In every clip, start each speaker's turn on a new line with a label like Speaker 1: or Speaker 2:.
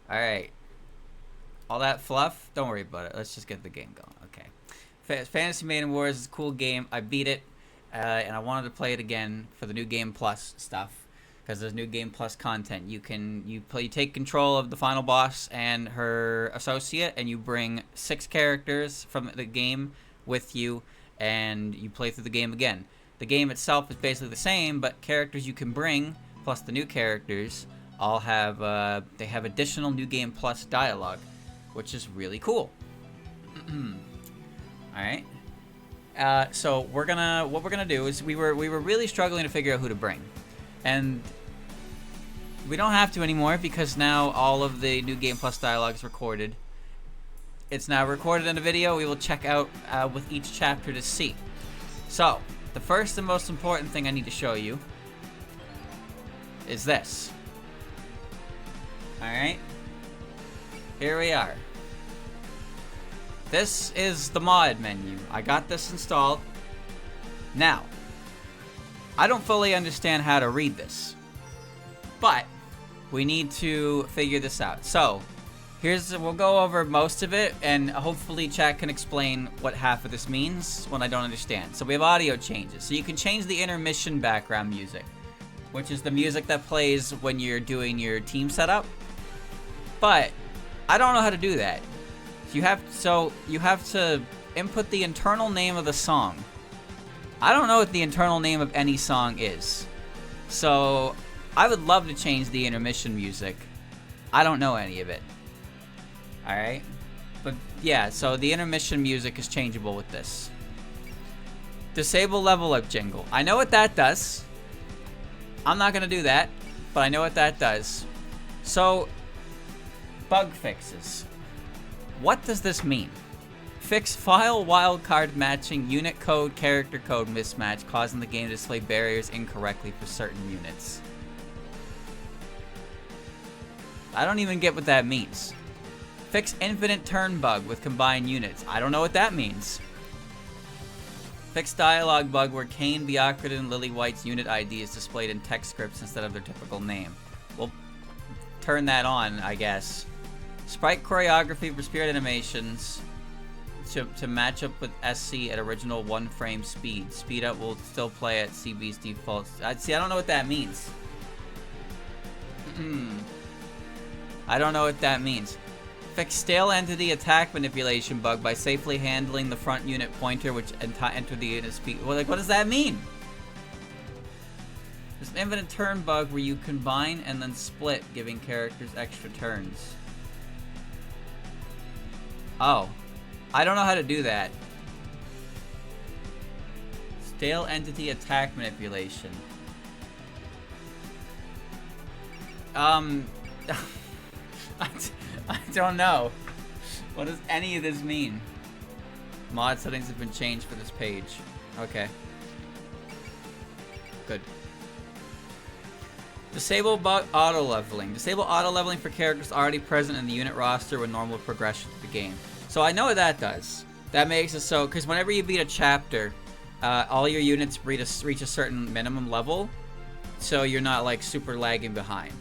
Speaker 1: Alright. All that fluff, don't worry about it. Let's just get the game going. Okay. Fantasy Maiden Wars is a cool game. I beat it, and I wanted to play it again for the new Game Plus stuff. Because there's new Game Plus content. You take control of the final boss and her associate, and you bring 6 characters from the game with you, and you play through the game again. The game itself is basically the same, but characters you can bring, plus the new characters, all have they have additional new Game Plus dialogue, which is really cool. All right. So what we're gonna do is we were really struggling to figure out who to bring, and we don't have to anymore because now all of the new Game Plus dialogue is recorded. It's now recorded in a video we will check out with each chapter to see. So, the first and most important thing I need to show you is this. Alright? Here we are. This is the mod menu. I got this installed. Now, I don't fully understand how to read this, but we need to figure this out. So, we'll go over most of it, and hopefully chat can explain what half of this means when I don't understand. So we have audio changes. So you can change the intermission background music, which is the music that plays when you're doing your team setup. But I don't know how to do that. You have to input the internal name of the song. I don't know what the internal name of any song is. So I would love to change the intermission music. I don't know any of it. Alright? But yeah, so the intermission music is changeable with this. Disable level up jingle. I know what that does. I'm not going to do that, but I know what that does. So, bug fixes. What does this mean? Fix file wildcard matching unit code character code mismatch causing the game to display barriers incorrectly for certain units. I don't even get what that means. Fix infinite turn bug with combined units. I don't know what that means. Fix dialogue bug where Kane, Byakuya, and Lily White's unit ID is displayed in text scripts instead of their typical name. Well, turn that on, I guess. Sprite choreography for spirit animations to match up with SC at original 1 frame speed. Speed up will still play at CB's default. See, I don't know what that means. I don't know what that means. Fix stale entity attack manipulation bug by safely handling the front unit pointer which enter the unit speed. Well, like, what does that mean? There's an infinite turn bug where you combine and then split, giving characters extra turns. Oh. I don't know how to do that. Stale entity attack manipulation. I don't know. What does any of this mean? Mod settings have been changed for this page. Okay. Good. Disable bug auto leveling. Disable auto leveling for characters already present in the unit roster with normal progression to the game. So I know what that does. That makes it so, because whenever you beat a chapter, all your units reach a certain minimum level, so you're not like super lagging behind.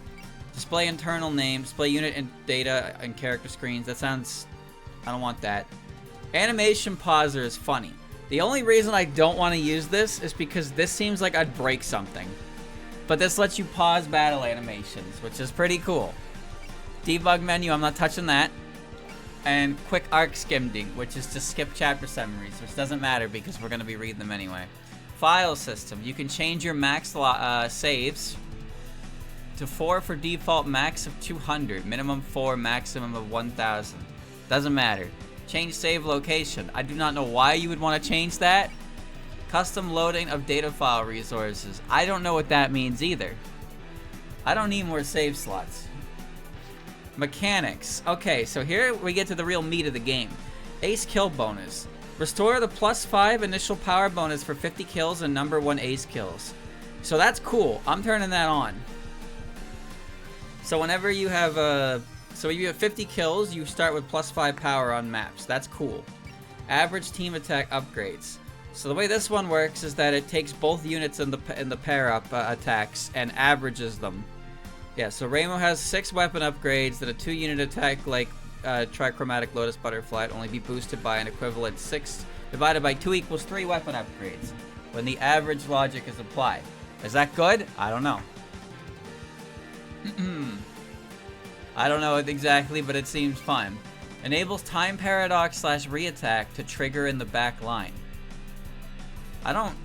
Speaker 1: Display internal names, display unit and data and character screens. That sounds... I don't want that. Animation pauser is funny. The only reason I don't want to use this is because this seems like I'd break something. But this lets you pause battle animations, which is pretty cool. Debug menu, I'm not touching that. And quick arc skimming, which is to skip chapter summaries, which doesn't matter because we're going to be reading them anyway. File system. You can change your max saves to 4 for default, max of 200, minimum 4, maximum of 1000. Doesn't matter. Change save location. I do not know why you would want to change that. Custom loading of data file resources. I don't know what that means either. I don't need more save slots. Mechanics. Okay, so here we get to the real meat of the game. Ace kill bonus. Restore the +5 initial power bonus for 50 kills and number 1 ace kills. So that's cool. I'm turning that on. So whenever you have so if you have 50 kills, you start with +5 power on maps. That's cool. Average team attack upgrades. So the way this one works is that it takes both units in the pair up attacks and averages them. Yeah, so Rainbow has 6 weapon upgrades that a 2-unit attack like Trichromatic Lotus Butterfly would only be boosted by an equivalent 6 divided by 2 equals 3 weapon upgrades when the average logic is applied. Is that good? I don't know. I don't know exactly, but it seems fun. Enables time paradox / re-attack to trigger in the back line. I don't...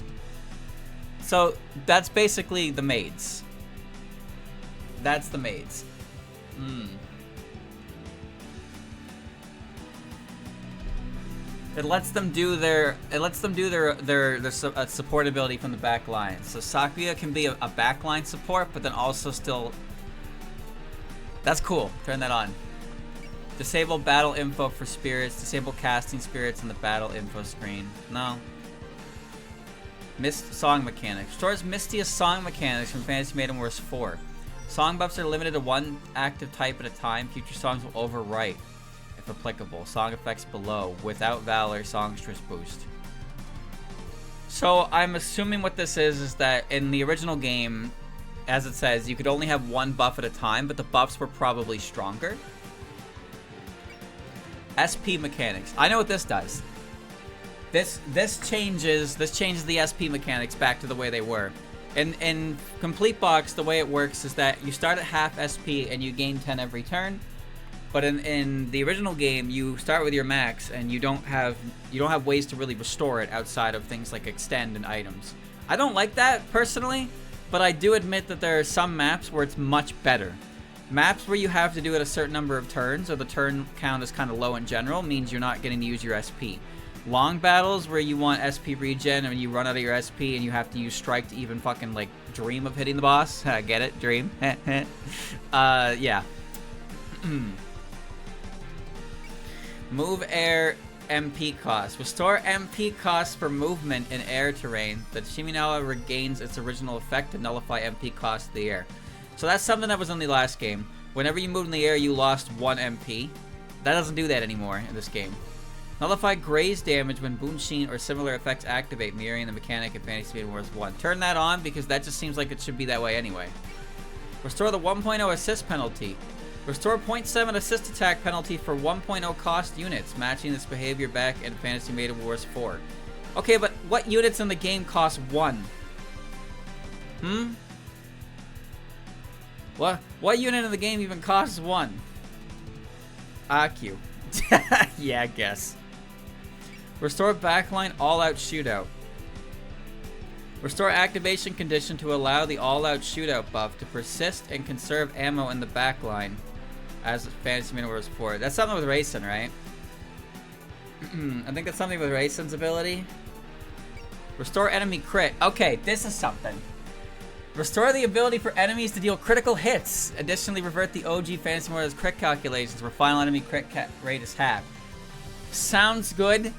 Speaker 1: So, that's basically the maids. That's the maids. It lets them do their support ability from the back line. So Sakuya can be a backline support, but then also still... That's cool. Turn that on. Disable battle info for spirits. Disable casting spirits in the battle info screen. No. Mist song mechanics. Restores Mistiest song mechanics from Fantasy Maiden Wars 4. Song buffs are limited to 1 active type at a time. Future songs will overwrite, if applicable. Song effects below. Without Valor, songstress boost. So I'm assuming what this is that in the original game, as it says, you could only have 1 buff at a time, but the buffs were probably stronger. SP mechanics. I know what this does. This changes the SP mechanics back to the way they were. In Complete Box, the way it works is that you start at half SP and you gain 10 every turn. But in the original game, you start with your max and you don't have ways to really restore it outside of things like extend and items. I don't like that personally, but I do admit that there are some maps where it's much better. Maps where you have to do it a certain number of turns, or the turn count is kind of low in general, means you're not getting to use your SP. Long battles where you want SP regen and you run out of your SP and you have to use strike to even fucking like dream of hitting the boss. Get it? Dream. Yeah. Move air MP cost. Restore MP cost for movement in air terrain. The Shiminawa regains its original effect to nullify MP cost of the air. So that's something that was in the last game. Whenever you moved in the air, you lost 1 MP. That doesn't do that anymore in this game. Nullify graze damage when Bunshin or similar effects activate, mirroring the mechanic in Fantasy Maiden Wars 1. Turn that on because that just seems like it should be that way anyway. Restore the 1.0 assist penalty. Restore 0.7 assist attack penalty for 1.0 cost units, matching this behavior back in Fantasy Maiden Wars 4. Okay, but what units in the game cost 1? What unit in the game even costs 1? AQ. Yeah, I guess. Restore backline all-out shootout. Restore activation condition to allow the all-out shootout buff to persist and conserve ammo in the backline as Fantasy Maiden Wars 4. That's something with Raisin, right? I think that's something with Raisin's ability. Restore enemy crit. Okay, this is something. Restore the ability for enemies to deal critical hits. Additionally, revert the OG Fantasy Wars crit calculations where final enemy crit rate is halved. Sounds good.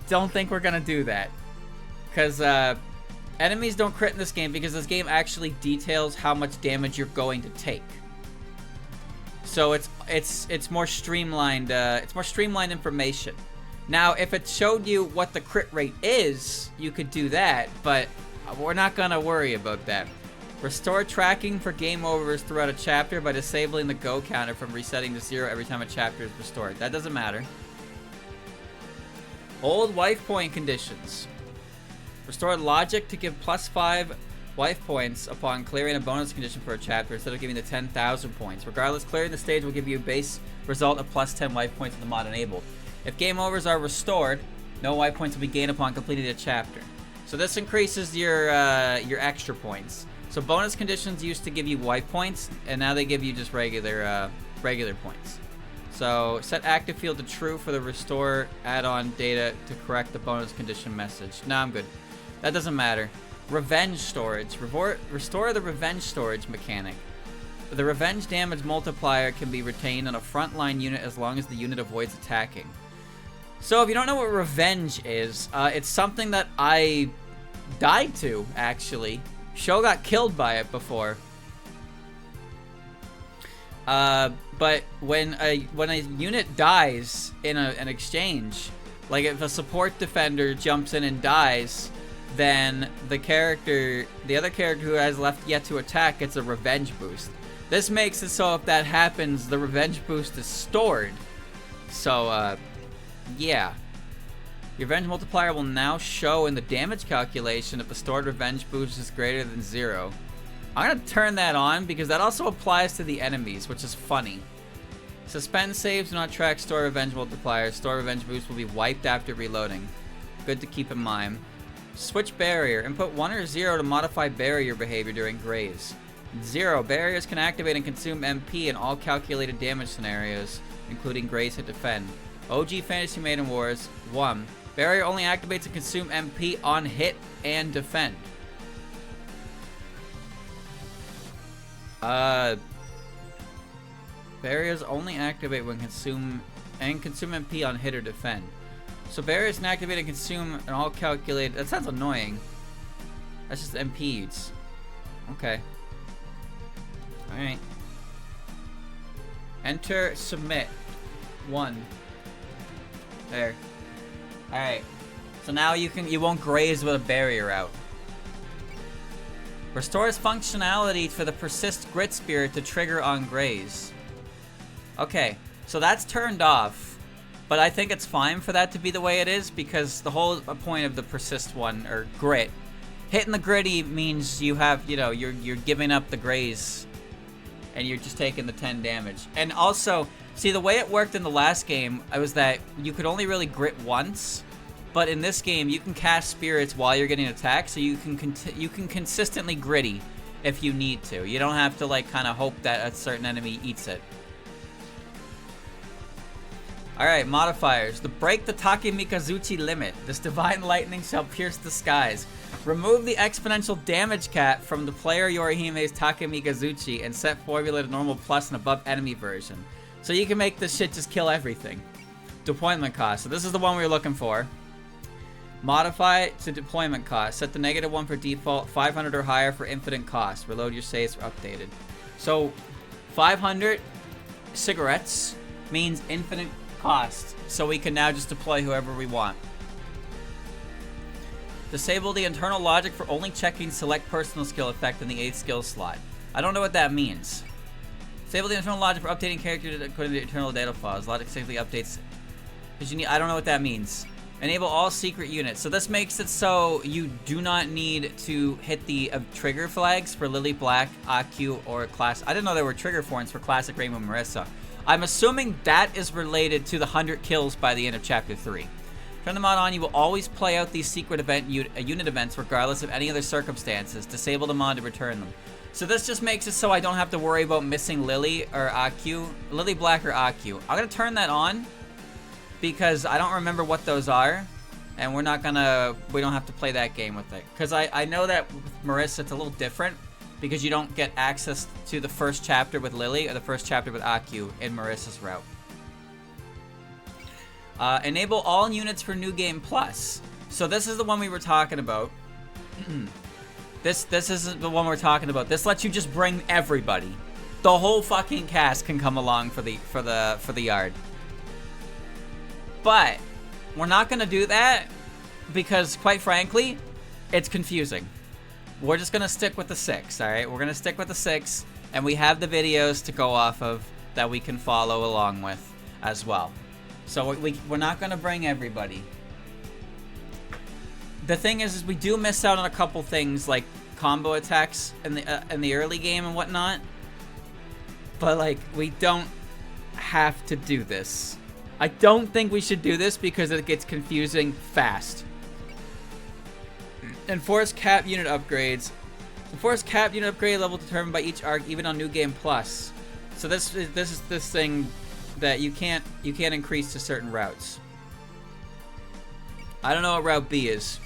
Speaker 1: Don't think we're gonna do that. Because enemies don't crit in this game because this game actually details how much damage you're going to take. So it's more streamlined. It's more streamlined information. Now, if it showed you what the crit rate is, you could do that. But we're not gonna worry about that. Restore tracking for game overs throughout a chapter by disabling the go counter from resetting to 0 every time a chapter is restored. That doesn't matter. Old wife point conditions. Restore logic to give +5 wife points upon clearing a bonus condition for a chapter instead of giving the 10,000 points. Regardless, clearing the stage will give you a base result of +10 wife points with the mod enabled. If game overs are restored, no wife points will be gained upon completing a chapter. So this increases your extra points. So bonus conditions used to give you wipe points, and now they give you just regular points. So set active field to true for the restore add-on data to correct the bonus condition message. No, I'm good. That doesn't matter. Revenge storage. Restore the revenge storage mechanic. The revenge damage multiplier can be retained on a frontline unit as long as the unit avoids attacking. So if you don't know what revenge is, it's something that I died to, actually. Sho got killed by it before. But when a unit dies in an exchange, like if a support defender jumps in and dies, then the other character who has left yet to attack gets a revenge boost. This makes it so if that happens, the revenge boost is stored. So, yeah. Your revenge multiplier will now show in the damage calculation if the stored revenge boost is greater than 0. I'm going to turn that on because that also applies to the enemies, which is funny. Suspend saves do not track store revenge multipliers. Store revenge boost will be wiped after reloading. Good to keep in mind. Switch barrier. Input 1 or 0 to modify barrier behavior during graze. 0. Barriers can activate and consume MP in all calculated damage scenarios, including graze hit defend. OG Fantasy Maiden Wars 1. Barrier only activates and consume MP on hit and defend. Barriers only activate when consume MP on hit or defend. So barriers can activate and consume and all calculated. That sounds annoying. That's just MPs. Okay. Alright. Enter submit. 1. There. Alright. So now you won't graze with a barrier out. Restores functionality for the persist grit spirit to trigger on graze. Okay, so that's turned off. But I think it's fine for that to be the way it is because the whole point of the persist one, or grit, hitting the gritty means you have, you know, you're giving up the graze and you're just taking the 10 damage. And also, see, the way it worked in the last game was that you could only really grit once, but in this game you can cast spirits while you're getting attacked, so you can consistently gritty if you need to. You don't have to like kind of hope that a certain enemy eats it. Alright, modifiers. Break the Takemikazuchi limit. This divine lightning shall pierce the skies. Remove the exponential damage cap from the player Yorihime's Takemikazuchi and set formula to normal plus and above enemy version. So you can make this shit just kill everything. Deployment cost. So this is the one we were looking for. Modify it to deployment cost. Set the -1 for default, 500 or higher for infinite cost. Reload your saves for updated. So 500 cigarettes means infinite cost, so we can now just deploy whoever we want. Disable the internal logic for only checking select personal skill effect in the 8th skill slot. I don't know what that means. Disable the internal logic for updating characters according to the internal data files. Logic simply updates because you need. I don't know what that means. Enable all secret units. So this makes it so you do not need to hit the trigger flags for Lily Black, AQ, or Class. I didn't know there were trigger forms for Classic Rainbow Marissa. I'm assuming that is related to the 100 kills by the end of Chapter 3. Turn the mod on, you will always play out these secret unit events regardless of any other circumstances. Disable the mod to return them. So this just makes it so I don't have to worry about missing Lily or AQ. Lily Black or AQ. I'm going to turn that on because I don't remember what those are. And we don't have to play that game with it. Because I know that with Marissa it's a little different. Because you don't get access to the first chapter with Lily or the first chapter with AQ in Marissa's route. Enable all units for New Game Plus. So this is the one we were talking about. This isn't the one we're talking about. This lets you just bring everybody. The whole fucking cast can come along for the yard. But we're not gonna do that because, quite frankly, it's confusing. We're just going to stick with the 6, alright? We're going to stick with the 6, and we have the videos to go off of that we can follow along with as well. So we're not going to bring everybody. The thing is we do miss out on a couple things, like combo attacks in the early game and whatnot. But, like, we don't have to do this. I don't think we should do this because it gets confusing fast. Enforce cap unit upgrades. Enforce cap unit upgrade level determined by each arc, even on New Game Plus. So this is this thing that you can't increase to certain routes. I don't know what Route B is.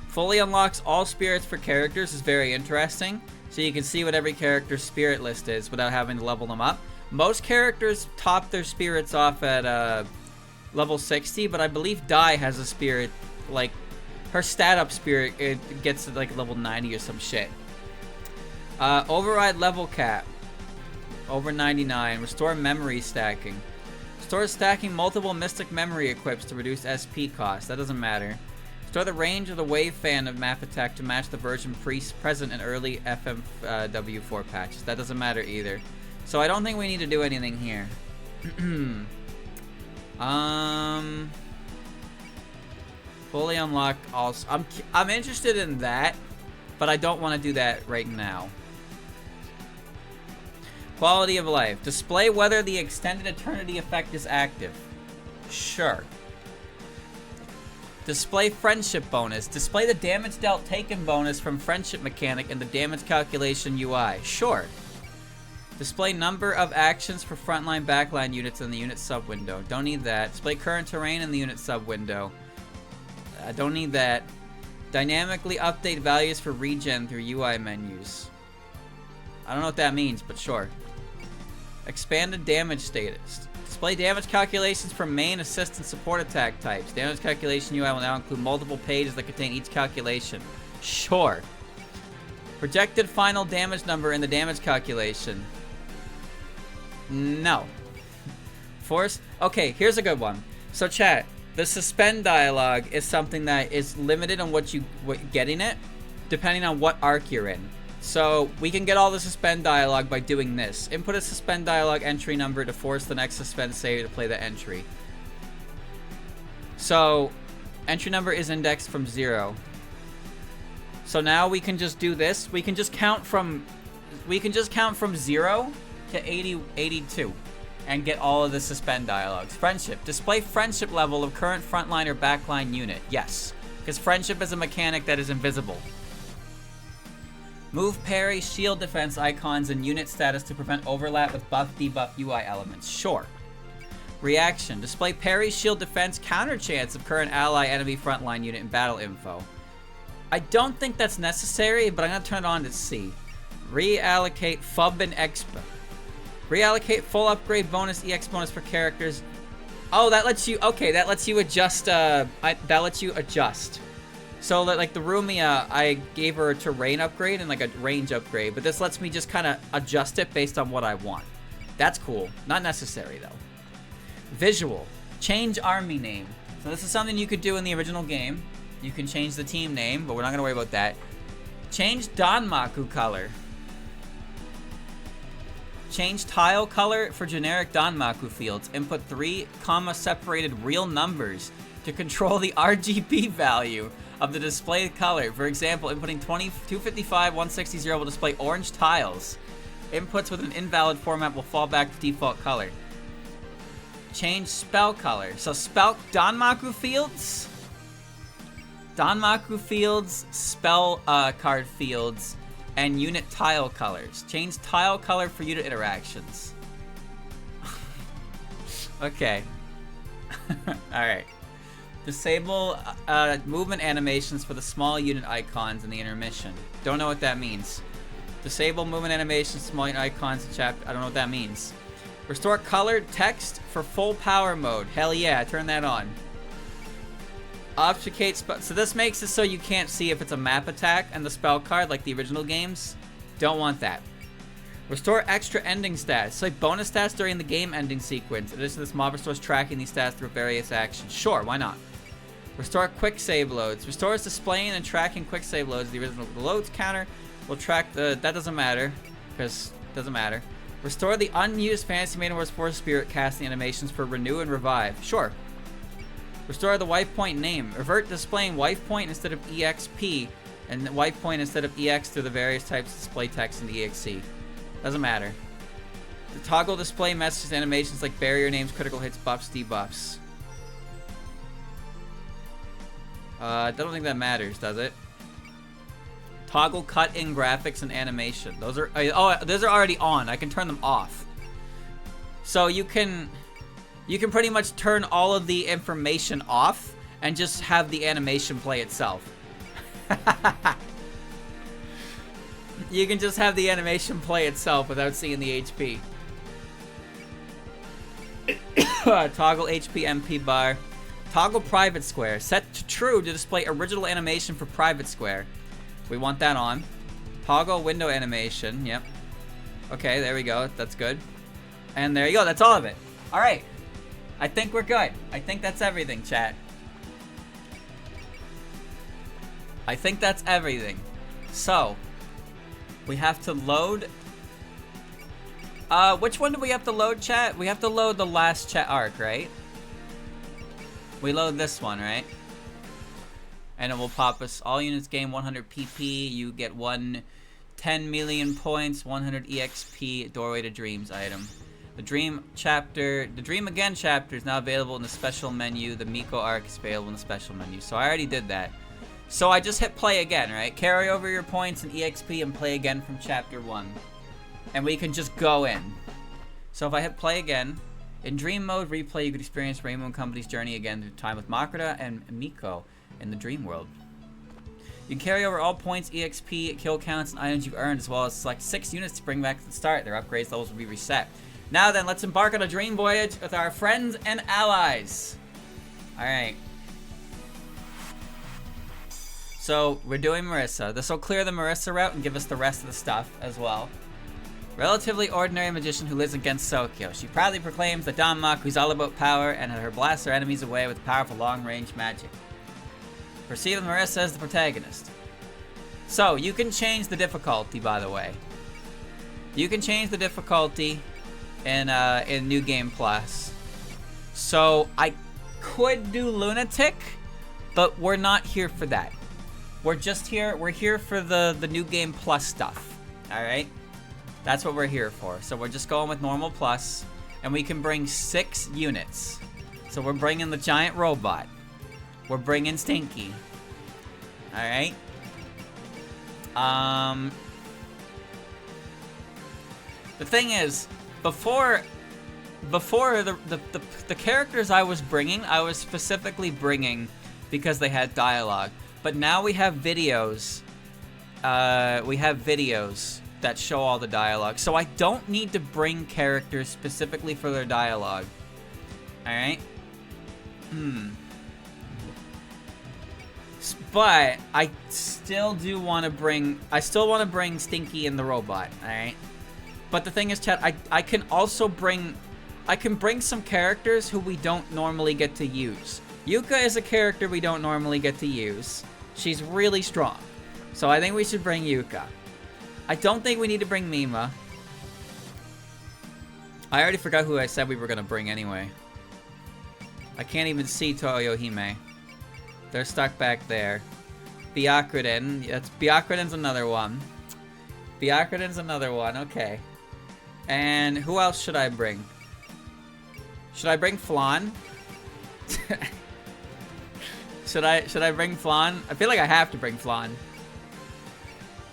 Speaker 1: Fully unlocks all spirits for characters is very interesting. So you can see what every character's spirit list is without having to level them up. Most characters top their spirits off at level 60, but I believe Dai has a spirit like. Her stat up spirit, it gets to like level 90 or some shit. Override level cap. Over 99. Restore memory stacking. Restore stacking multiple mystic memory equips to reduce SP cost. That doesn't matter. Restore the range of the wave fan of map attack to match the version present in early FMW4 patches. That doesn't matter either. So I don't think we need to do anything here. Fully unlock also. I'm interested in that, but I don't want to do that right now. Quality of life. Display whether the extended eternity effect is active. Sure. Display friendship bonus. Display the damage dealt taken bonus from friendship mechanic in the damage calculation UI. Sure. Display number of actions for frontline backline units in the unit sub window. Don't need that. Display current terrain in the unit sub window. I don't need that. Dynamically update values for regen through UI menus. I don't know what that means, but sure. Expanded damage status. Display damage calculations for main, assist, and support attack types. Damage calculation UI will now include multiple pages that contain each calculation. Sure. Projected final damage number in the damage calculation. No. Force. Okay, here's a good one. So chat, the suspend dialogue is something that is limited on what getting it, depending on what arc you're in. So we can get all the suspend dialogue by doing this. Input a suspend dialogue entry number to force the next suspend save to play the entry. So entry number is indexed from 0. So now we can just do this. We can just count from 0 to 82 and get all of the suspend dialogues. Friendship. Display friendship level of current frontline or backline unit. Yes, because friendship is a mechanic that is invisible. Move, parry, shield defense icons and unit status to prevent overlap with buff, debuff UI elements. Sure. Reaction. Display parry, shield defense, counter chance of current ally enemy frontline unit in battle info. I don't think that's necessary, but I'm going to turn it on to see. Reallocate FUB and expo. Reallocate full upgrade bonus, EX bonus for characters. Oh, that lets you, okay, that lets you adjust, that lets you adjust. So, like the Rumia, I gave her a terrain upgrade and like a range upgrade, but this lets me just kind of adjust it based on what I want. That's cool. Not necessary, though. Visual. Change army name. So this is something you could do in the original game. You can change the team name, but we're not going to worry about that. Change Danmaku color. Change tile color for generic Danmaku fields. Input 3, separated real numbers to control the RGB value of the displayed color. For example, inputting 255, 160 will display orange tiles. Inputs with an invalid format will fall back to default color. Change spell color. So spell Danmaku fields, spell card fields, and unit tile colors. Change tile color for unit interactions. Okay. Alright. Disable movement animations for the small unit icons in the intermission. Don't know what that means. Disable movement animations, small unit icons in chapter. I don't know what that means. Restore colored text for full power mode. Hell yeah, turn that on. Obfuscate spell. So this makes it so you can't see if it's a map attack and the spell card like the original games. Don't want that. Restore extra ending stats. So like bonus stats during the game ending sequence. In addition to this, mob restores tracking these stats through various actions. Sure, why not? Restore quick save loads. Restores displaying and tracking quick save loads. The original loads counter will track the... That doesn't matter, because it doesn't matter. Restore the unused Fantasy Maiden Wars 4 Spirit casting animations for renew and revive. Sure. Restore the wife point name. Revert displaying wife point instead of EXP and wife point instead of EX through the various types of display text in the EXE. Doesn't matter. The toggle display messages animations like barrier names, critical hits, buffs, debuffs. I don't think that matters, does it? Toggle cut in graphics and animation. Those are those are already on. I can turn them off. So you can pretty much turn all of the information off and just have the animation play itself. You can just have the animation play itself without seeing the HP. Toggle HP MP bar. Toggle private square. Set to true to display original animation for private square. We want that on. Toggle window animation. Yep. Okay, there we go. That's good. And there you go. That's all of it. All right. I think we're good. I think that's everything, chat. I think that's everything. So, we have to load... which one do we have to load, chat? We have to load the last chat arc, right? We load this one, right? And it will pop us, all units gain 100 PP, you get 10 million points, 100 EXP, Doorway to Dreams item. The Dream Again chapter is now available in the special menu. The Miko arc is available in the special menu. So I already did that. So I just hit play again, right? Carry over your points and EXP and play again from chapter 1. And we can just go in. So if I hit play again, in Dream Mode Replay, you could experience Rainbow and Company's journey again through time with Makoto and Miko in the Dream World. You can carry over all points, EXP, kill counts, and items you've earned, as well as select 6 units to bring back to the start. Their upgrades levels will be reset. Now then, let's embark on a dream voyage with our friends and allies. Alright. So, we're doing Marissa. This will clear the Marissa route and give us the rest of the stuff as well. Relatively ordinary magician who lives against Sokyo. She proudly proclaims that Danmaku who's all about power and her blasts her enemies away with powerful long-range magic. Proceed with Marissa as the protagonist. So, you can change the difficulty, by the way. You can change the difficulty in New Game Plus. So, I could do Lunatic, but we're not here for that. We're here for the New Game Plus stuff. Alright? That's what we're here for. So we're just going with normal plus, and we can bring 6 units. So we're bringing the giant robot. We're bringing Stinky. Alright? The thing is, before the characters I was bringing, I was specifically bringing because they had dialogue. But now we have videos. That show all the dialogue. So I don't need to bring characters specifically for their dialogue. Alright? But I still do want to bring... I still want to bring Stinky and the robot. Alright? But the thing is, chat, I can also bring... I can bring some characters who we don't normally get to use. Yuka is a character we don't normally get to use. She's really strong. So I think we should bring Yuka. I don't think we need to bring Mima. I already forgot who I said we were going to bring anyway. I can't even see Toyohime. They're stuck back there. Byakuren. Byakuren's another one. Byakuren's another one. Okay. And who else should I bring? Should I bring Flan? Should I bring Flan? I feel like I have to bring Flan.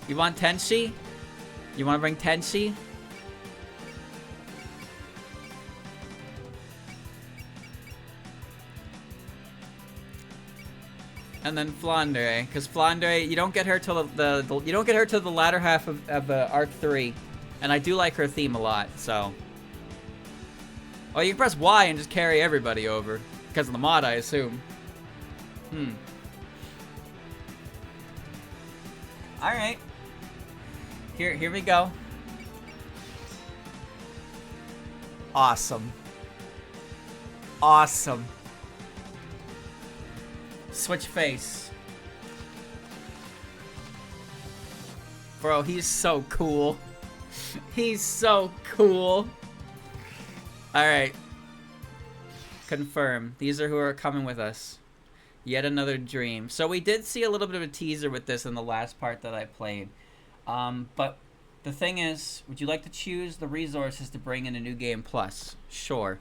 Speaker 1: You want Tenshi? You want to bring Tenshi? And then Flandre, because Flandre, you don't get her till the latter half of Arc 3, and I do like her theme a lot. So, oh, you can press Y and just carry everybody over because of the mod, I assume. All right. Here we go. Awesome. Awesome. Switch face. Bro, he's so cool. He's so cool. Alright. Confirm. These are who are coming with us. Yet another dream. So we did see a little bit of a teaser with this in the last part that I played. But the thing is, would you like to choose the resources to bring in a New Game Plus? Sure.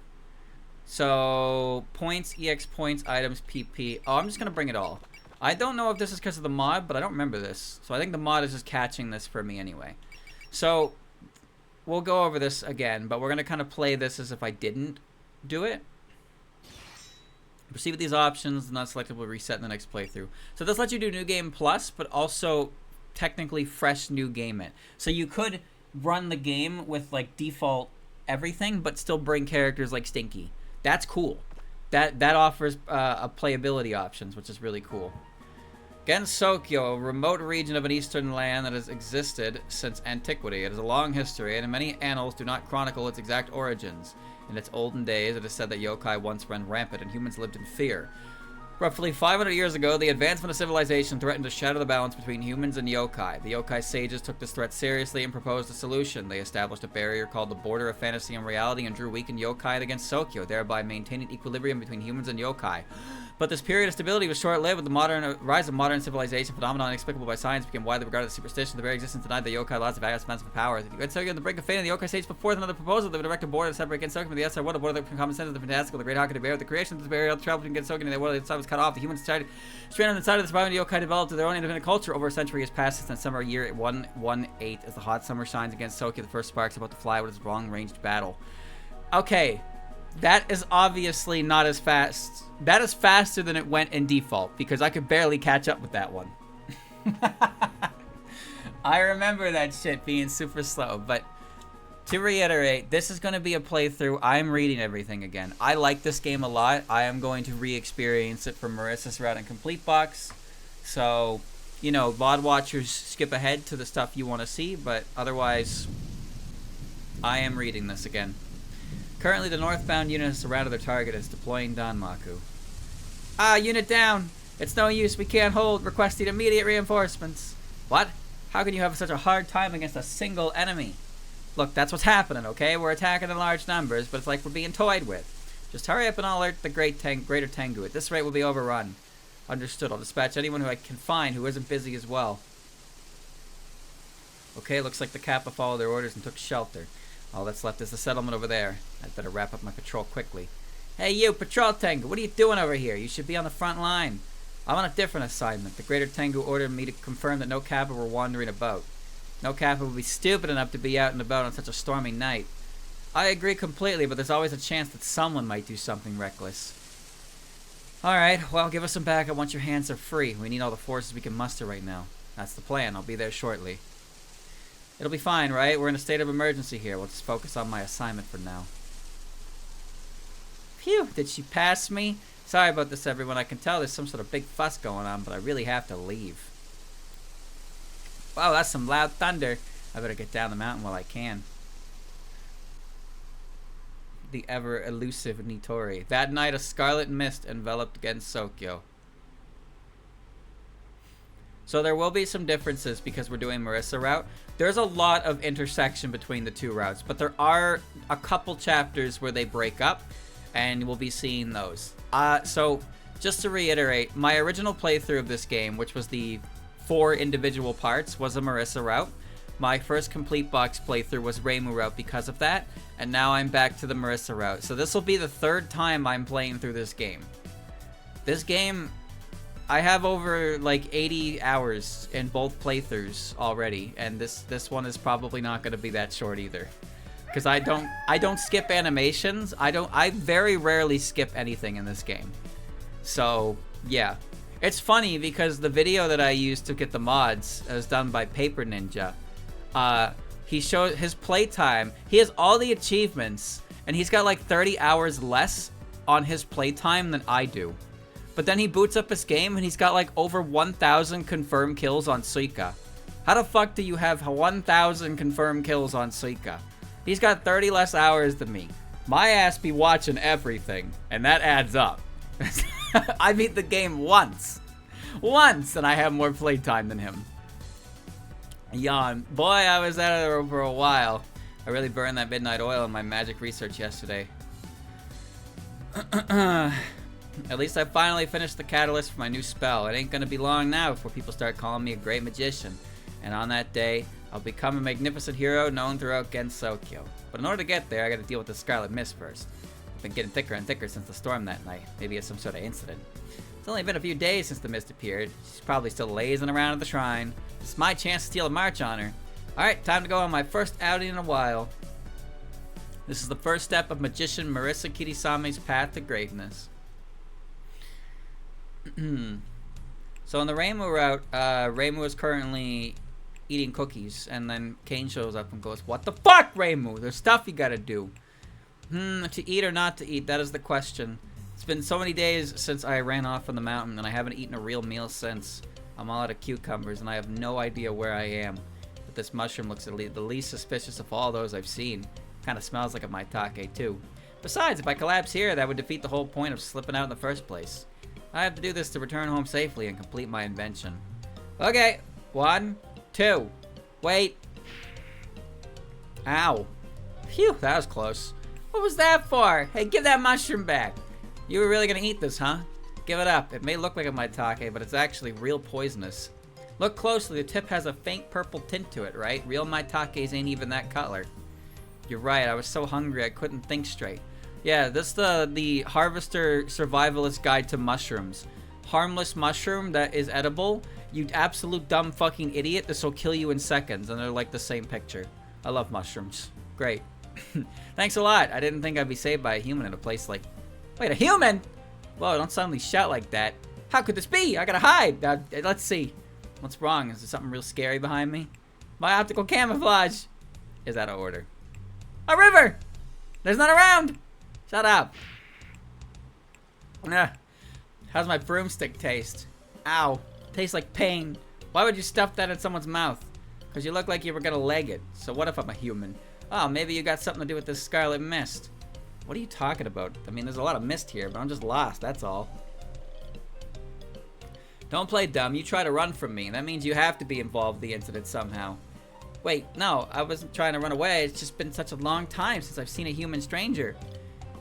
Speaker 1: So, points, EX points, items, PP. Oh, I'm just going to bring it all. I don't know if this is because of the mod, but I don't remember this. So I think the mod is just catching this for me anyway. So, we'll go over this again, but we're going to kind of play this as if I didn't do it. Proceed with these options, not selected will reset in the next playthrough. So this lets you do New Game Plus, but also technically fresh new game it. So you could run the game with like default everything, but still bring characters like Stinky. That's cool. That offers playability options, which is really cool. Gensokyo, a remote region of an eastern land that has existed since antiquity. It has a long history, and many annals do not chronicle its exact origins. In its olden days, it is said that yokai once ran rampant and humans lived in fear. Roughly 500 years ago, the advancement of civilization threatened to shatter the balance between humans and yokai. The yokai sages took this threat seriously and proposed a solution. They established a barrier called the border of fantasy and reality and drew weakened yokai against Sokyo, thereby maintaining equilibrium between humans and yokai. But this period of stability was short-lived. With the rise of modern civilization, phenomenon inexplicable by science became widely regarded as superstition. The very existence denied the yokai lots of vast amounts of power. And Sokyo, on the brink of fate, and the yokai sage put forth another proposal that would erect a border to separate against Sokyo from the outside world. A border that common sense of the fantastical, the great Haka to bear. With the creation of this barrier, the travel between Sokyo and the world outside was cut off. The humans started stranded on the side of the surviving yokai developed their own independent culture. Over a century has passed since summer year 118 as the hot summer shines against Sokyo. The first sparks about to fly with its long-ranged battle. Okay. That is obviously not as fast. That is faster than it went in default, because I could barely catch up with that one. I remember that shit being super slow, but to reiterate, this is going to be a playthrough. I'm reading everything again. I like this game a lot. I am going to re-experience it from Marissa's Route and Complete Box. So, you know, VOD watchers skip ahead to the stuff you want to see, but otherwise, I am reading this again. Currently, the northbound unit has surrounded their target and is deploying Danmaku. Unit down! It's no use, we can't hold. Requesting immediate reinforcements. What? How can you have such a hard time against a single enemy? Look, that's what's happening, okay? We're attacking in large numbers, but it's like we're being toyed with. Just hurry up and I'll alert the Greater Tengu. At this rate, we'll be overrun. Understood. I'll dispatch anyone who I can find who isn't busy as well. Okay, looks like the Kappa followed their orders and took shelter. All that's left is the settlement over there. I'd better wrap up my patrol quickly. Hey you, Patrol Tengu, what are you doing over here? You should be on the front line. I'm on a different assignment. The Greater Tengu ordered me to confirm that no Kappa were wandering about. No Kappa would be stupid enough to be out and about on such a stormy night. I agree completely, but there's always a chance that someone might do something reckless. Alright, well, give us some backup once your hands are free. We need all the forces we can muster right now. That's the plan. I'll be there shortly. It'll be fine, right? We're in a state of emergency here. We'll just focus on my assignment for now. Phew, did she pass me? Sorry about this, everyone. I can tell there's some sort of big fuss going on, but I really have to leave. Wow, that's some loud thunder. I better get down the mountain while I can. The ever-elusive Nitori. That night, a scarlet mist enveloped against Sokyo. So there will be some differences because we're doing Marissa route. There's a lot of intersection between the two routes, but there are a couple chapters where they break up, and we'll be seeing those. So just to reiterate, my original playthrough of this game, which was the 4 individual parts, was a Marissa route. My first complete box playthrough was Reimu route because of that, and now I'm back to the Marissa route. So this will be the 3rd time I'm playing through this game. This game, I have over like 80 hours in both playthroughs already, and this one is probably not going to be that short either. Because I don't skip animations. I very rarely skip anything in this game. So, yeah. It's funny because the video that I used to get the mods was done by Paper Ninja. He showed his playtime. He has all the achievements, and he's got like 30 hours less on his playtime than I do. But then he boots up his game, and he's got like over 1,000 confirmed kills on Suika. How the fuck do you have 1,000 confirmed kills on Suika? He's got 30 less hours than me. My ass be watching everything, and that adds up. I beat the game once, and I have more playtime than him. Yawn. Boy, I was at it for a while. I really burned that midnight oil in my magic research yesterday. At least I finally finished the catalyst for my new spell. It ain't gonna be long now before people start calling me a great magician. And on that day, I'll become a magnificent hero known throughout Gensokyo. But in order to get there, I gotta deal with the Scarlet Mist first. It's been getting thicker and thicker since the storm that night. Maybe it's some sort of incident. It's only been a few days since the mist appeared. She's probably still lazing around at the shrine. This is my chance to steal a march on her. Alright, time to go on my first outing in a while. This is the first step of Magician Marissa Kirisame's path to greatness. So on the Reimu route, Reimu is currently eating cookies, and then Kane shows up and goes, "What the fuck, Reimu? There's stuff you gotta do." To eat or not to eat, that is the question. It's been so many days since I ran off from the mountain, and I haven't eaten a real meal since. I'm all out of cucumbers, and I have no idea where I am. But this mushroom looks the least suspicious of all those I've seen. Kinda smells like a maitake, too. Besides, if I collapse here, that would defeat the whole point of slipping out in the first place. I have to do this to return home safely and complete my invention. Okay, 1, 2. Wait. Ow. Phew, that was close. What was that for? Hey, give that mushroom back. You were really gonna eat this, huh? Give it up. It may look like a maitake, but it's actually real poisonous. Look closely, the tip has a faint purple tint to it, right? Real maitakes ain't even that color. You're right, I was so hungry I couldn't think straight. Yeah, this is the Harvester Survivalist Guide to Mushrooms. Harmless mushroom that is edible. You absolute dumb fucking idiot, this will kill you in seconds, and they're like the same picture. I love mushrooms. Great. Thanks a lot. I didn't think I'd be saved by a human in a place like... Wait, a human? Whoa, don't suddenly shout like that. How could this be? I gotta hide. Let's see. What's wrong? Is there something real scary behind me? My optical camouflage is out of order. A river! There's none around! Shut up. How's my broomstick taste? Ow. Tastes like pain. Why would you stuff that in someone's mouth? Because you look like you were gonna leg it. So what if I'm a human? Oh, maybe you got something to do with this scarlet mist. What are you talking about? I mean, there's a lot of mist here, but I'm just lost, that's all. Don't play dumb. You try to run from me. That means you have to be involved in the incident somehow. Wait, no, I wasn't trying to run away. It's just been such a long time since I've seen a human stranger.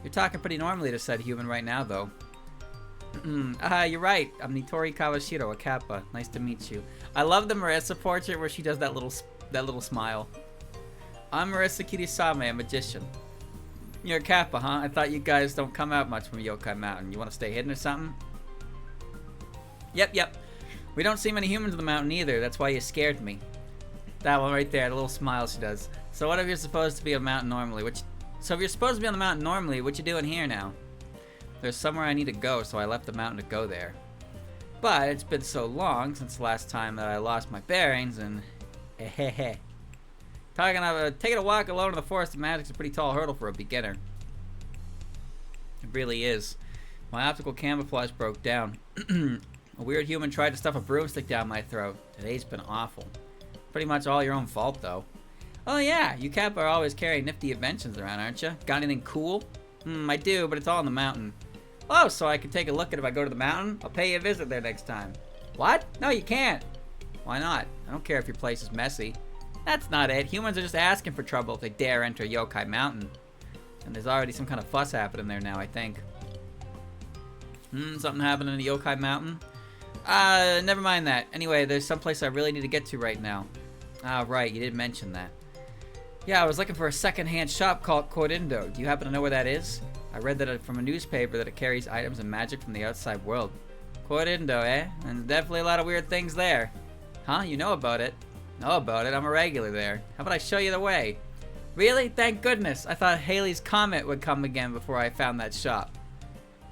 Speaker 1: You're talking pretty normally to said human right now, though. You're right. I'm Nitori Kawashiro, a Kappa. Nice to meet you. I love the Marissa portrait where she does that little smile. I'm Marissa Kirisame, a magician. You're a Kappa, huh? I thought you guys don't come out much from Yokai Mountain. You want to stay hidden or something? Yep. We don't see many humans in the mountain either. That's why you scared me. That one right there, the little smile she does. So what if you're supposed to be on the mountain normally? So if you're supposed to be on the mountain normally, what you doing here now? There's somewhere I need to go, so I left the mountain to go there. But it's been so long since the last time that I lost my bearings and... Taking a walk alone in the forest of magic's a pretty tall hurdle for a beginner. It really is. My optical camouflage broke down. A weird human tried to stuff a broomstick down my throat. Today's been awful. Pretty much all your own fault, though. Oh yeah, you Kappa are always carrying nifty inventions around, aren't you? Got anything cool? I do, but it's all in the mountain. Oh, so I can take a look at it if I go to the mountain? I'll pay you a visit there next time. What? No, you can't. Why not? I don't care if your place is messy. That's not it. Humans are just asking for trouble if they dare enter Yokai Mountain. And there's already some kind of fuss happening there now, I think. Something happening in the Yokai Mountain? Never mind that. Anyway, there's someplace I really need to get to right now. Ah, right, you did mention that. Yeah, I was looking for a second-hand shop called Corindo. Do you happen to know where that is? I read that from a newspaper that it carries items and magic from the outside world. Corindo, eh? And definitely a lot of weird things there. Huh? You know about it? Know about it? I'm a regular there. How about I show you the way? Really? Thank goodness. I thought Haley's Comet would come again before I found that shop.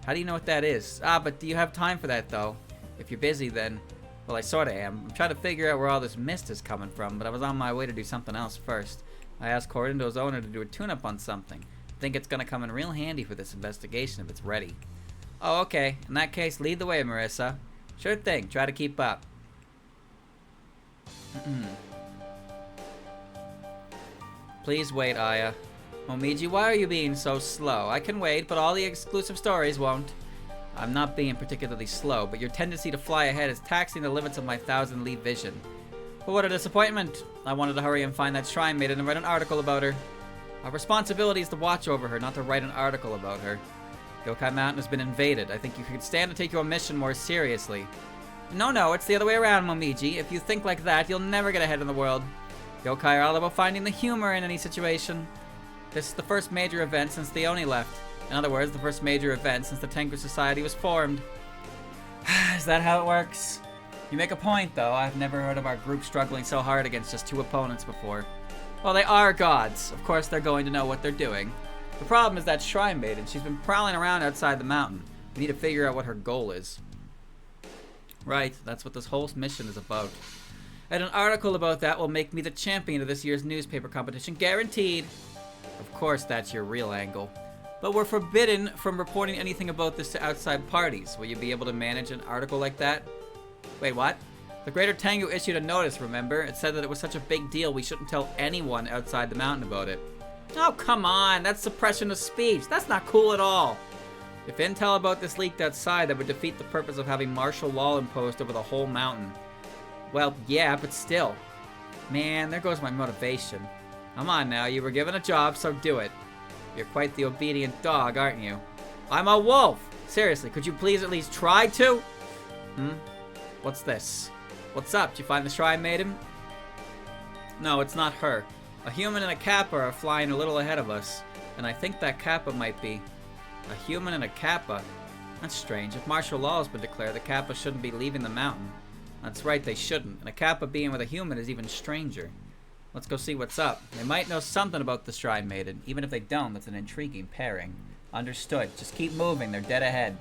Speaker 1: How do you know what that is? Ah, but do you have time for that, though? If you're busy, then... Well, I sorta am. I'm trying to figure out where all this mist is coming from, but I was on my way to do something else first. I asked Corindo's owner to do a tune-up on something. I think it's gonna come in real handy for this investigation if it's ready. Oh, okay. In that case, lead the way, Marissa. Sure thing. Try to keep up. Please wait, Aya. Momiji, why are you being so slow? I can wait, but all the exclusive stories won't. I'm not being particularly slow, but your tendency to fly ahead is taxing the limits of my 1,000-leap vision. But what a disappointment. I wanted to hurry and find that shrine maiden and write an article about her. Our responsibility is to watch over her, not to write an article about her. Yokai Mountain has been invaded. I think you could stand to take your mission more seriously. No, it's the other way around, Momiji. If you think like that, you'll never get ahead in the world. Yokai are all about finding the humor in any situation. This is the first major event since the Oni left. In other words, the first major event since the Tengu Society was formed. Is that how it works? You make a point, though. I've never heard of our group struggling so hard against just 2 opponents before. Well, they are gods. Of course, they're going to know what they're doing. The problem is that Shrine Maiden. She's been prowling around outside the mountain. We need to figure out what her goal is. Right, that's what this whole mission is about. And an article about that will make me the champion of this year's newspaper competition, guaranteed. Of course, that's your real angle. But we're forbidden from reporting anything about this to outside parties. Will you be able to manage an article like that? Wait, what? The Greater Tengu issued a notice, remember? It said that it was such a big deal we shouldn't tell anyone outside the mountain about it. Oh, come on. That's suppression of speech. That's not cool at all. If intel about this leaked outside, that would defeat the purpose of having martial law imposed over the whole mountain. Well, yeah, but still. Man, there goes my motivation. Come on now, you were given a job, so do it. You're quite the obedient dog, aren't you? I'm a wolf! Seriously, could you please at least try to? What's this? What's up? Did you find the Shrine Maiden? No, it's not her. A human and a Kappa are flying a little ahead of us. And I think that Kappa might be... A human and a Kappa? That's strange. If martial law has been declared, the Kappa shouldn't be leaving the mountain. That's right, they shouldn't. And a Kappa being with a human is even stranger. Let's go see what's up. They might know something about the Shrine Maiden. Even if they don't, that's an intriguing pairing. Understood. Just keep moving. They're dead ahead.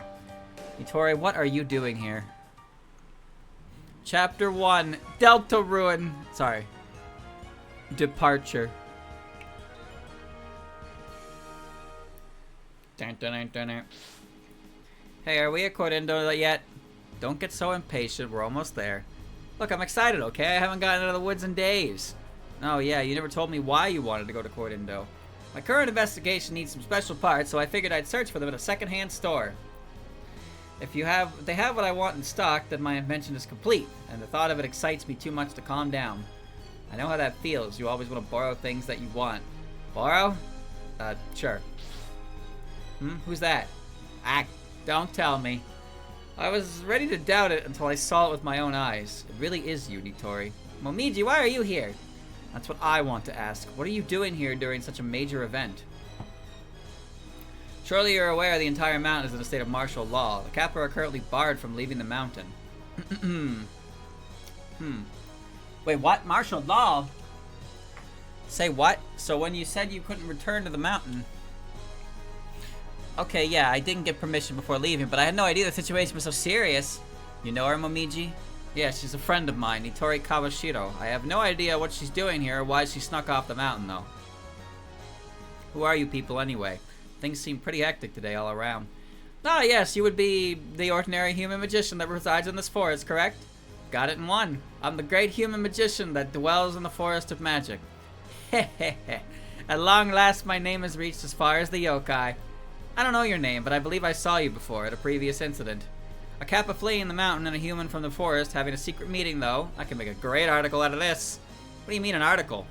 Speaker 1: Ittori, what are you doing here? Chapter 1. Delta Ruin. Sorry. Departure. Dun, dun, dun, dun, dun. Hey, are we at Cordindo yet? Don't get so impatient. We're almost there. Look, I'm excited, okay? I haven't gotten out of the woods in days. Oh, yeah, you never told me why you wanted to go to Cordindo. My current investigation needs some special parts, so I figured I'd search for them at a second-hand store. If they have what I want in stock, then my invention is complete, and the thought of it excites me too much to calm down. I know how that feels. You always want to borrow things that you want. Borrow? Sure. Who's that? Don't tell me. I was ready to doubt it until I saw it with my own eyes. It really is you, Nitori. Momiji, why are you here? That's what I want to ask. What are you doing here during such a major event? Surely you're aware the entire mountain is in a state of martial law. The Kappa are currently barred from leaving the mountain. Wait, what? Martial law? Say what? So when you said you couldn't return to the mountain... Okay, yeah, I didn't get permission before leaving, but I had no idea the situation was so serious. You know her, Momiji? Yeah, she's a friend of mine, Nitori Kawashiro. I have no idea what she's doing here or why she snuck off the mountain, though. Who are you people, anyway? Things seem pretty hectic today all around. Ah, yes, you would be the ordinary human magician that resides in this forest, correct? Got it in one. I'm the great human magician that dwells in the forest of magic. Hehehe. At long last, my name has reached as far as the yokai. I don't know your name, but I believe I saw you before at a previous incident. A Kappa fleeing the mountain and a human from the forest having a secret meeting, though. I can make a great article out of this. What do you mean, an article?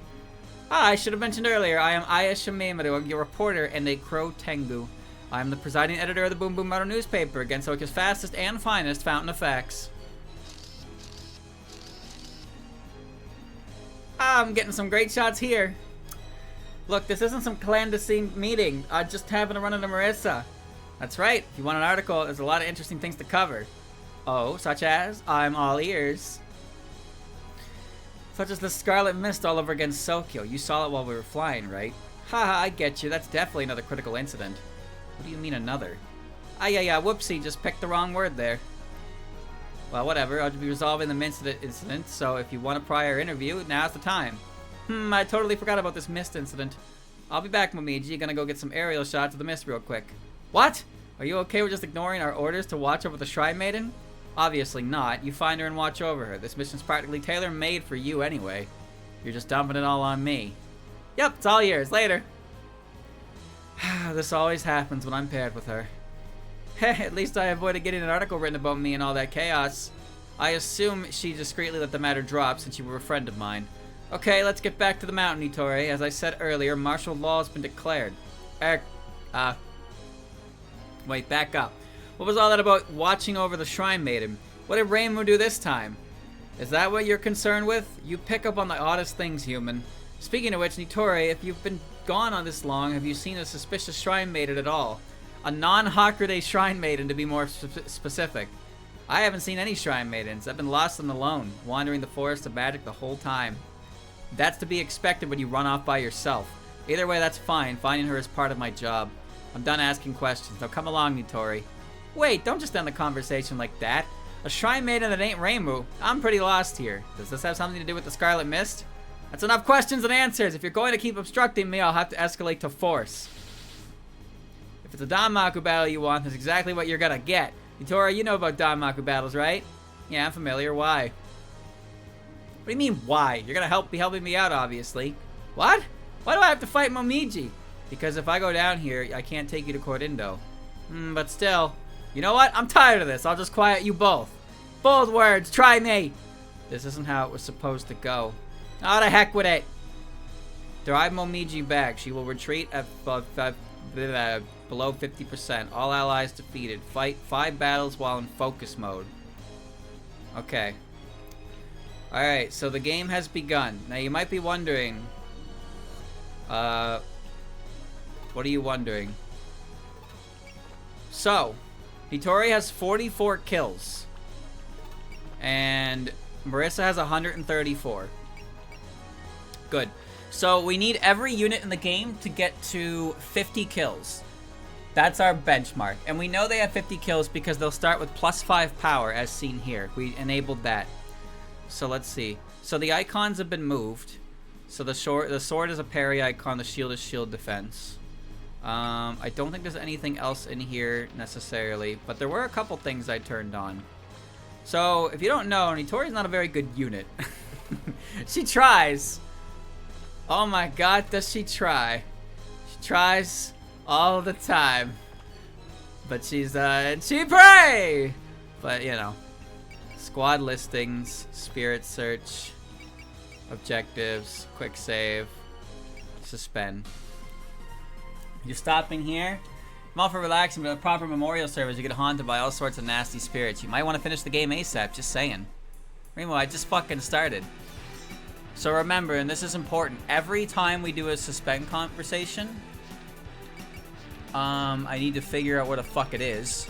Speaker 1: Ah, I should have mentioned earlier, I am Aya Shimemaru, your reporter and a Crow Tengu. I am the presiding editor of the Boom Boom Moto newspaper, Gensoka's fastest and finest fountain of facts. Ah, I'm getting some great shots here. Look, this isn't some clandestine meeting. I'm just having a run into Marissa. That's right. If you want an article, there's a lot of interesting things to cover. Oh, such as? I'm all ears. Such as the Scarlet Mist all over against Sokyo. You saw it while we were flying, right? Haha, I get you. That's definitely another critical incident. What do you mean another? Ah, yeah, whoopsie. Just picked the wrong word there. Well, whatever. I'll be resolving the incident, so if you want a prior interview, now's the time. I totally forgot about this mist incident. I'll be back, Momiji. Gonna go get some aerial shots of the mist real quick. What? Are you okay with just ignoring our orders to watch over the Shrine Maiden? Obviously not. You find her and watch over her. This mission's practically tailor-made for you anyway. You're just dumping it all on me. Yep, it's all yours. Later. This always happens when I'm paired with her. At least I avoided getting an article written about me and all that chaos. I assume she discreetly let the matter drop since you were a friend of mine. Okay, let's get back to the mountain, Nitori. As I said earlier, martial law has been declared. Wait, back up. What was all that about watching over the Shrine Maiden? What did Reimu do this time? Is that what you're concerned with? You pick up on the oddest things, human. Speaking of which, Nitori, if you've been gone on this long, have you seen a suspicious Shrine Maiden at all? A non-Hakurei Shrine Maiden, to be more specific. I haven't seen any Shrine Maidens. I've been lost and alone, wandering the forest of magic the whole time. That's to be expected when you run off by yourself. Either way, that's fine. Finding her is part of my job. I'm done asking questions. Now come along, Nitori. Wait, don't just end the conversation like that. A Shrine Maiden that ain't Reimu. I'm pretty lost here. Does this have something to do with the Scarlet Mist? That's enough questions and answers. If you're going to keep obstructing me, I'll have to escalate to force. If it's a Danmaku battle you want, that's exactly what you're gonna get. Nitori, you know about Danmaku battles, right? Yeah, I'm familiar. Why? What do you mean, why? You're gonna be helping me out, obviously. What? Why do I have to fight Momiji? Because if I go down here, I can't take you to Cordindo. But still. You know what? I'm tired of this. I'll just quiet you both. Bold words. Try me. This isn't how it was supposed to go. Oh, the heck with it. Drive Momiji back. She will retreat at below 50%. All allies defeated. Fight 5 battles while in focus mode. Okay. Alright, so the game has begun. Now you might be wondering... what are you wondering? So, Hitori has 44 kills. And Marissa has 134. Good. So we need every unit in the game to get to 50 kills. That's our benchmark. And we know they have 50 kills because they'll start with +5 power as seen here. We enabled that. So let's see. So the icons have been moved. So the sword is a parry icon, the shield is shield defense. I don't think there's anything else in here necessarily, but there were a couple things I turned on. So if you don't know, Nitori's not a very good unit. She tries. Oh my god, does she try? She tries all the time. But she's she pray! But you know. Squad listings, spirit search, objectives, quick save, suspend. You're stopping here? I'm all for relaxing, but with proper memorial service, you get haunted by all sorts of nasty spirits. You might want to finish the game ASAP, just saying. Remo, I just fucking started. So remember, and this is important, every time we do a suspend conversation, I need to figure out what the fuck it is.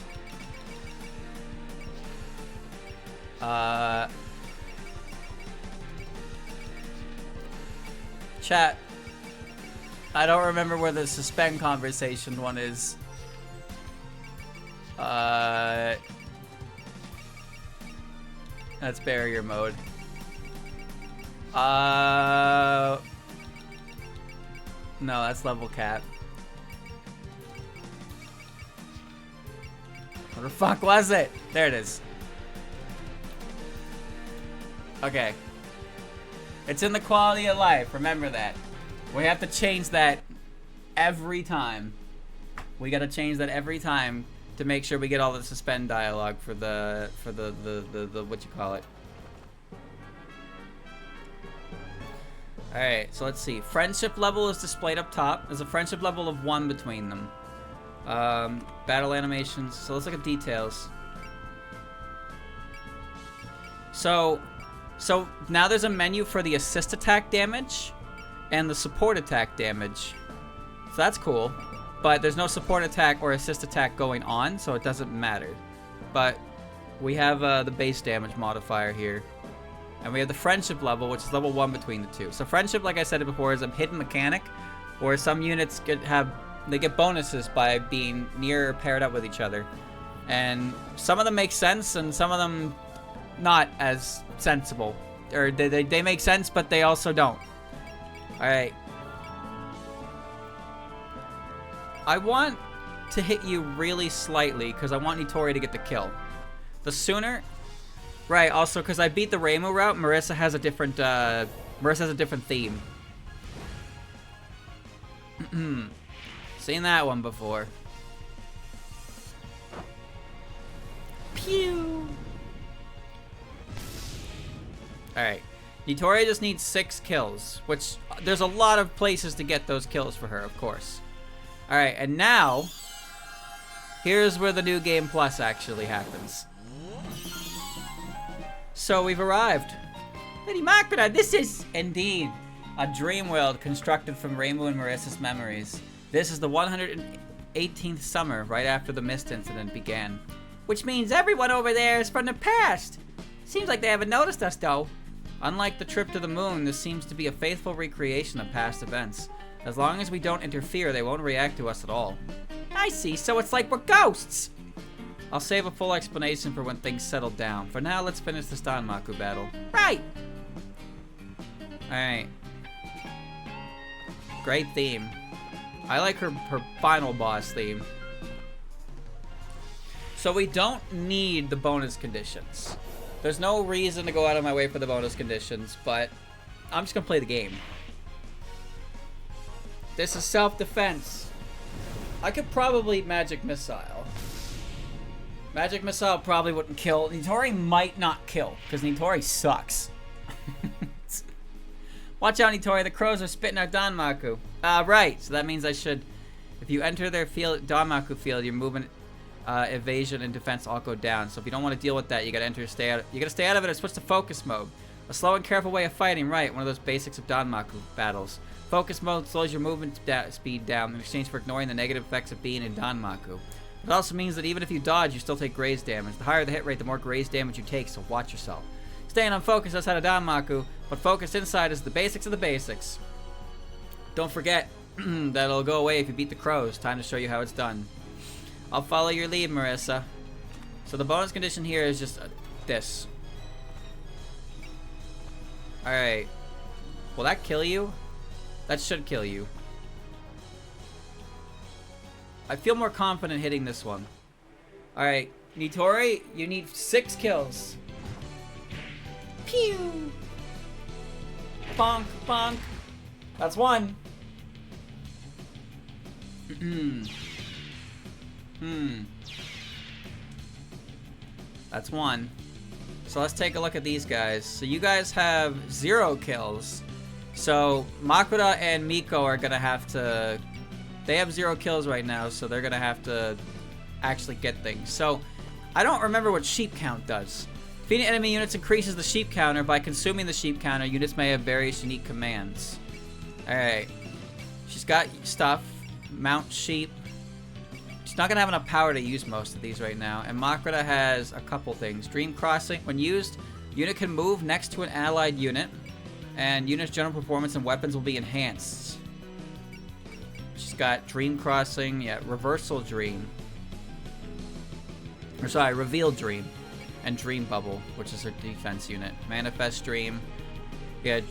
Speaker 1: Chat. I don't remember where the suspend conversation one is. That's barrier mode. No, that's level cap. What the fuck was it? There it is. Okay. It's in the quality of life. Remember that. We have to change that every time. We gotta change that every time to make sure we get all the suspend dialogue for the what you call it. Alright, so let's see. Friendship level is displayed up top. There's a friendship level of 1 between them. Battle animations. So let's look at details. So now there's a menu for the assist attack damage and the support attack damage. So that's cool. But there's no support attack or assist attack going on, so it doesn't matter. But we have the base damage modifier here. And we have the friendship level, which is level 1 between the two. So friendship, like I said before, is a hidden mechanic where some units get bonuses by being near or paired up with each other. And some of them make sense and some of them not as sensible. Or they make sense, but they also don't. Alright. I want to hit you really slightly because I want Nitori to get the kill. The sooner... Right, also because I beat the Reimu route, Marissa has a different theme. Seen that one before. Pew! Alright. Nitori just needs 6 kills, which there's a lot of places to get those kills for her, of course. Alright, and now, here's where the new game plus actually happens. So we've arrived. Lady Makura, this is indeed a dream world constructed from Reimu and Marissa's memories. This is the 118th summer right after the mist incident began. Which means everyone over there is from the past. Seems like they haven't noticed us though. Unlike the trip to the moon, this seems to be a faithful recreation of past events. As long as we don't interfere, they won't react to us at all. I see, so it's like we're ghosts! I'll save a full explanation for when things settle down. For now, let's finish the Stanmaku battle. Right! Alright. Great theme. I like her final boss theme. So we don't need the bonus conditions. There's no reason to go out of my way for the bonus conditions, but I'm just gonna play the game. This is self-defense. I could probably magic missile. Magic Missile probably wouldn't kill. Nitori might not kill, because Nitori sucks. Watch out, Nitori. The crows are spitting out Danmaku. Right. So that means I should... If you enter their field, Danmaku field, your movement, evasion, and defense all go down. So if you don't want to deal with that, you gotta enter, stay out. You gotta stay out of it or switch to focus mode. A slow and careful way of fighting. Right. One of those basics of Danmaku battles. Focus mode slows your movement speed down in exchange for ignoring the negative effects of being in Danmaku. It also means that even if you dodge, you still take graze damage. The higher the hit rate, the more graze damage you take, so watch yourself. Staying on focus outside of Danmaku, but focused inside is the basics of the basics. Don't forget that it'll go away if you beat the crows. Time to show you how it's done. I'll follow your lead, Marissa. So the bonus condition here is just this. Alright. Will that kill you? That should kill you. I feel more confident hitting this one. Alright, Nitori, you need 6 kills. Pew! Bonk, bonk. That's 1. That's 1. So let's take a look at these guys. So you guys have 0 kills. So Makura and Miko are gonna have to... They have 0 kills right now, so they're gonna have to actually get things. So I don't remember what sheep count does. Defeating enemy units increases the sheep counter. By consuming the sheep counter, units may have various unique commands. Alright. She's got stuff. Mount sheep. She's not gonna have enough power to use most of these right now. And Makura has a couple things. Dream Crossing. When used, unit can move next to an allied unit. And unit's general performance and weapons will be enhanced. She's got Dream Crossing. Yeah, Reversal Dream. Or sorry, Reveal Dream. And Dream Bubble, which is her defense unit. Manifest Dream. Yeah.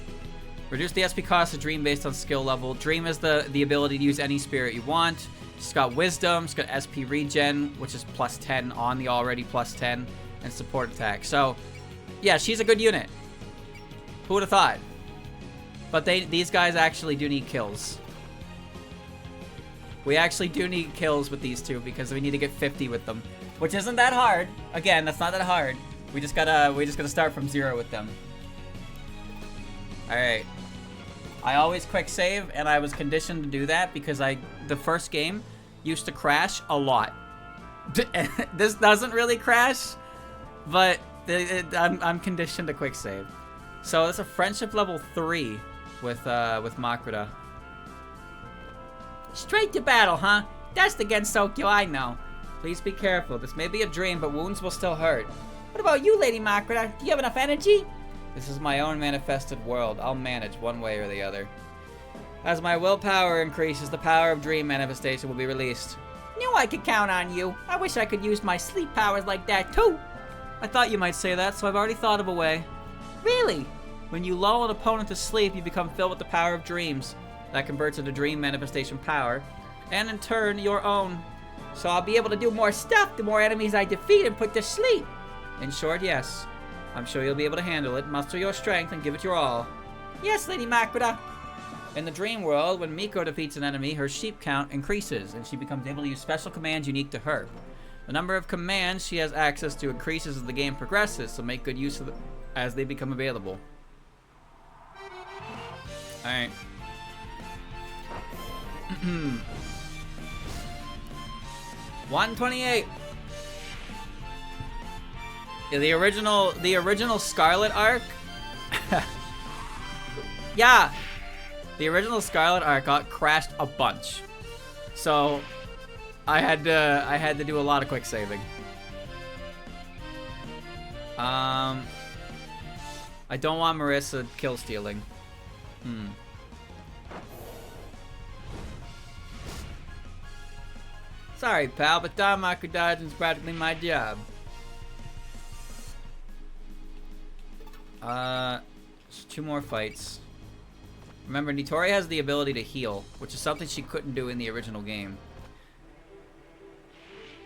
Speaker 1: Reduce the SP cost of Dream based on skill level. Dream is the ability to use any spirit you want. She's got Wisdom. She's got SP Regen, which is plus 10 on the already plus 10. And Support Attack. So, yeah, she's a good unit. Who would have thought? But these guys actually do need kills. We actually do need kills with these two because we need to get 50 with them. Which isn't that hard. Again, that's not that hard. We just gotta start from 0 with them. Alright. I always quick save, and I was conditioned to do that because the first game used to crash a lot. This doesn't really crash, but I'm conditioned to quick save. So it's a friendship level 3 with Makura. Straight to battle, huh? That's the Gensokyo I know. Please be careful. This may be a dream, but wounds will still hurt. What about you, Lady Makura? Do you have enough energy? This is my own manifested world. I'll manage one way or the other. As my willpower increases, the power of dream manifestation will be released. Knew I could count on you. I wish I could use my sleep powers like that, too. I thought you might say that, so I've already thought of a way. Really? When you lull an opponent to sleep, you become filled with the power of dreams. That converts into dream manifestation power, and in turn, your own. So I'll be able to do more stuff the more enemies I defeat and put to sleep. In short, yes. I'm sure you'll be able to handle it. Muster your strength and give it your all. Yes, Lady Makura. In the dream world, when Miko defeats an enemy, her sheep count increases, and she becomes able to use special commands unique to her. The number of commands she has access to increases as the game progresses, so make good use of them as they become available. Alright. 128. Yeah, the original Scarlet arc. Yeah, the original Scarlet arc got crashed a bunch, so I had to do a lot of quick saving. I don't want Marissa kill stealing. Sorry, pal, but Danmaku dodging is practically my job. Just 2 more fights. Remember, Nitori has the ability to heal, which is something she couldn't do in the original game.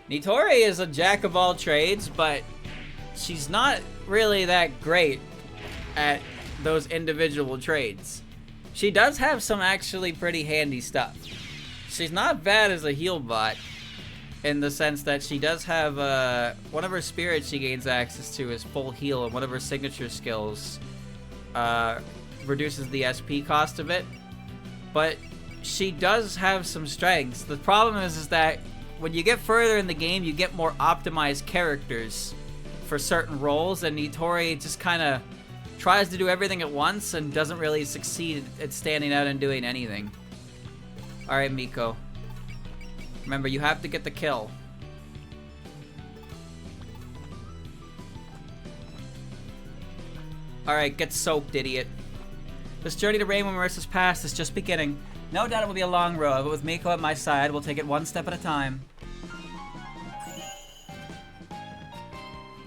Speaker 1: Nitori is a jack of all trades, but she's not really that great at those individual trades. She does have some actually pretty handy stuff. She's not bad as a heal bot. in the sense that she does have one of her spirits she gains access to is full heal, and one of her signature skills reduces the SP cost of it. But she does have some strengths. The problem is that when you get further in the game, you get more optimized characters for certain roles, and Nitori just kind of tries to do everything at once and doesn't really succeed at standing out and doing anything. Alright, Miko. Remember, you have to get the kill. Alright, get soaked, idiot. This journey to Rainbow Marissa's past is just beginning. No doubt it will be a long road, but with Miko at my side, we'll take it one step at a time.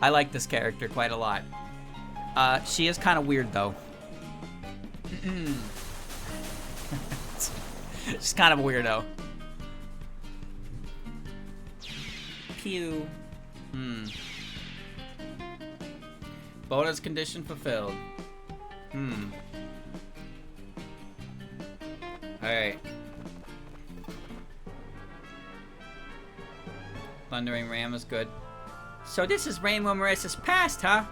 Speaker 1: I like this character quite a lot. She is kind of weird, though. She's kind of a weirdo. Pew. Bonus condition fulfilled. Alright. Thundering Ram is good. So this is Rainbow Marissa's past, huh?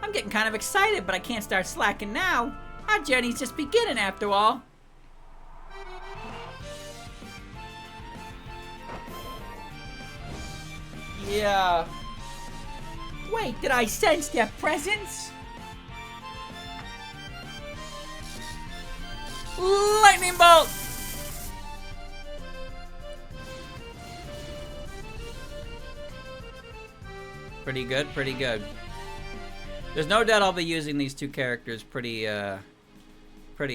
Speaker 1: I'm getting kind of excited, but I can't start slacking now. Our journey's just beginning, after all. Yeah. Wait, did I sense their presence? Lightning bolt! Pretty good, pretty good. There's no doubt I'll be using these two characters pretty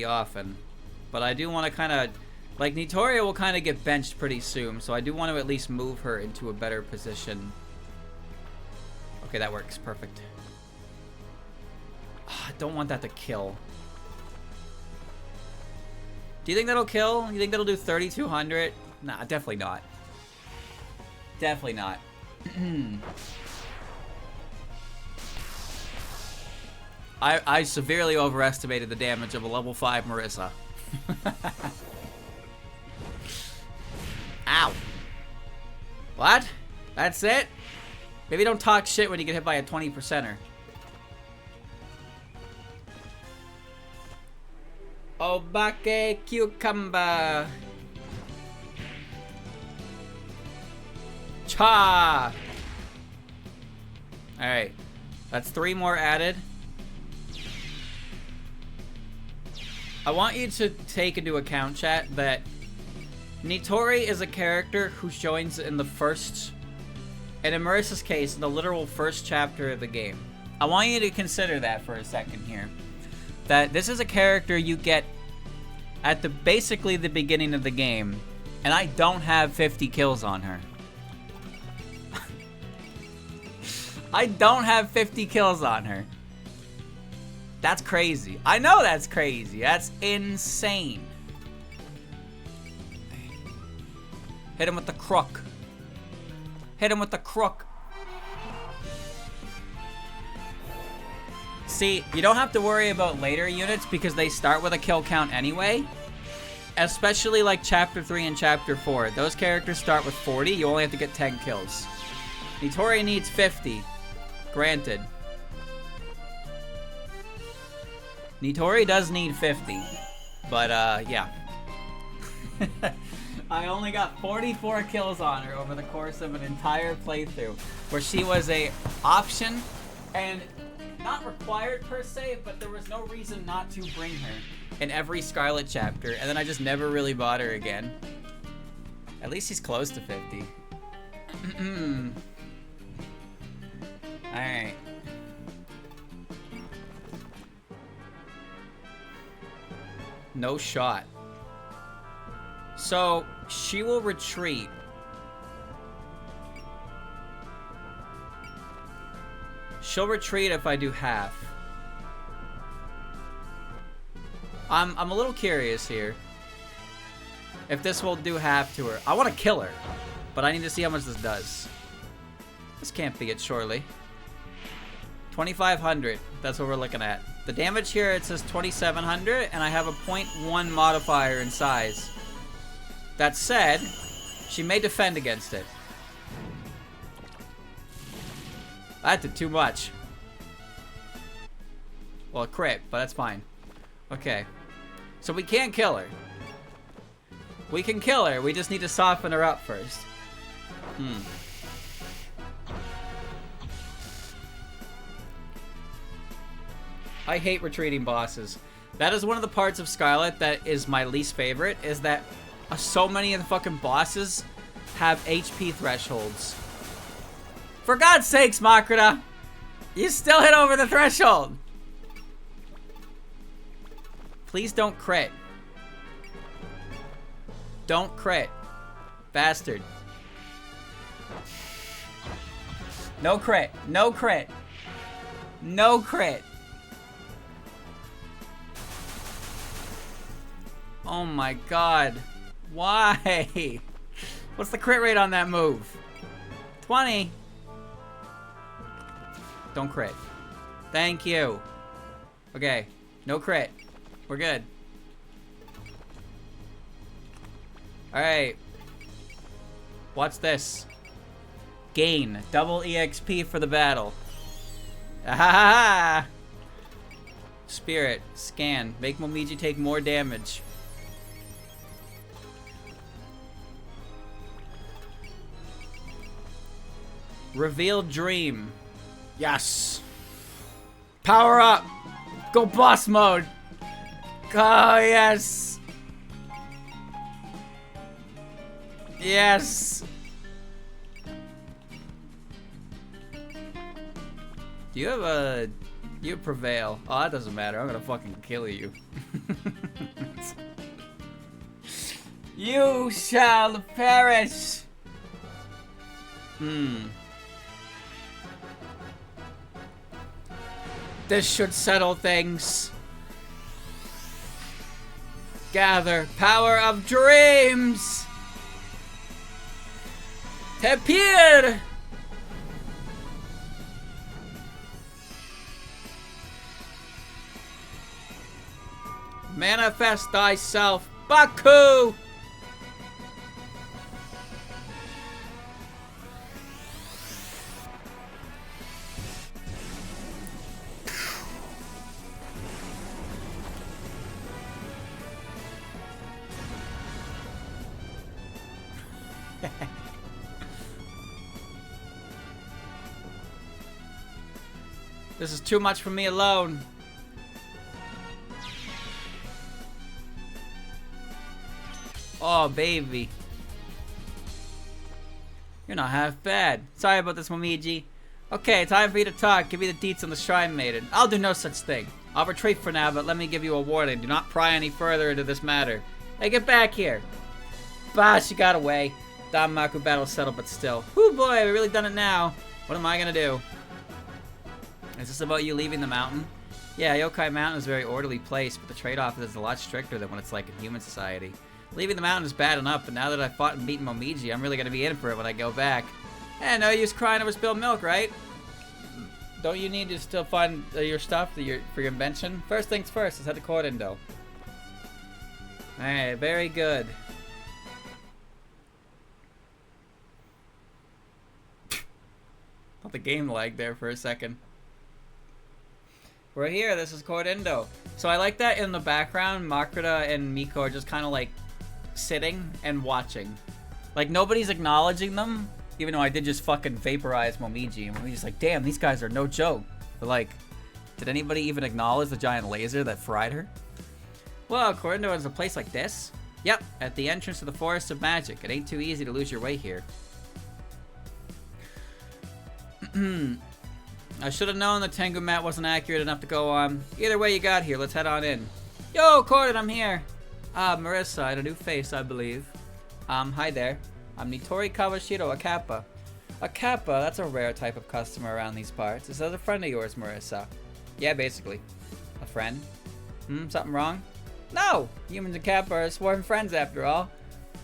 Speaker 1: often. But I do want to kind of... Like, Nitoria will kind of get benched pretty soon, so I do want to at least move her into a better position. Okay, that works. Perfect. I don't want that to kill. Do you think that'll kill? You think that'll do 3,200? Nah, definitely not. Definitely not. I severely overestimated the damage of a level 5 Marissa. Ow. What? That's it? Maybe don't talk shit when you get hit by a 20%er. Obake cucumber. Cha. Alright. That's 3 more added. I want you to take into account, chat, that Nitori is a character who joins in the first, and in Marissa's case, in the literal first chapter of the game. I want you to consider that for a second here. That this is a character you get at basically the beginning of the game, and I don't have 50 kills on her. I don't have 50 kills on her. That's crazy. I know that's crazy. That's insane. Hit him with the crook. Hit him with the crook. See, you don't have to worry about later units because they start with a kill count anyway. Especially like Chapter 3 and Chapter 4. Those characters start with 40. You only have to get 10 kills. Nitori needs 50. Granted. Nitori does need 50. But, yeah. I only got 44 kills on her over the course of an entire playthrough. Where she was a option and not required per se, but there was no reason not to bring her in every Scarlet chapter. And then I just never really bought her again. At least he's close to 50. Alright. No shot. So, she will retreat. She'll retreat if I do half. I'm a little curious here. If this will do half to her. I want to kill her. But I need to see how much this does. This can't be it, surely. 2,500. That's what we're looking at. The damage here, it says 2,700, and I have a 0.1 modifier in size. That said, she may defend against it. That did too much. Well, crit, but that's fine. Okay. So we can't kill her. We can kill her. We just need to soften her up first. I hate retreating bosses. That is one of the parts of Scarlet that is my least favorite, is that so many of the fucking bosses have HP thresholds. For God's sakes, Makrita! You still hit over the threshold! Please don't crit. Don't crit. Bastard. No crit. No crit. No crit. Oh my god. Why? What's the crit rate on that move? 20. Don't crit. Thank you. Okay. No crit. We're good. Alright. Watch this. Gain. Double EXP for the battle. Ah! Spirit. Scan. Make Momiji take more damage. Revealed dream. Yes. Power up. Go boss mode. Oh, yes. Yes. Do you have a... You prevail. Oh, that doesn't matter. I'm gonna fucking kill you. You shall perish. This should settle things. Gather power of dreams. Tepir. Manifest thyself, Baku. This is too much for me alone. Oh, baby. You're not half bad. Sorry about this, Momiji. Okay, time for you to talk. Give me the deets on the Shrine Maiden. I'll do no such thing. I'll retreat for now, but let me give you a warning. Do not pry any further into this matter. Hey, get back here. Bah, she got away. Danmaku battle settled, but still. Whoo boy, we really done it now. What am I gonna do? Is this about you leaving the mountain? Yeah, Yokai Mountain is a very orderly place, but the trade-off is a lot stricter than when it's like in human society. Leaving the mountain is bad enough, but now that I've fought and beaten Momiji, I'm really gonna be in for it when I go back. Hey, no use crying over spilled milk, right? Don't you need to still find your stuff for your invention? First things first, let's head to Cordindo. Alright, very good. Thought the game lagged there for a second. We're here, this is Cordindo. So I like that in the background, Makrita and Miko are just kind of like sitting and watching. Like nobody's acknowledging them, even though I did just fucking vaporize Momiji. And Momiji's like, damn, these guys are no joke. But like, did anybody even acknowledge the giant laser that fried her? Well, Cordindo is a place like this? Yep, at the entrance to the Forest of Magic. It ain't too easy to lose your way here. I should have known the Tengu map wasn't accurate enough to go on. Either way you got here, let's head on in. Yo, Corden, I'm here. Marissa, I had a new face, I believe. Hi there. I'm Nitori Kawashiro, a Kappa. A Kappa, that's a rare type of customer around these parts. Is that a friend of yours, Marissa? Yeah, basically. A friend? Something wrong? No! Humans and Kappa are sworn friends after all.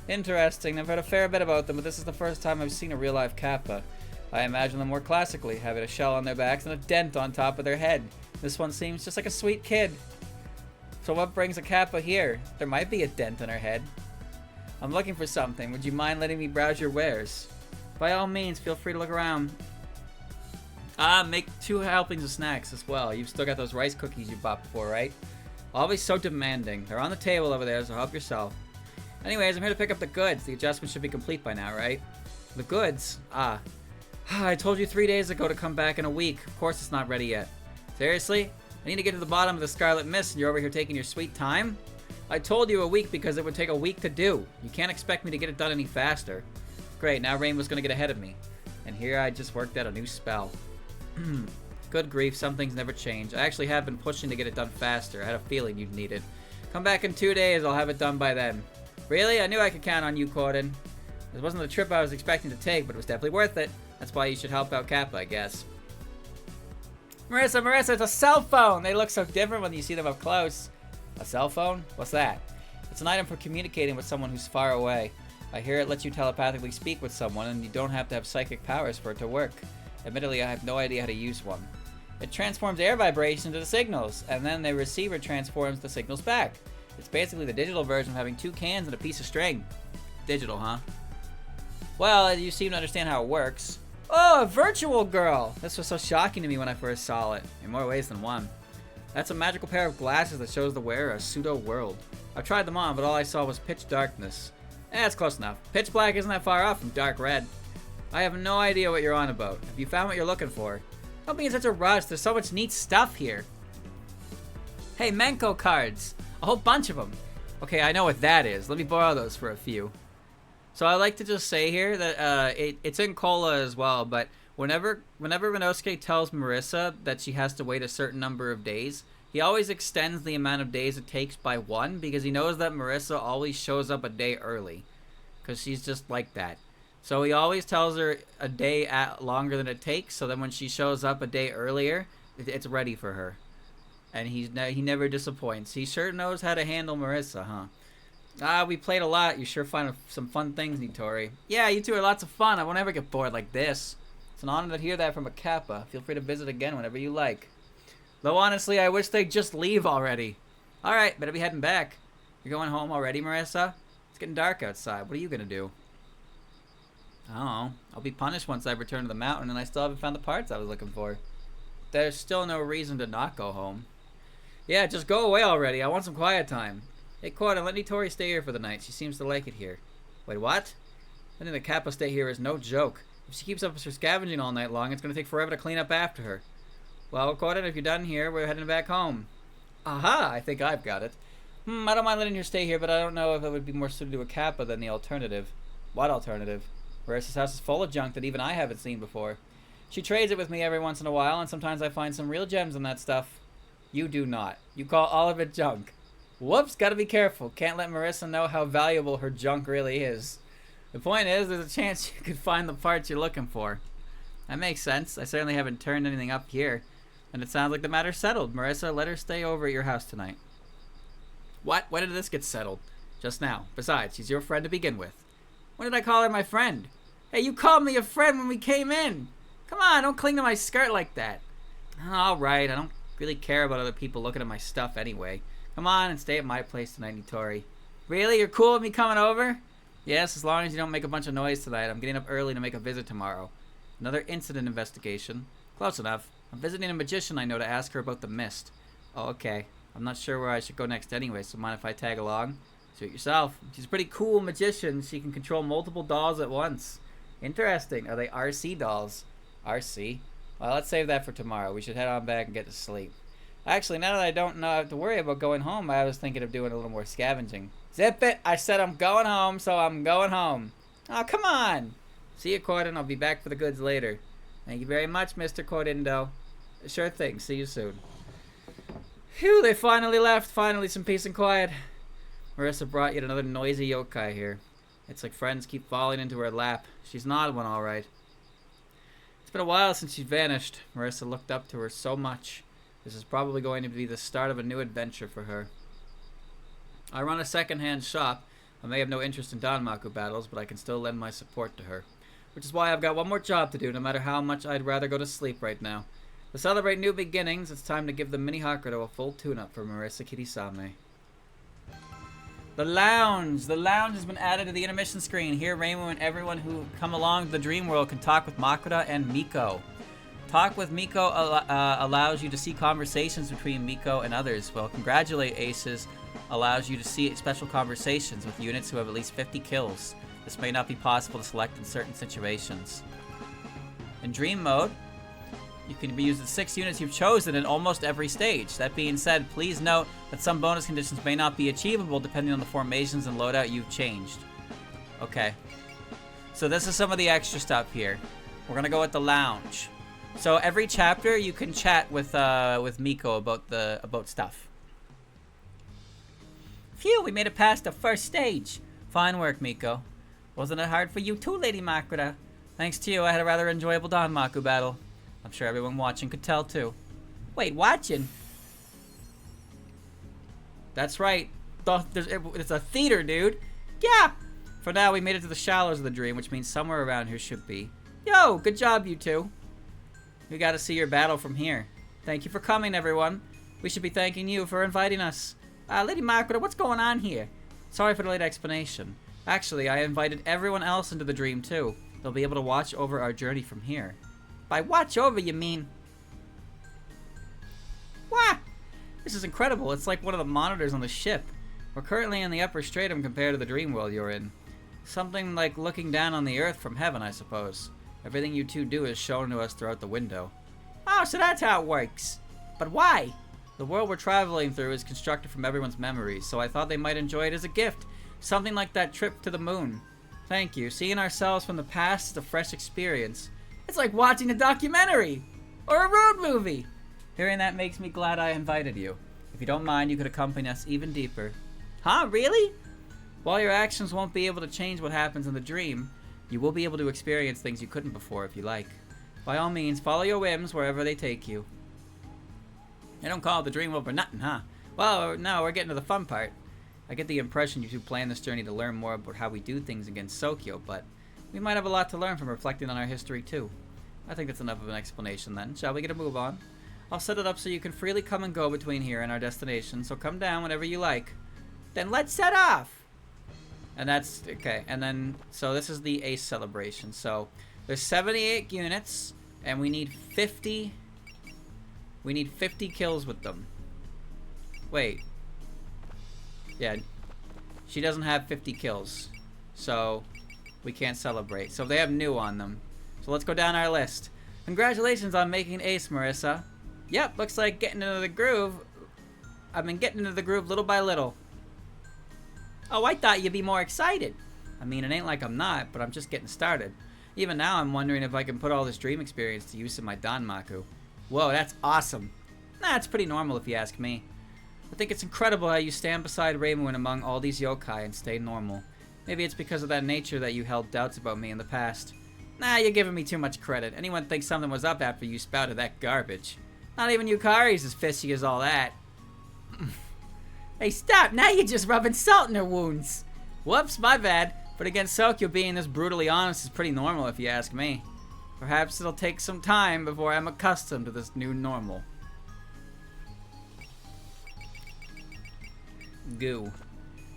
Speaker 1: Interesting, I've heard a fair bit about them, but this is the first time I've seen a real life Kappa. I imagine them more classically, having a shell on their backs and a dent on top of their head. This one seems just like a sweet kid. So what brings a Kappa here? There might be a dent on her head. I'm looking for something. Would you mind letting me browse your wares? By all means, feel free to look around. Make 2 helpings of snacks as well. You've still got those rice cookies you bought before, right? Always so demanding. They're on the table over there, so help yourself. Anyways, I'm here to pick up the goods. The adjustment should be complete by now, right? The goods? I told you 3 days ago to come back in a week. Of course it's not ready yet. Seriously? I need to get to the bottom of the Scarlet Mist and you're over here taking your sweet time? I told you a week because it would take a week to do. You can't expect me to get it done any faster. Great, now Rainbow's gonna get ahead of me. And here I just worked out a new spell. Good grief, some things never change. I actually have been pushing to get it done faster. I had a feeling you'd need it. Come back in 2 days, I'll have it done by then. Really? I knew I could count on you, Corden. This wasn't the trip I was expecting to take, but it was definitely worth it. That's why you should help out Kappa, I guess. Marissa, it's a cell phone! They look so different when you see them up close. A cell phone? What's that? It's an item for communicating with someone who's far away. I hear it lets you telepathically speak with someone, and you don't have to have psychic powers for it to work. Admittedly, I have no idea how to use one. It transforms air vibrations into signals, and then the receiver transforms the signals back. It's basically the digital version of having 2 cans and a piece of string. Digital, huh? Well, you seem to understand how it works. Oh, a virtual girl! This was so shocking to me when I first saw it, in more ways than one. That's a magical pair of glasses that shows the wearer a pseudo-world. I've tried them on, but all I saw was pitch darkness. It's close enough. Pitch black isn't that far off from dark red. I have no idea what you're on about. Have you found what you're looking for? Don't be in such a rush. There's so much neat stuff here. Hey, Menko cards. A whole bunch of them. Okay, I know what that is. Let me borrow those for a few. So I like to just say here that it's in Cola as well, but whenever Renosuke tells Marissa that she has to wait a certain number of days, he always extends the amount of days it takes by 1 because he knows that Marissa always shows up a day early because she's just like that. So he always tells her a day longer than it takes, so then when she shows up a day earlier, it's ready for her. And he never disappoints. He sure knows how to handle Marissa, huh? We played a lot. You sure find some fun things, Nitori. Yeah, you two are lots of fun. I won't ever get bored like this. It's an honor to hear that from a Kappa. Feel free to visit again whenever you like. Though honestly, I wish they'd just leave already. Alright, better be heading back. You're going home already, Marissa? It's getting dark outside. What are you gonna do? I don't know. I'll be punished once I return to the mountain and I still haven't found the parts I was looking for. There's still no reason to not go home. Yeah, just go away already. I want some quiet time. Hey, Corden, let Nitori stay here for the night. She seems to like it here. Wait, what? Letting the Kappa stay here is no joke. If she keeps up with her scavenging all night long, it's going to take forever to clean up after her. Well, Corden, if you're done here, we're heading back home. Aha! I think I've got it. I don't mind letting her stay here, but I don't know if it would be more suited to a Kappa than the alternative. What alternative? Marissa's house is full of junk that even I haven't seen before. She trades it with me every once in a while, and sometimes I find some real gems in that stuff. You do not. You call all of it junk. Whoops, gotta be careful. Can't let Marissa know how valuable her junk really is. The point is, there's a chance you could find the parts you're looking for. That makes sense. I certainly haven't turned anything up here. And it sounds like the matter's settled. Marissa, let her stay over at your house tonight. What? When did this get settled? Just now. Besides, she's your friend to begin with. When did I call her my friend? Hey, you called me a friend when we came in. Come on, don't cling to my skirt like that. Alright, I don't really care about other people looking at my stuff anyway. Come on and stay at my place tonight, Nitori. Really? You're cool with me coming over? Yes, as long as you don't make a bunch of noise tonight. I'm getting up early to make a visit tomorrow. Another incident investigation. Close enough. I'm visiting a magician I know to ask her about the mist. Oh, okay. I'm not sure where I should go next anyway, so mind if I tag along? Suit yourself. She's a pretty cool magician. She can control multiple dolls at once. Interesting. Are they RC dolls? RC? Well, let's save that for tomorrow. We should head on back and get to sleep. Actually, now that I don't have to worry about going home, I was thinking of doing a little more scavenging. Zip it! I said I'm going home, so I'm going home. Oh, come on! See you, Corden. I'll be back for the goods later. Thank you very much, Mr. Cordindo. Sure thing. See you soon. Phew, they finally left. Finally, some peace and quiet. Marissa brought yet another noisy yokai here. It's like friends keep falling into her lap. She's an odd one, all right. It's been a while since she vanished. Marissa looked up to her so much. This is probably going to be the start of a new adventure for her. I run a second-hand shop. I may have no interest in Danmaku battles, but I can still lend my support to her. Which is why I've got one more job to do, no matter how much I'd rather go to sleep right now. To celebrate new beginnings, it's time to give the Mini Hakuto a full tune-up for Marissa Kirisame. The lounge! The lounge has been added to the intermission screen. Here, Reimu and everyone who come along to the dream world can talk with Makuta and Miko. Talk with Miko allows you to see conversations between Miko and others, while Congratulate Aces allows you to see special conversations with units who have at least 50 kills. This may not be possible to select in certain situations. In Dream Mode, you can use the 6 units you've chosen in almost every stage. That being said, please note that some bonus conditions may not be achievable depending on the formations and loadout you've changed. Okay. So this is some of the extra stuff here. We're gonna go with the lounge. So every chapter you can chat with Miko about stuff. Phew, we made it past the first stage. Fine work, Miko. Wasn't it hard for you too, Lady Makura? Thanks to you, I had a rather enjoyable Danmaku battle. I'm sure everyone watching could tell too. Wait, watching? That's right. It's a theater, dude. Yeah. For now, we made it to the shallows of the dream, which means somewhere around here should be. Yo, good job, you two. We got to see your battle from here. Thank you for coming, everyone. We should be thanking you for inviting us. Lady Makura, what's going on here? Sorry for the late explanation. Actually, I invited everyone else into the dream, too. They'll be able to watch over our journey from here. By watch over, you mean? Wow! This is incredible. It's like one of the monitors on the ship. We're currently in the upper stratum compared to the dream world you're in. Something like looking down on the earth from heaven, I suppose. Everything you two do is shown to us throughout the window. Oh, so that's how it works. But why? The world we're traveling through is constructed from everyone's memories, so I thought they might enjoy it as a gift. Something like that trip to the moon. Thank you. Seeing ourselves from the past is a fresh experience. It's like watching a documentary! Or a road movie! Hearing that makes me glad I invited you. If you don't mind, you could accompany us even deeper. Huh? Really? While your actions won't be able to change what happens in the dream, you will be able to experience things you couldn't before if you like. By all means, follow your whims wherever they take you. They don't call it the dream world for nothing, huh? Well, no, we're getting to the fun part. I get the impression you two plan this journey to learn more about how we do things against Sokyo, but we might have a lot to learn from reflecting on our history too. I think that's enough of an explanation then. Shall we get a move on? I'll set it up so you can freely come and go between here and our destination, so come down whenever you like. Then let's set off! And that's, okay, and then, so this is the Ace celebration. So, there's 78 units, and we need 50 kills with them. Wait. Yeah, she doesn't have 50 kills, so we can't celebrate. So they have new on them. So let's go down our list. Congratulations on making Ace, Marissa. Yep, looks like getting into the groove. I've been getting into the groove little by little. Oh, I thought you'd be more excited. I mean, it ain't like I'm not, but I'm just getting started. Even now, I'm wondering if I can put all this dream experience to use in my Danmaku. Whoa, that's awesome. Nah, it's pretty normal if you ask me. I think it's incredible how you stand beside Raymond among all these yokai and stay normal. Maybe it's because of that nature that you held doubts about me in the past. Nah, you're giving me too much credit. Anyone thinks something was up after you spouted that garbage. Not even Yukari's as fishy as all that. Hey, stop! Now you're just rubbing salt in her wounds! Whoops, my bad. But against Sokyo, being this brutally honest is pretty normal if you ask me. Perhaps it'll take some time before I'm accustomed to this new normal. Goo.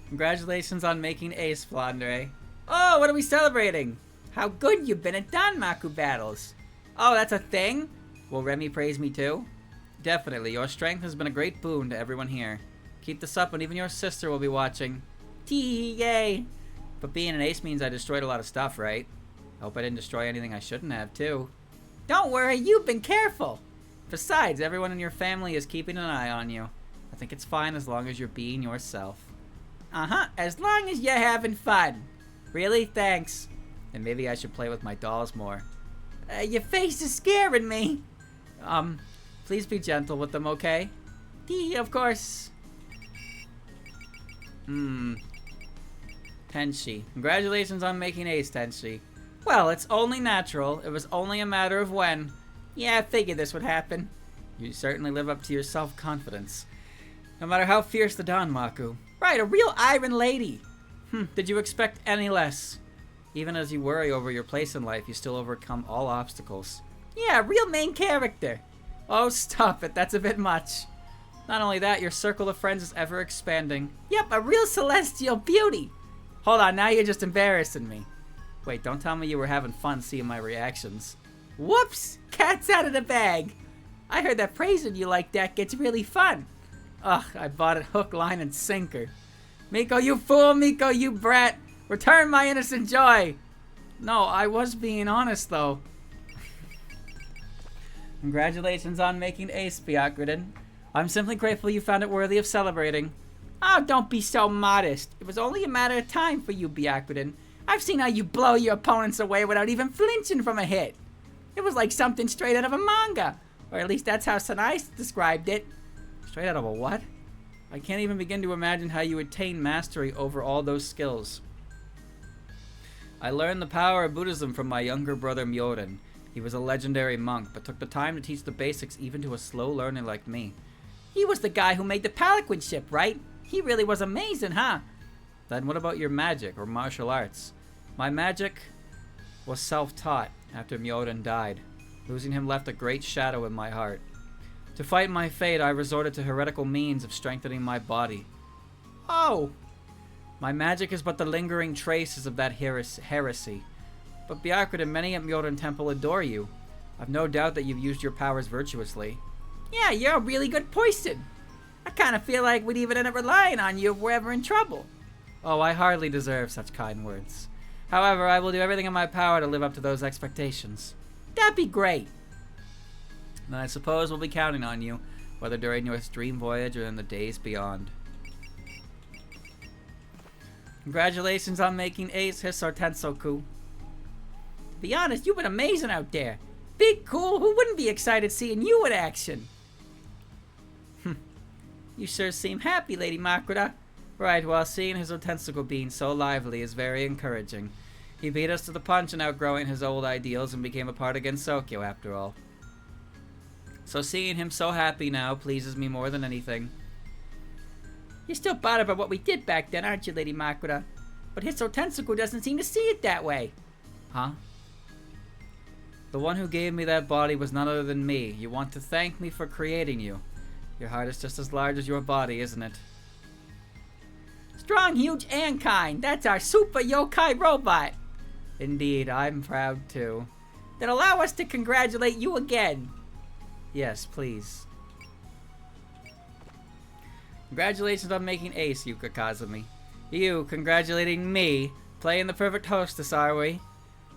Speaker 1: Congratulations on making Ace, Flandre. Oh, what are we celebrating? How good you've been at Danmaku battles. Oh, that's a thing? Will Remy praise me too? Definitely, your strength has been a great boon to everyone here. Keep this up and even your sister will be watching. Tee, yay! But being an ace means I destroyed a lot of stuff, right? Hope I didn't destroy anything I shouldn't have, too. Don't worry, you've been careful! Besides, everyone in your family is keeping an eye on you. I think it's fine as long as you're being yourself. Uh-huh, as long as you're having fun. Really? Thanks. And maybe I should play with my dolls more. Your face is scaring me. Please be gentle with them, okay? Of course. Tenshi. Congratulations on making Ace, Tenshi. Well, it's only natural. It was only a matter of when. Yeah, I figured this would happen. You certainly live up to your self-confidence. No matter how fierce the Danmaku. Right, a real iron lady. Did you expect any less? Even as you worry over your place in life, you still overcome all obstacles. Yeah, real main character. Oh, stop it. That's a bit much. Not only that, your circle of friends is ever expanding. Yep, a real celestial beauty. Hold on, now you're just embarrassing me. Wait, don't tell me you were having fun seeing my reactions. Whoops!
Speaker 2: Cat's out of the bag. I heard that praising you like that gets really fun. Ugh, I bought it hook, line, and sinker. Miko, you fool! Miko, you brat! Return my innocent joy! No, I was being honest, though. Congratulations on making ace, Byakuren. I'm simply grateful you found it worthy of celebrating. Oh, don't be so modest. It was only a matter of time for you, Byakuren. I've seen how you blow your opponents away without even flinching from a hit. It was like something straight out of a manga. Or at least that's how Sanai described it. Straight out of a what? I can't even begin to imagine how you attain mastery over all those skills. I learned the power of Buddhism from my younger brother Myoden. He was a legendary monk, but took the time to teach the basics even to a slow learner like me. He was the guy who made the Palanquin ship, right? He really was amazing, huh? Then what about your magic or martial arts? My magic was self-taught after Myoden died. Losing him left a great shadow in my heart. To fight my fate, I resorted to heretical means of strengthening my body. Oh! My magic is but the lingering traces of that heresy. But Byakuren, many at Myoden Temple adore you. I've no doubt that you've used your powers virtuously. Yeah, you're a really good person. I kind of feel like we'd even end up relying on you if we're ever in trouble. Oh, I hardly deserve such kind words. However, I will do everything in my power to live up to those expectations. That'd be great. Then I suppose we'll be counting on you, whether during your dream voyage or in the days beyond. Congratulations on making ace, Hisar Tensoku. To be honest, you've been amazing out there. Big cool, who wouldn't be excited seeing you in action? You sure seem happy, Lady Makuta. Right, well, seeing his Tensoku being so lively is very encouraging. He beat us to the punch in outgrowing his old ideals and became a part of Gensokyo after all. So seeing him so happy now pleases me more than anything. You're still bothered by what we did back then, aren't you, Lady Makuta? But Hiso Tensoku doesn't seem to see it that way. Huh? The one who gave me that body was none other than me. You want to thank me for creating you. Your heart is just as large as your body, isn't it? Strong, huge, and kind. That's our super yokai robot. Indeed, I'm proud too. Then allow us to congratulate you again. Yes, please. Congratulations on making ace, Yuka Kazumi. You congratulating me, playing the perfect hostess, are we?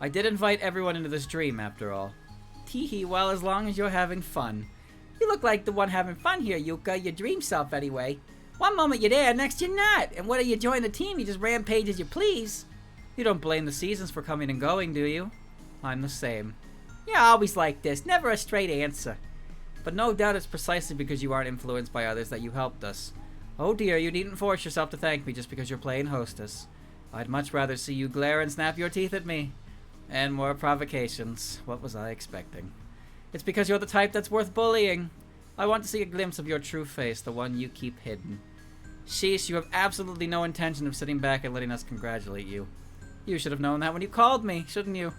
Speaker 2: I did invite everyone into this dream, after all. Teehee, well, as long as you're having fun. You look like the one having fun here, Yuka, your dream self anyway. One moment you're there, next you're not. And whether you join the team, you just rampage as you please. You don't blame the seasons for coming and going, do you? I'm the same. You're always like this, never a straight answer. But no doubt it's precisely because you aren't influenced by others that you helped us. Oh dear, you needn't force yourself to thank me just because you're playing hostess. I'd much rather see you glare and snap your teeth at me. And more provocations. What was I expecting? It's because you're the type that's worth bullying. I want to see a glimpse of your true face, the one you keep hidden. Sheesh, you have absolutely no intention of sitting back and letting us congratulate you. You should have known that when you called me, shouldn't you?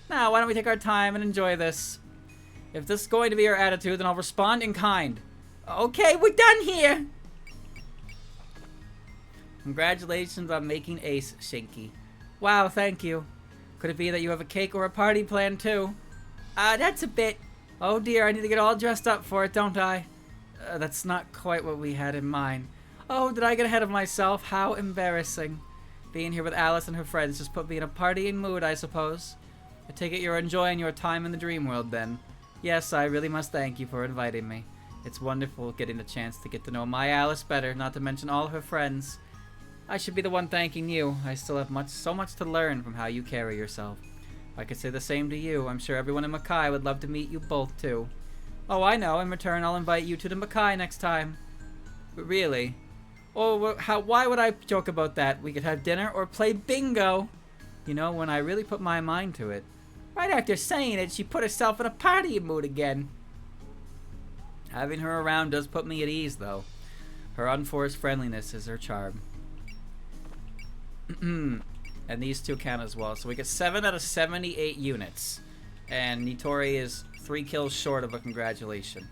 Speaker 2: Now, why don't we take our time and enjoy this? If this is going to be your attitude, then I'll respond in kind. Okay, we're done here! Congratulations on making ace, Shinky. Wow, thank you. Could it be that you have a cake or a party planned too? That's a bit... Oh dear, I need to get all dressed up for it, don't I? That's not quite what we had in mind. Oh, did I get ahead of myself? How embarrassing. Being here with Alice and her friends just put me in a partying mood, I suppose. I take it you're enjoying your time in the dream world then. Yes, I really must thank you for inviting me. It's wonderful getting the chance to get to know my Alice better, not to mention all her friends. I should be the one thanking you. I still have so much to learn from how you carry yourself. I could say the same to you. I'm sure everyone in Makai would love to meet you both, too. Oh, I know. In return, I'll invite you to the Makai next time. But really? Oh, why would I joke about that? We could have dinner or play bingo. You know, when I really put my mind to it. Right after saying it, she put herself in a party mood again. Having her around does put me at ease, though. Her unforced friendliness is her charm. And these two count as well. So we get 7 out of 78 units. And Nitori is 3 kills short of a congratulation.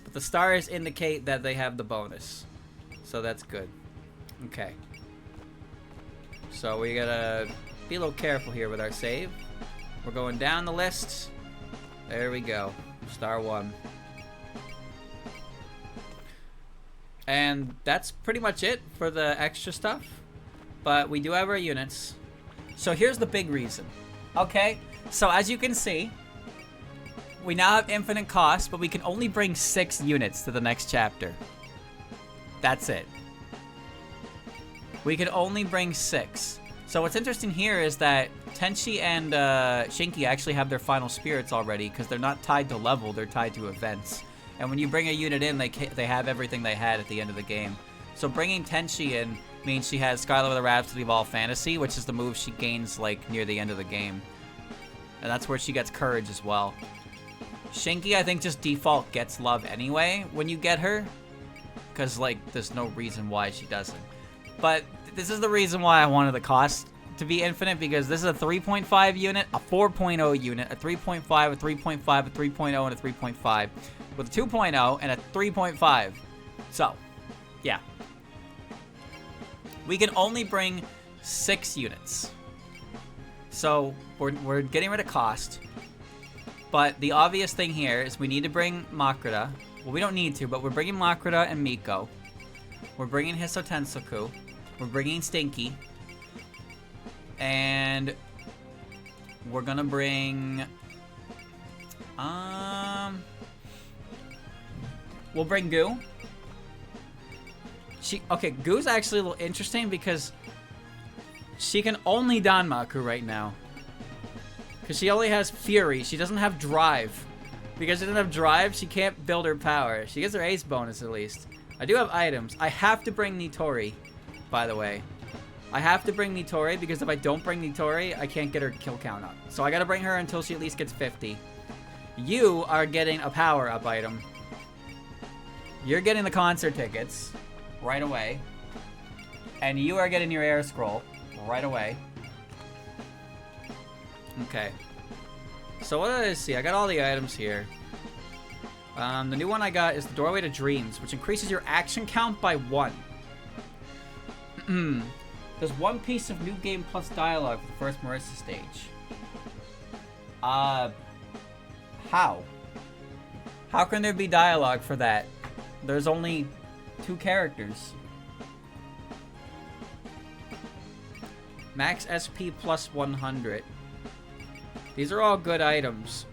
Speaker 2: But the stars indicate that they have the bonus. So that's good. Okay. So we gotta be a little careful here with our save. We're going down the list.
Speaker 1: There we go. Star 1. And that's pretty much it for the extra stuff. But we do have our units. So here's the big reason. Okay, so as you can see, we now have infinite cost, but we can only bring 6 units to the next chapter. That's it. We can only bring 6. So what's interesting here is that Tenchi and Shinki actually have their final spirits already because they're not tied to level, they're tied to events. And when you bring a unit in, they have everything they had at the end of the game. So bringing Tenchi in means she has Skylar with the Rhapsody of All Fantasy, which is the move she gains like near the end of the game. And that's where she gets Courage as well. Shinki, I think, just default gets love anyway when you get her. Because, like, there's no reason why she doesn't. But this is the reason why I wanted the cost to be infinite, because this is a 3.5 unit, a 4.0 unit, a 3.5, a 3.5, a 3.0, and a 3.5, with a 2.0 and a 3.5. So, yeah. We can only bring 6 units. So, we're getting rid of cost. But the obvious thing here is we need to bring Makuta. Well, we don't need to, but we're bringing Makuta and Miko. We're bringing Hiso Tensoku. We're bringing Stinky. And we're gonna bring... We'll bring Gu. Okay, Gu's actually a little interesting because she can only Danmaku right now. Because she only has Fury. She doesn't have Drive. Because she doesn't have Drive, she can't build her power. She gets her Ace bonus at least. I do have items. I have to bring Nitori, by the way. I have to bring Nitori because if I don't bring Nitori, I can't get her kill count up. So I gotta bring her until she at least gets 50. You are getting a power-up item. You're getting the concert tickets right away. And you are getting your air scroll right away. Okay. So what did I see? I got all the items here. The new one I got is the Doorway to Dreams, which increases your action count by 1. There's one piece of new game plus dialogue for the first Marissa stage. How? How can there be dialogue for that? There's only 2 characters. Max SP plus 100. These are all good items.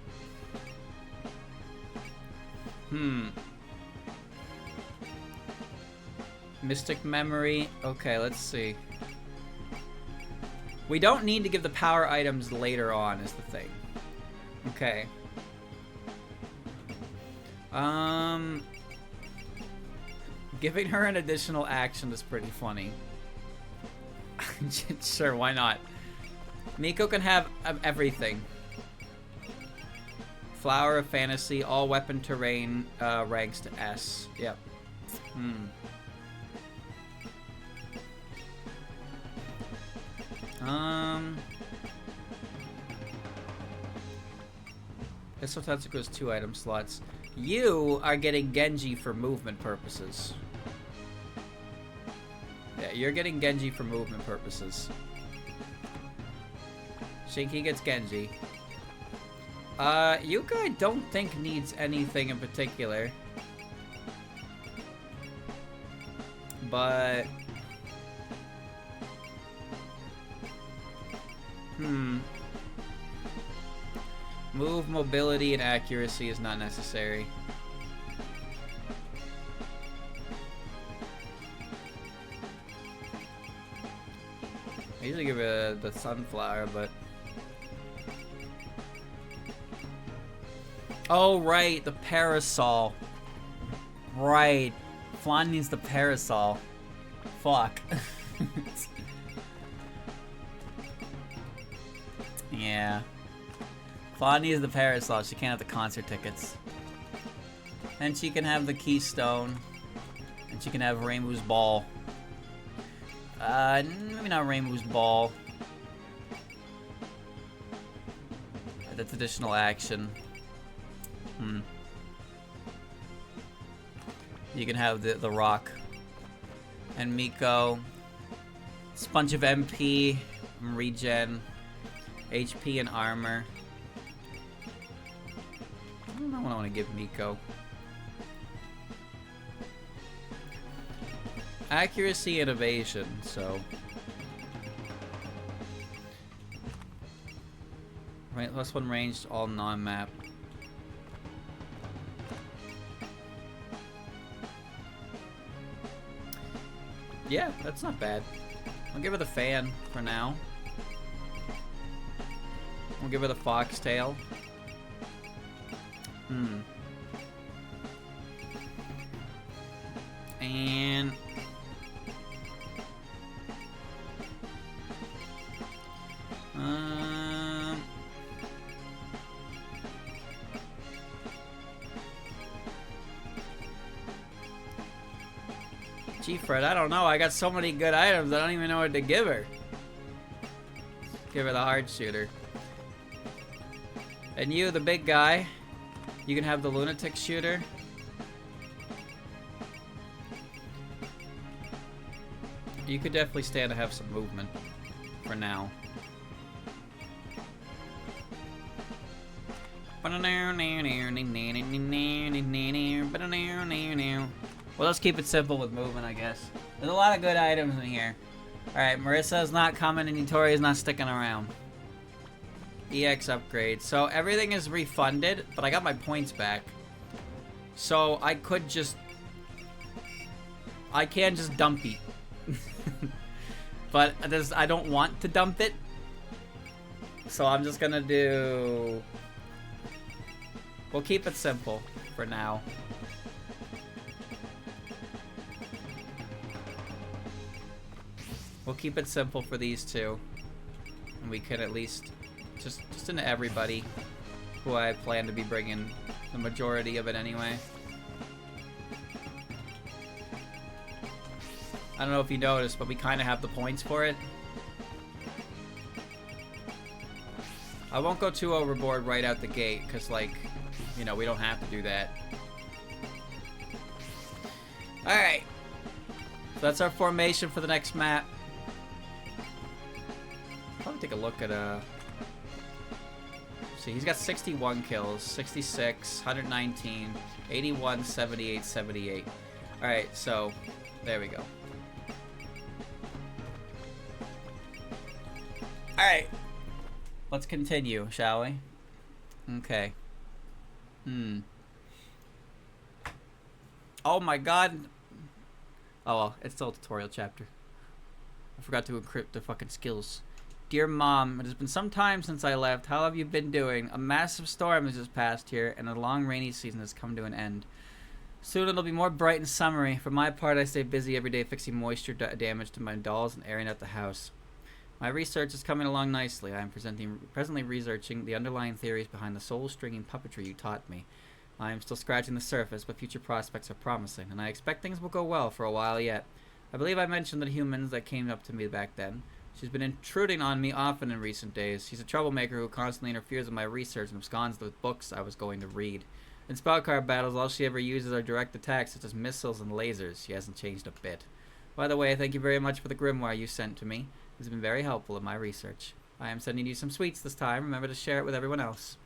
Speaker 1: Mystic Memory. Okay, let's see. We don't need to give the power items later on is the thing. Okay. Giving her an additional action is pretty funny. Sure, why not? Miko can have everything. Flower of Fantasy, all weapon terrain, ranks to S. Yep. Hiso Tetsuko's 2 item slots. You are getting Genji for movement purposes. Yeah, you're getting Genji for movement purposes. Shinki gets Genji. Yuka I don't think needs anything in particular. But... Move, mobility, and accuracy is not necessary. I usually give it the sunflower, but... Oh, right, the parasol. Right. Flan needs the parasol. Fuck. Yeah. Flan needs the parasol. She can't have the concert tickets. And she can have the keystone. And she can have Rainbow's Ball. Maybe not Rainbow's Ball. That's additional action. You can have the rock. And Miko. Sponge of MP. Regen. HP and armor. don't know what I want to give Miko. Accuracy and evasion, so... Right, +1 ranged, all non-map. Yeah, that's not bad. I'll give her the fan for now. We'll give her the foxtail. And... Gee, Fred, I don't know. I got so many good items, I don't even know what to give her. Give her the hard shooter. And you, the big guy, you can have the lunatic shooter. You could definitely stand to have some movement for now. Well, let's keep it simple with movement, I guess. There's a lot of good items in here. Alright, Marissa's not coming and Nitori's not sticking around. EX upgrade. So everything is refunded, but I got my points back. So I could just... I can just dump it. But I don't want to dump it. So I'm just gonna do... We'll keep it simple for now. We'll keep it simple for these two. And we could at least... Just into everybody who I plan to be bringing the majority of it anyway. I don't know if you noticed, but we kind of have the points for it. I won't go too overboard right out the gate, because, like, you know, we don't have to do that. Alright. So that's our formation for the next map. Probably take a look at, see, he's got 61 kills, 66, 119, 81, 78, 78. Alright, so, there we go. Alright. Let's continue, shall we? Okay. Oh my god. Oh well, it's still a tutorial chapter. I forgot to encrypt the fucking skills. Dear Mom, it has been some time since I left. How have you been doing? A massive storm has just passed here, and a long rainy season has come to an end. Soon it'll be more bright and summery. For my part, I stay busy every day fixing moisture damage to my dolls and airing out the house. My research is coming along nicely. I am presently researching the underlying theories behind the soul-stringing puppetry you taught me. I am still scratching the surface, but future prospects are promising, and I expect things will go well for a while yet. I believe I mentioned the humans that came up to me back then. She's been intruding on me often in recent days. She's a troublemaker who constantly interferes with my research and absconds with books I was going to read. In spell card battles, all she ever uses are direct attacks, such as missiles and lasers. She hasn't changed a bit. By the way, thank you very much for the grimoire you sent to me. It has been very helpful in my research. I am sending you some sweets this time. Remember to share it with everyone else.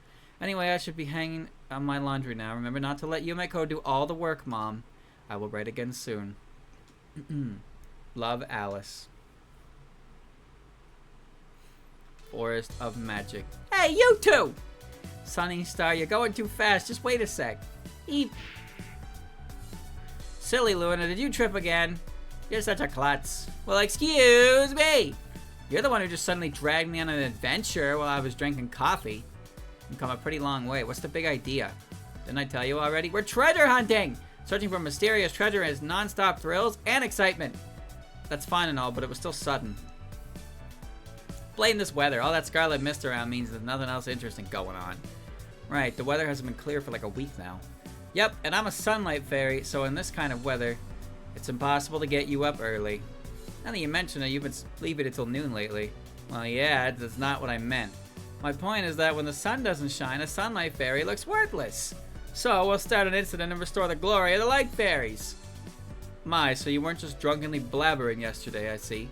Speaker 1: Anyway, I should be hanging on my laundry now. Remember not to let Yumeko do all the work, Mom. I will write again soon. Love, Alice. Forest of Magic. Hey, you two! Sunny Star, you're going too fast. Just wait a sec. Eep. Silly Luna, did you trip again? You're such a klutz. Well, excuse me. You're the one who just suddenly dragged me on an adventure while I was drinking coffee. You've come a pretty long way. What's the big idea? Didn't I tell you already? We're treasure hunting! Searching for mysterious treasure is non-stop thrills and excitement. That's fine and all, but it was still sudden. Blame this weather. All that scarlet mist around means there's nothing else interesting going on. Right, the weather hasn't been clear for like a week now. Yep, and I'm a sunlight fairy, so in this kind of weather, it's impossible to get you up early. Now that you mention it, you've been sleeping until noon lately. Well, yeah, that's not what I meant. My point is that when the sun doesn't shine, a sunlight fairy looks worthless. So we'll start an incident and restore the glory of the light fairies. My, so you weren't just drunkenly blabbering yesterday, I see.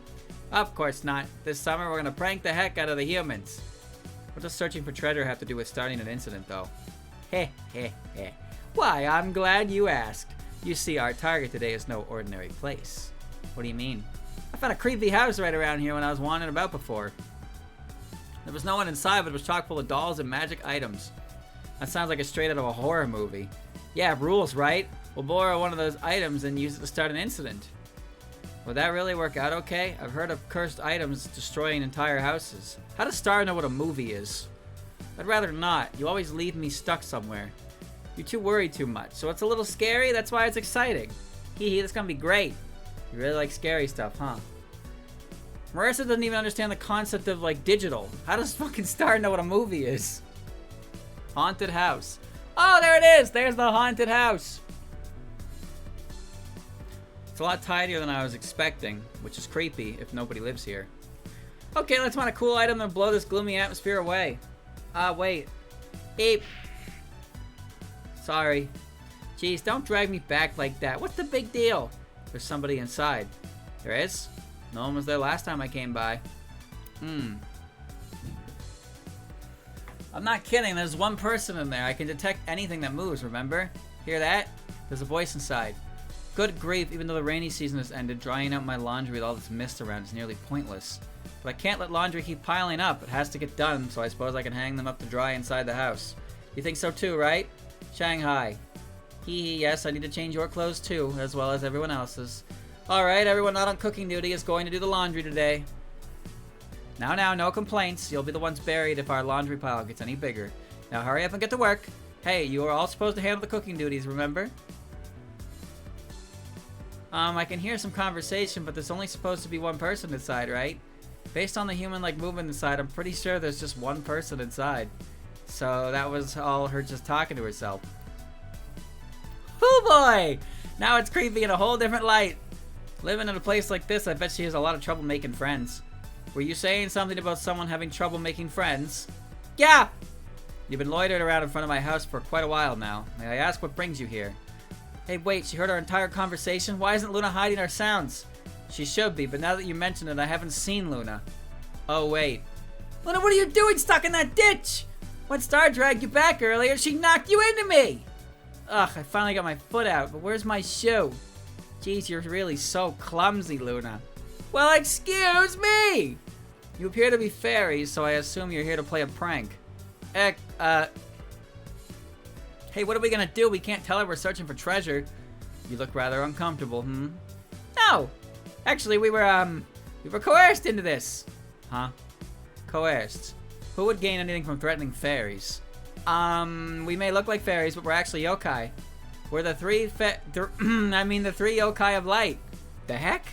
Speaker 1: Of course not. This summer we're gonna prank the heck out of the humans. What does searching for treasure have to do with starting an incident, though?
Speaker 2: Heh heh heh. Why, I'm glad you asked. You see, our target today is no ordinary place. What do you mean? I found a creepy house right around here when I was wandering about before. There was no one inside, but it was chock full of dolls and magic items. That sounds like it's straight out of a horror movie. Yeah, rules, right? We'll borrow one of those items and use it to start an incident. Would that really work out okay? I've heard of cursed items destroying entire houses. How does Star know what a movie is? I'd rather not. You always leave me stuck somewhere. You're too worried too much, so it's a little scary, that's why it's exciting. Hee hee, that's gonna be great. You really like scary stuff, huh? Marissa doesn't even understand the concept of, like, digital. How does fucking Star know what a movie is? Haunted house. Oh, there it is! There's the haunted house! It's a lot tidier than I was expecting, which is creepy if nobody lives here. Okay, let's find a cool item and blow this gloomy atmosphere away. Wait. Eep. Sorry. Jeez, don't drag me back like that. What's the big deal? There's somebody inside. There is? No one was there last time I came by. I'm not kidding. There's one person in there. I can detect anything that moves, remember? Hear that? There's a voice inside. Good grief, even though the rainy season has ended, drying out my laundry with all this mist around is nearly pointless. But I can't let laundry keep piling up. It has to get done, so I suppose I can hang them up to dry inside the house. You think so too, right? Shanghai. Hee hee, yes, I need to change your clothes too, as well as everyone else's. Alright, everyone not on cooking duty is going to do the laundry today. Now, no complaints. You'll be the ones buried if our laundry pile gets any bigger. Now hurry up and get to work. Hey, you are all supposed to handle the cooking duties, remember? I can hear some conversation, but there's only supposed to be one person inside, right? Based on the human-like movement inside, I'm pretty sure there's just one person inside. So that was all her just talking to herself. Oh boy! Now it's creepy in a whole different light. Living in a place like this, I bet she has a lot of trouble making friends. Were you saying something about someone having trouble making friends? Yeah! You've been loitering around in front of my house for quite a while now. May I ask what brings you here? Hey, wait, she heard our entire conversation? Why isn't Luna hiding our sounds? She should be, but now that you mention it, I haven't seen Luna. Oh, wait. Luna, what are you doing stuck in that ditch? When Star dragged you back earlier, she knocked you into me! Ugh, I finally got my foot out, but where's my shoe? Jeez, you're really so clumsy, Luna. Well, excuse me! You appear to be fairies, so I assume you're here to play a prank. Hey, what are we gonna do? We can't tell her we're searching for treasure. You look rather uncomfortable, No! Actually, we were coerced into this. Huh? Coerced. Who would gain anything from threatening fairies? We may look like fairies, but we're actually yokai. We're the three the three yokai of light. The heck?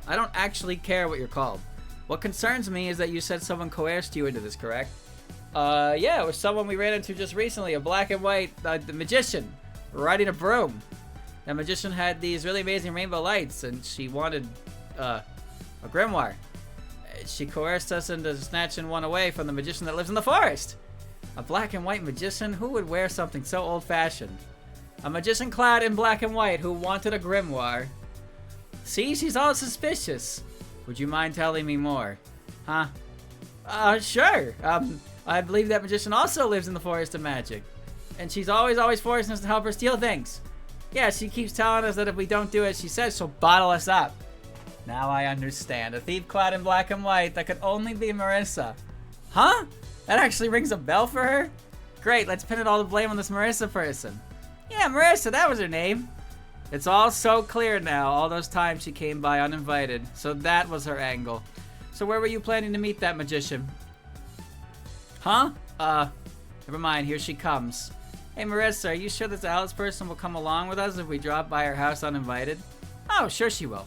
Speaker 2: I don't actually care what you're called. What concerns me is that you said someone coerced you into this, correct? Yeah, it was someone we ran into just recently, a black and white, the magician, riding a broom. The magician had these really amazing rainbow lights, and she wanted, a grimoire. She coerced us into snatching one away from the magician that lives in the forest. A black and white magician? Who would wear something so old-fashioned? A magician clad in black and white who wanted a grimoire. See, she's all suspicious. Would you mind telling me more? Huh? Sure. I believe that magician also lives in the Forest of Magic. And she's always forcing us to help her steal things. Yeah, she keeps telling us that if we don't do as she says, she'll bottle us up. Now I understand. A thief clad in black and white. That could only be Marissa. Huh? That actually rings a bell for her? Great, let's pin it all to blame on this Marissa person. Yeah, Marissa, that was her name. It's all so clear now, all those times she came by uninvited. So that was her angle. So where were you planning to meet that magician? Huh? Never mind, here she comes. Hey Marissa, are you sure this Alice person will come along with us if we drop by her house uninvited? Oh, sure she will.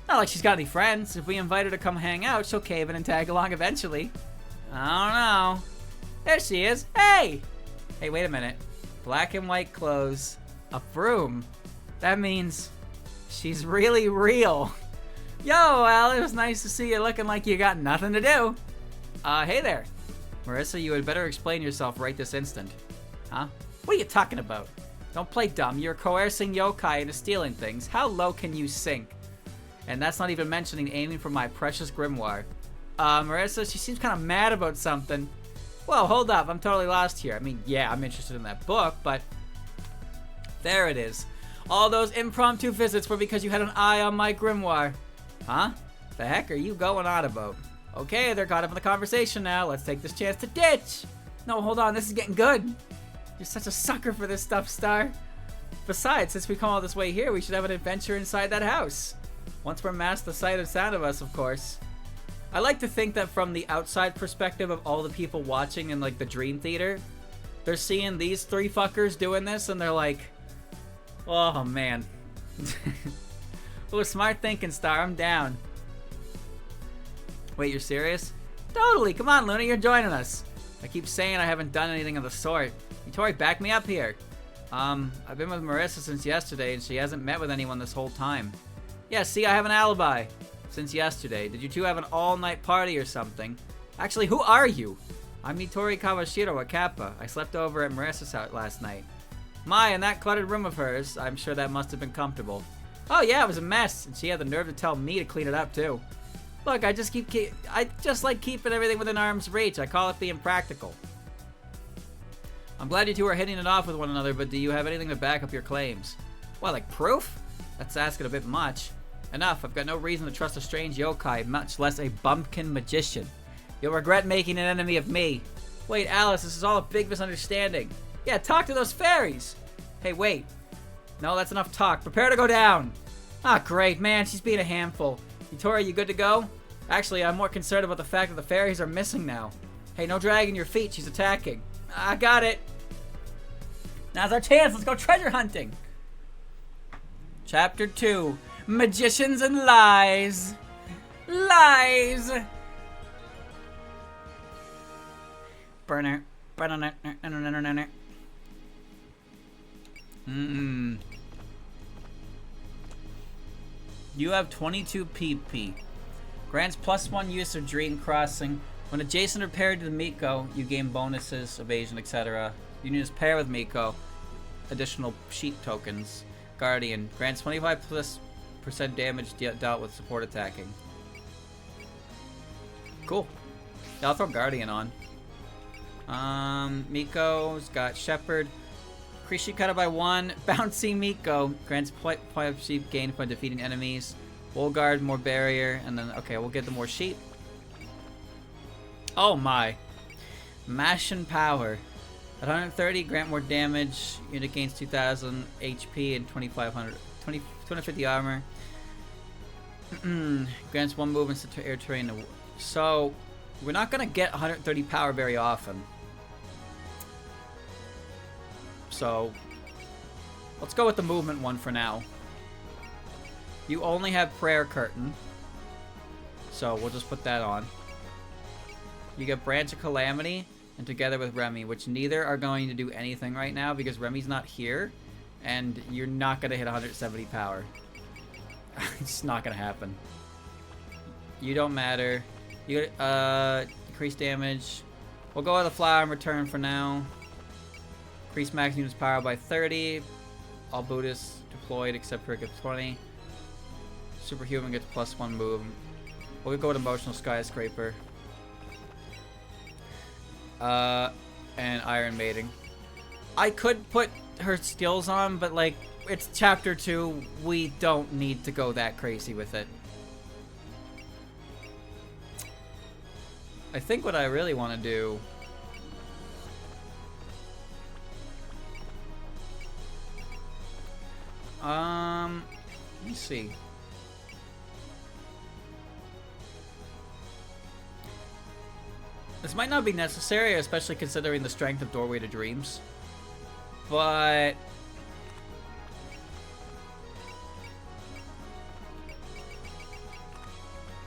Speaker 2: Not like she's got any friends. If we invite her to come hang out, she'll cave in and tag along eventually. I don't know. There she is. Hey! Hey, wait a minute. Black and white clothes. A broom. That means she's really real. Yo, Al, it was nice to see you looking like you got nothing to do. Hey there. Marissa, you had better explain yourself right this instant. Huh? What are you talking about? Don't play dumb. You're coercing yokai into stealing things. How low can you sink? And that's not even mentioning aiming for my precious grimoire. Marissa, she seems kind of mad about something. Whoa, hold up. I'm totally lost here. I mean, yeah, I'm interested in that book, but there it is. All those impromptu visits were because you had an eye on my grimoire. Huh? The heck are you going on about? Okay, they're caught up in the conversation now. Let's take this chance to ditch. No, hold on. This is getting good. You're such a sucker for this stuff, Star. Besides, since we come all this way here, we should have an adventure inside that house. Once we're masked the sight and sound of us, of course. I like to think that from the outside perspective of all the people watching in, like, the Dream Theater, they're seeing these three fuckers doing this, and they're like, oh, man. Oh, smart thinking, Star. I'm down. Wait, you're serious? Totally. Come on, Luna. You're joining us. I keep saying I haven't done anything of the sort. Tori, back me up here. I've been with Marissa since yesterday, and she hasn't met with anyone this whole time. Yeah, see, I have an alibi. Since yesterday. Did you two have an all-night party or something? Actually, who are you? I'm Nitori Kawashiro, a Kappa. I slept over at Marissa's house last night. My, in that cluttered room of hers, I'm sure that must have been comfortable. Oh yeah, it was a mess, and she had the nerve to tell me to clean it up too. Look, I just like keeping everything within arm's reach. I call it being practical. I'm glad you two are hitting it off with one another, but do you have anything to back up your claims? What, like proof? That's asking a bit much. Enough, I've got no reason to trust a strange yokai, much less a bumpkin magician. You'll regret making an enemy of me. Wait, Alice, this is all a big misunderstanding. Yeah, talk to those fairies. Hey, wait. No, that's enough talk. Prepare to go down. Ah, great, man, she's being a handful. Tori, you good to go? Actually, I'm more concerned about the fact that the fairies are missing now. Hey, no dragging your feet, she's attacking. I got it. Now's our chance, let's go treasure hunting. Chapter 2. Magicians and lies. Lies. Burner. You have 22 PP. Grants +1 use of Dream Crossing. When adjacent or paired to the Miko, you gain bonuses, evasion, etc. You need to pair with Miko. Additional sheep tokens. Guardian. Grants 25% damage dealt with support attacking. Cool. Yeah, I'll throw Guardian on. Miko's got Shepherd. Increase sheep counted by 1. Bouncy Miko. Grants 0.5 sheep gained by defeating enemies. Wool Guard, more barrier. And then, okay, we'll get the more sheep. Oh my. Mash and Power. At 130, grant more damage. Unit gains 2,000 HP and 250 armor. Grants 1 movement to air terrain. So, we're not going to get 130 power very often. So, let's go with the movement one for now. You only have Prayer Curtain. So, we'll just put that on. You get Branch of Calamity, and together with Remy, which neither are going to do anything right now because Remy's not here, and you're not going to hit 170 power. It's not going to happen. You don't matter. You get, increase damage. We'll go with the Flower in return for now. Increase max unit's power by 30. All Buddhists deployed except for it gets 20. Superhuman gets +1 move. We'll go with Emotional Skyscraper. And Iron Maiden. I could put her skills on, but like, it's chapter 2. We don't need to go that crazy with it. I think what I really want to do... let me see. This might not be necessary, especially considering the strength of Doorway to Dreams. But...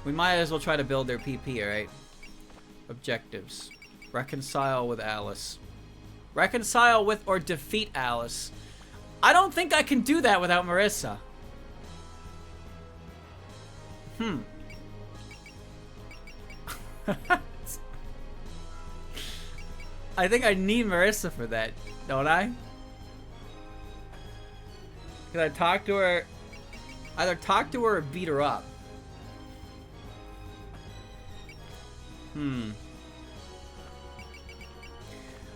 Speaker 2: we might as well try to build their PP, alright? Objectives. Reconcile with Alice. Reconcile with or defeat Alice. I don't think I can do that without Marissa. I think I need Marissa for that, don't I? Because I talk to her... either talk to her or beat her up.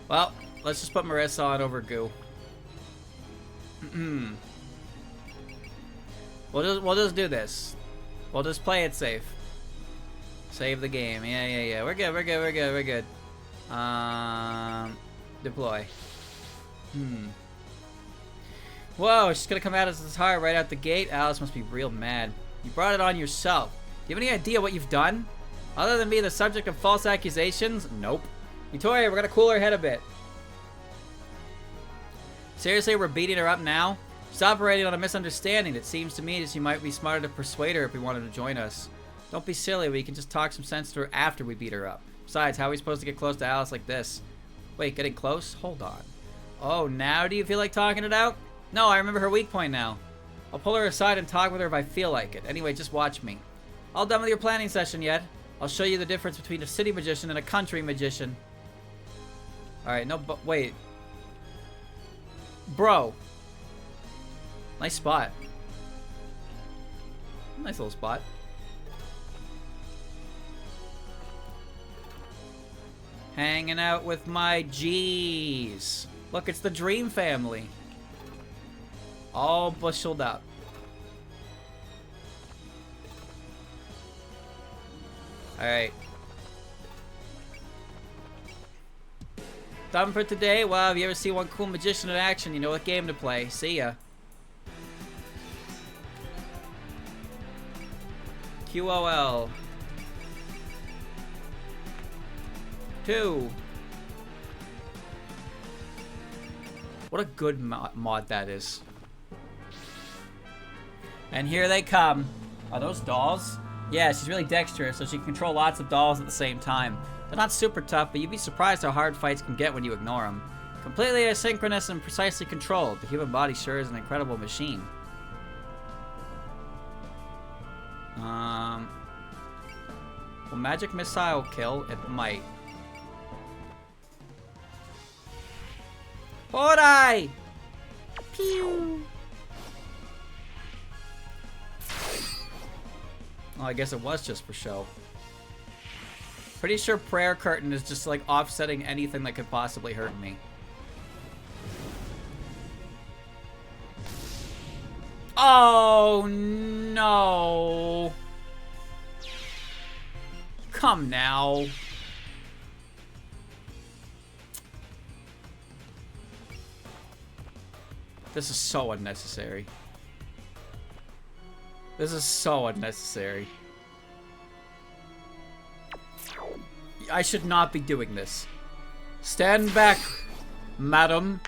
Speaker 1: Well, let's just put Marissa on over Goo. We'll just do this. We'll just play it safe. Save the game. Yeah. We're good. Deploy. Whoa, she's gonna come at us this hard right out the gate. Alice must be real mad. You brought it on yourself. Do you have any idea what you've done? Other than be the subject of false accusations? Nope. Victoria, we're gonna cool her head a bit. Seriously, we're beating her up now? She's operating on a misunderstanding. It seems to me that she might be smarter to persuade her if we wanted to join us. Don't be silly. We can just talk some sense to her after we beat her up. Besides, how are we supposed to get close to Alice like this? Wait, getting close? Hold on. Oh, now do you feel like talking it out? No, I remember her weak point now. I'll pull her aside and talk with her if I feel like it. Anyway, just watch me. All done with your planning session yet? I'll show you the difference between a city magician and a country magician. Alright, no, but wait. Bro. Nice spot. Nice little spot. Hanging out with my G's. Look, it's the Dream Family. All busheled up. Alright. Done for today? Wow, if you ever see one cool magician in action, you know what game to play. See ya. QOL. 2. What a good mod that is. And here they come. Are those dolls? Yeah, she's really dexterous, so she can control lots of dolls at the same time. They're not super tough, but you'd be surprised how hard fights can get when you ignore them. Completely asynchronous and precisely controlled. The human body sure is an incredible machine. Will magic missile kill? It might. Hodai! Pew! Oh, I guess it was just for show. Pretty sure Prayer Curtain is just like offsetting anything that could possibly hurt me. Oh no! Come now. This is so unnecessary. This is so unnecessary. I should not be doing this. Stand back, madam.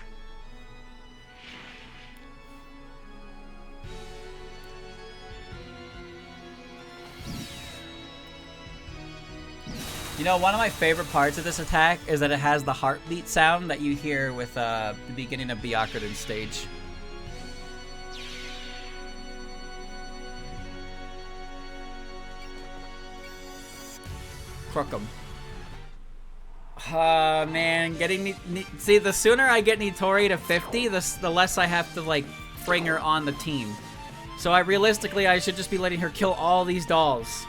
Speaker 1: You know, one of my favorite parts of this attack is that it has the heartbeat sound that you hear with the beginning of Byakuren's stage. Crookum. Man, getting see, the sooner I get Nitori to 50, the less I have to like bring her on the team. So I should just be letting her kill all these dolls.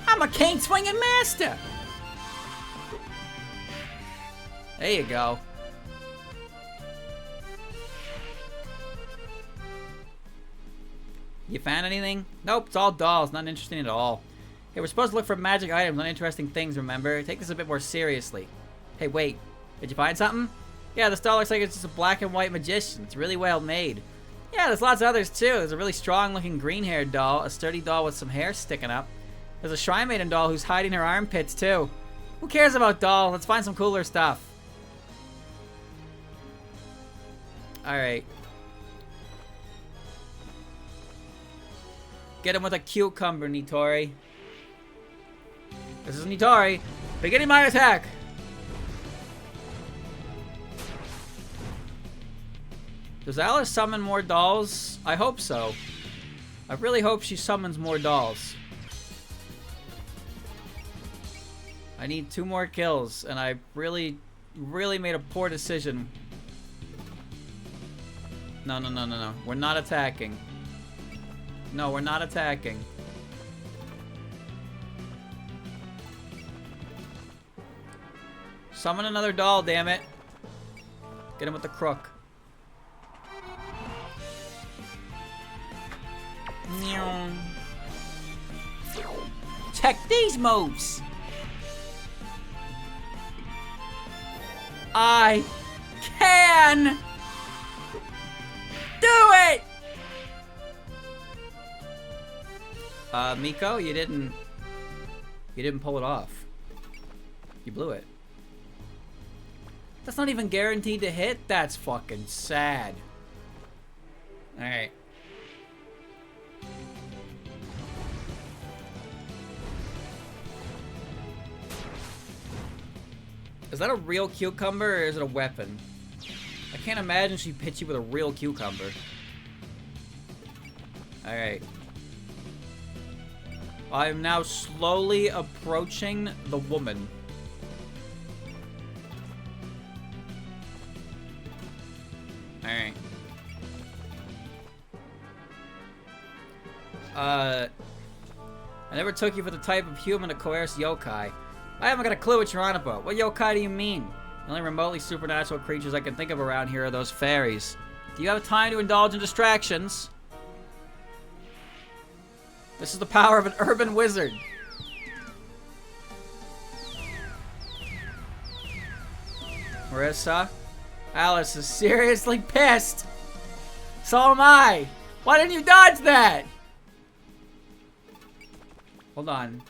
Speaker 1: I'm a cane swinging master. There you go. You found anything? Nope, it's all dolls. Not interesting at all. Hey, we're supposed to look for magic items, not interesting things, remember? Take this a bit more seriously. Hey, wait. Did you find something? Yeah, this doll looks like it's just a black and white magician. It's really well made. Yeah, there's lots of others, too. There's a really strong-looking green-haired doll, a sturdy doll with some hair sticking up. There's a Shrine Maiden doll who's hiding her armpits, too. Who cares about dolls? Let's find some cooler stuff. Alright. Get him with a cucumber, Nitori. This is Nitori. Beginning my attack. Does Alice summon more dolls? I hope so. I really hope she summons more dolls. I need 2 more kills, and I really made a poor decision. No. We're not attacking. No, we're not attacking. Summon another doll, damn it. Get him with the crook. Check these moves. I can do it. Miko, you didn't pull it off. You blew it. That's not even guaranteed to hit? That's fucking sad. Alright. Is that a real cucumber or is it a weapon? I can't imagine she hit you with a real cucumber. Alright. I am now slowly approaching the woman. Alright. I never took you for the type of human to coerce yokai. I haven't got a clue what you're on about. What yokai do you mean? The only remotely supernatural creatures I can think of around here are those fairies. Do you have time to indulge in distractions? This is the power of an urban wizard. Marissa? Alice is seriously pissed. So am I. Why didn't you dodge that? Hold on.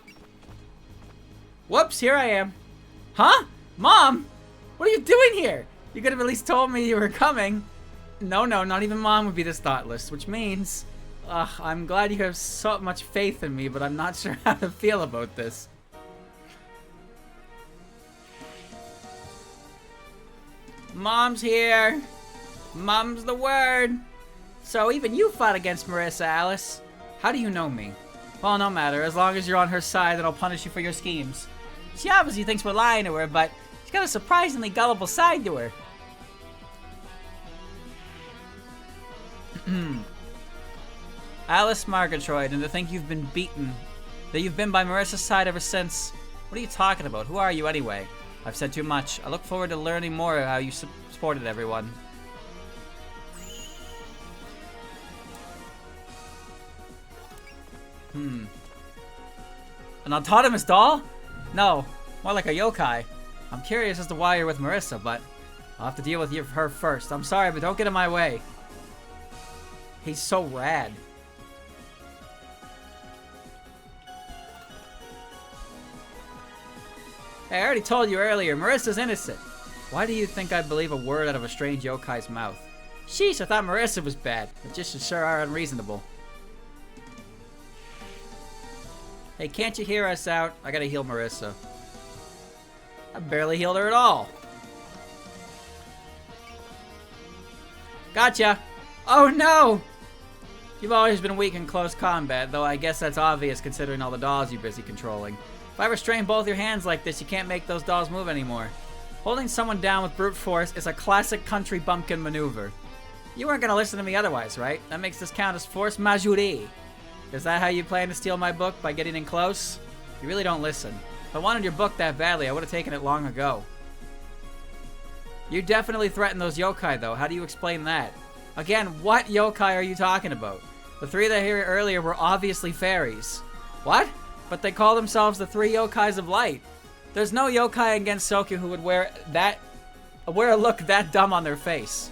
Speaker 1: Whoops, here I am. Huh? Mom? What are you doing here? You could have at least told me you were coming. No, not even Mom would be this thoughtless, which means... I'm glad you have so much faith in me, but I'm not sure how to feel about this. Mom's here. Mom's the word. So even you fought against Marissa, Alice. How do you know me? Well, no matter. As long as you're on her side, then I'll punish you for your schemes. She obviously thinks we're lying to her, but she's got a surprisingly gullible side to her. Alice Margatroyd, and to think you've been beaten. That you've been by Marissa's side ever since. What are you talking about? Who are you anyway? I've said too much. I look forward to learning more how you supported everyone. An autonomous doll? No, more like a yokai. I'm curious as to why you're with Marissa, but I'll have to deal with her first. I'm sorry, but don't get in my way. He's so rad. Hey, I already told you earlier, Marissa's innocent. Why do you think I believe a word out of a strange yokai's mouth? Sheesh, I thought Marissa was bad. Magicians sure are unreasonable. Hey, can't you hear us out? I gotta heal Marissa. I barely healed her at all. Gotcha! Oh no! You've always been weak in close combat, though I guess that's obvious considering all the dolls you're busy controlling. If I restrain both your hands like this, you can't make those dolls move anymore. Holding someone down with brute force is a classic country bumpkin maneuver. You weren't gonna listen to me otherwise, right? That makes this count as force majeure. Is that how you plan to steal my book, by getting in close? You really don't listen. If I wanted your book that badly, I would have taken it long ago. You definitely threatened those yokai, though. How do you explain that? Again, what yokai are you talking about? The three that I heard earlier were obviously fairies. What? But they call themselves the three yokais of light. There's no yokai against Sokyu who would wear a look that dumb on their face.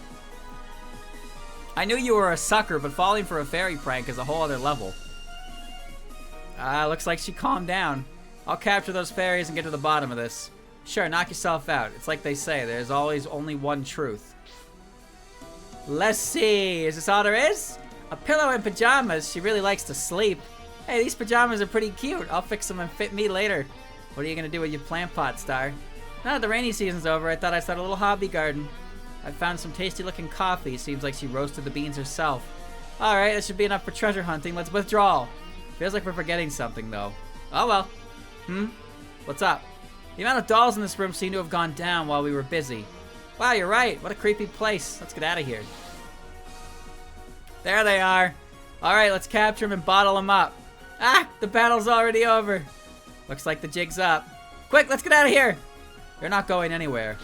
Speaker 1: I knew you were a sucker, but falling for a fairy prank is a whole other level. Looks like she calmed down. I'll capture those fairies and get to the bottom of this. Sure, knock yourself out. It's like they say, there's always only one truth. Let's see, is this all there is? A pillow and pajamas. She really likes to sleep. Hey, these pajamas are pretty cute. I'll fix them and fit me later. What are you gonna do with your plant pot, Star? Now that the rainy season's over, I thought I'd start a little hobby garden. I found some tasty looking coffee. Seems like she roasted the beans herself. Alright, that should be enough for treasure hunting. Let's withdraw. Feels like we're forgetting something, though. Oh well. What's up? The amount of dolls in this room seem to have gone down while we were busy. Wow, you're right. What a creepy place. Let's get out of here. There they are. Alright, let's capture them and bottle them up. Ah, the battle's already over. Looks like the jig's up. Quick, let's get out of here.
Speaker 2: You're not going anywhere.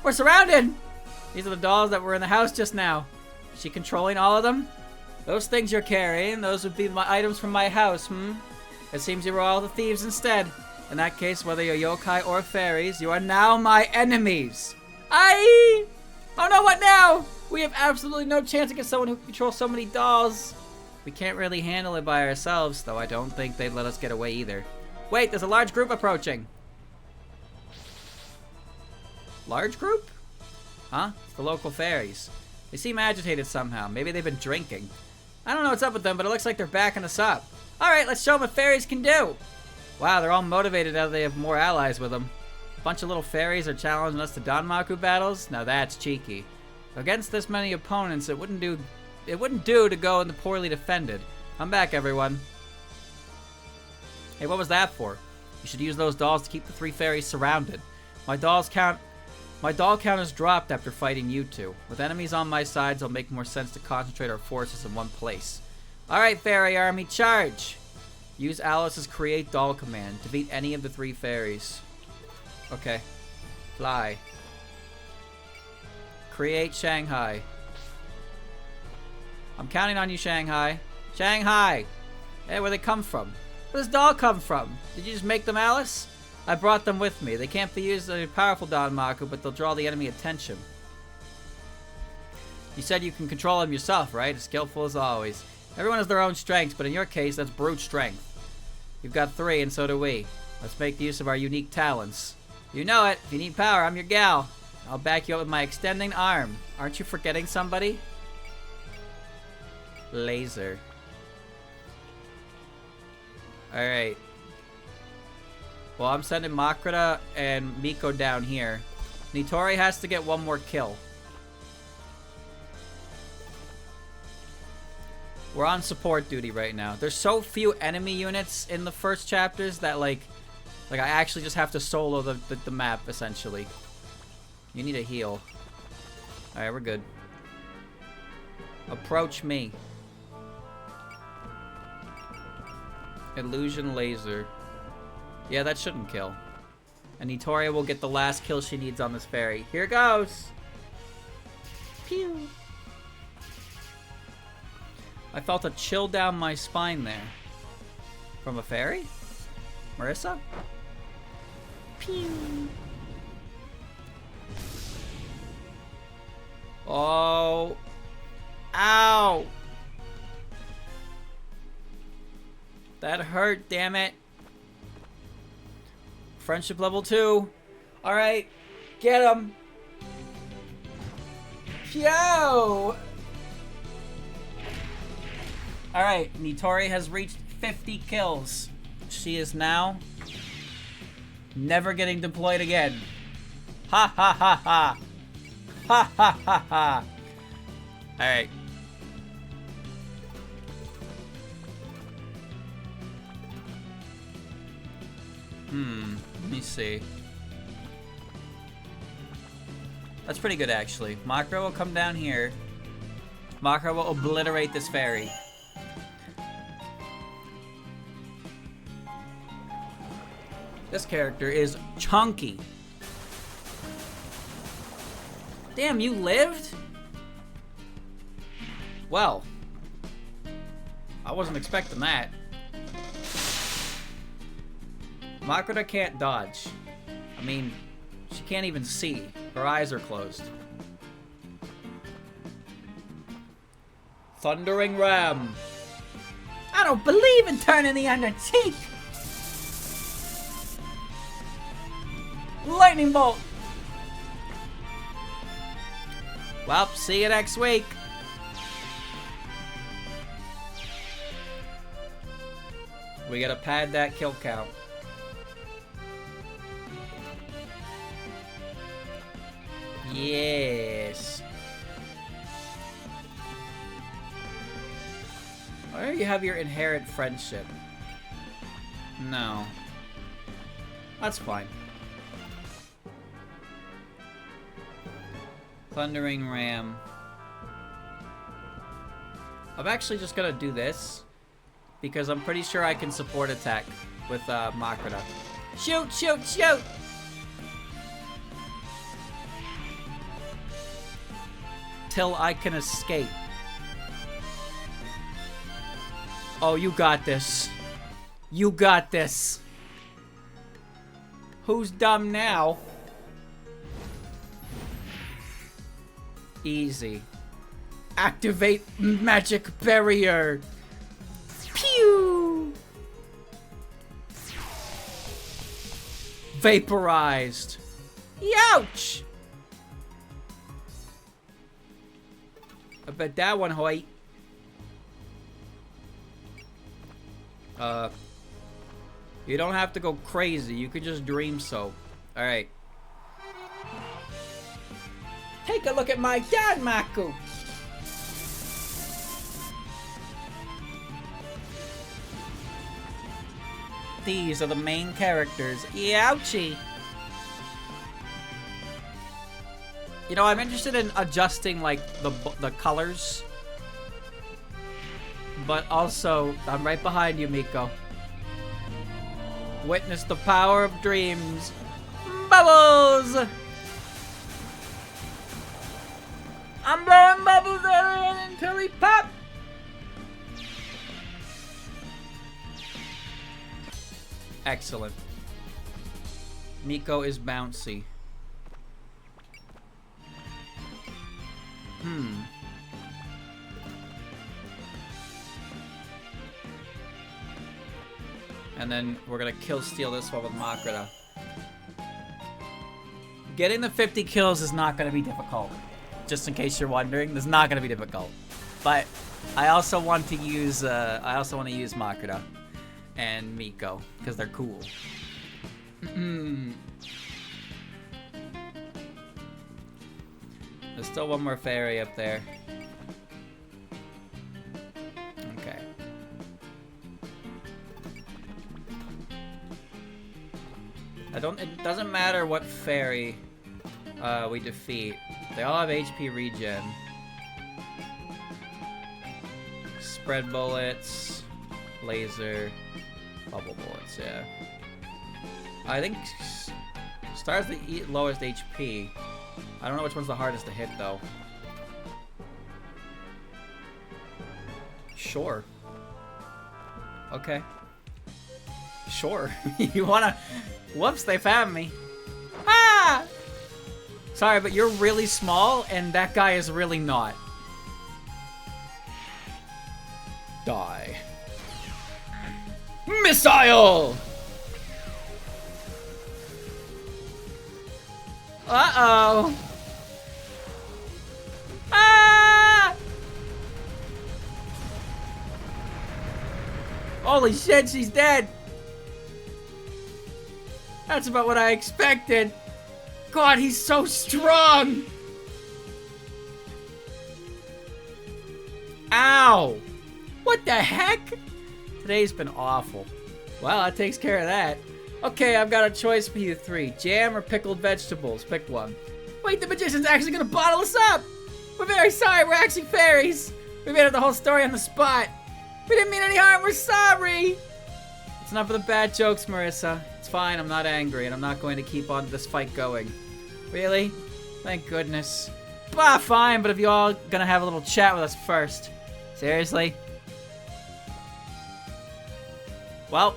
Speaker 2: We're surrounded! These are the dolls that were in the house just now. Is she controlling all of them? Those things you're carrying, those would be my items from my house, It seems you were all the thieves instead. In that case, whether you're yokai or fairies, you are now my enemies. Oh no, what now? We have absolutely no chance against someone who controls so many dolls. We can't really handle it by ourselves, though I don't think they'd let us get away either. Wait, there's a large group approaching. Large group? Huh? It's the local fairies. They seem agitated somehow. Maybe they've been drinking. I don't know what's up with them, but it looks like they're backing us up. Alright, let's show them what fairies can do. Wow, they're all motivated now that they have more allies with them. A bunch of little fairies are challenging us to Danmaku battles? Now that's cheeky. Against this many opponents, it wouldn't do to go in the poorly defended. Come back, everyone. Hey, what was that for? You should use those dolls to keep the 3 fairies surrounded. My doll count has dropped after fighting you two. With enemies on my sides, it'll make more sense to concentrate our forces in one place. Alright, fairy army, charge! Use Alice's create doll command. Defeat any of the 3 fairies. Okay. Fly. Create Shanghai. I'm counting on you, Shanghai. Shanghai! Hey, where'd they come from? Where'd this doll come from? Did you just make them, Alice? I brought them with me. They can't be used as a powerful Danmaku, but they'll draw the enemy attention. You said you can control them yourself, right? As skillful as always. Everyone has their own strengths, but in your case, that's brute strength. You've got 3, and so do we. Let's make use of our unique talents. You know it. If you need power, I'm your gal. I'll back you up with my extending arm. Aren't you forgetting somebody? Laser. Alright. Well, I'm sending Makrita and Miko down here. Nitori has to get 1 more kill. We're on support duty right now. There's so few enemy units in the first chapters that like I actually just have to solo the map, essentially. You need a heal. Alright, we're good. Approach me. Illusion laser. Yeah, that shouldn't kill. And Nitoria will get the last kill she needs on this fairy. Here goes! Pew! I felt a chill down my spine there. From a fairy? Marissa? Pew! Oh! Ow! That hurt, damn it. Friendship level 2. Alright. Get him. Yo! Alright. Nitori has reached 50 kills. She is now never getting deployed again. Ha ha ha ha. Ha ha ha ha. Alright. Let me see. That's pretty good, actually. Makra will come down here. Makra will obliterate this fairy. This character is chunky. Damn, you lived? Well, I wasn't expecting that. Makrita can't dodge. I mean, she can't even see. Her eyes are closed. Thundering Ram. I don't believe in turning the other cheek. Lightning Bolt.
Speaker 1: Well, see you next week. We gotta pad that kill count. Yes. Why do you have your inherent friendship? No. That's fine. Thundering Ram. I'm actually just gonna do this because I'm pretty sure I can support attack with Makrita. Shoot, shoot, shoot!
Speaker 2: until I can escape. Oh, you got this. You got this. Who's dumb now? Easy. Activate magic barrier. Pew! Vaporized. Youch! I bet that one hurt. You don't have to go crazy. You could just dream so. Alright. Take a look at my dad, Maku! These are the main characters. Ouchie! You know, I'm interested in adjusting, like, the colors. But also, I'm right behind you, Miko. Witness the power of dreams. Bubbles! I'm blowing bubbles everyone until he pop! Excellent. Miko is bouncy. And then we're gonna steal this one with Makrita. Getting the 50 kills is not gonna be difficult. Just in case you're wondering, it's not gonna be difficult. But I also want to use Makrita and Miko because they're cool. There's still one more fairy up there. Okay. It doesn't matter what fairy we defeat. They all have HP regen. Spread bullets, laser, bubble bullets, yeah. I think Star's the lowest HP. I don't know which one's the hardest to hit, though. Sure. Okay. Sure. You wanna... Whoops, they found me. Ah! Sorry, but you're really small, and that guy is really not. Die. Missile! Uh-oh. Ah! Holy shit, she's dead. That's about what I expected. God, he's so strong. Ow. What the heck? Today's been awful. Well, that takes care of that. Okay, I've got a choice for you three. Jam or pickled vegetables. Pick one. Wait, the magician's actually gonna bottle us up! We're very sorry, we're actually fairies! We made up the whole story on the spot! We didn't mean any harm, we're sorry! It's enough of the bad jokes, Marissa. It's fine, I'm not angry, and I'm not going to keep on this fight going. Really? Thank goodness. Bah, fine, but if you all gonna have a little chat with us first. Seriously? Well,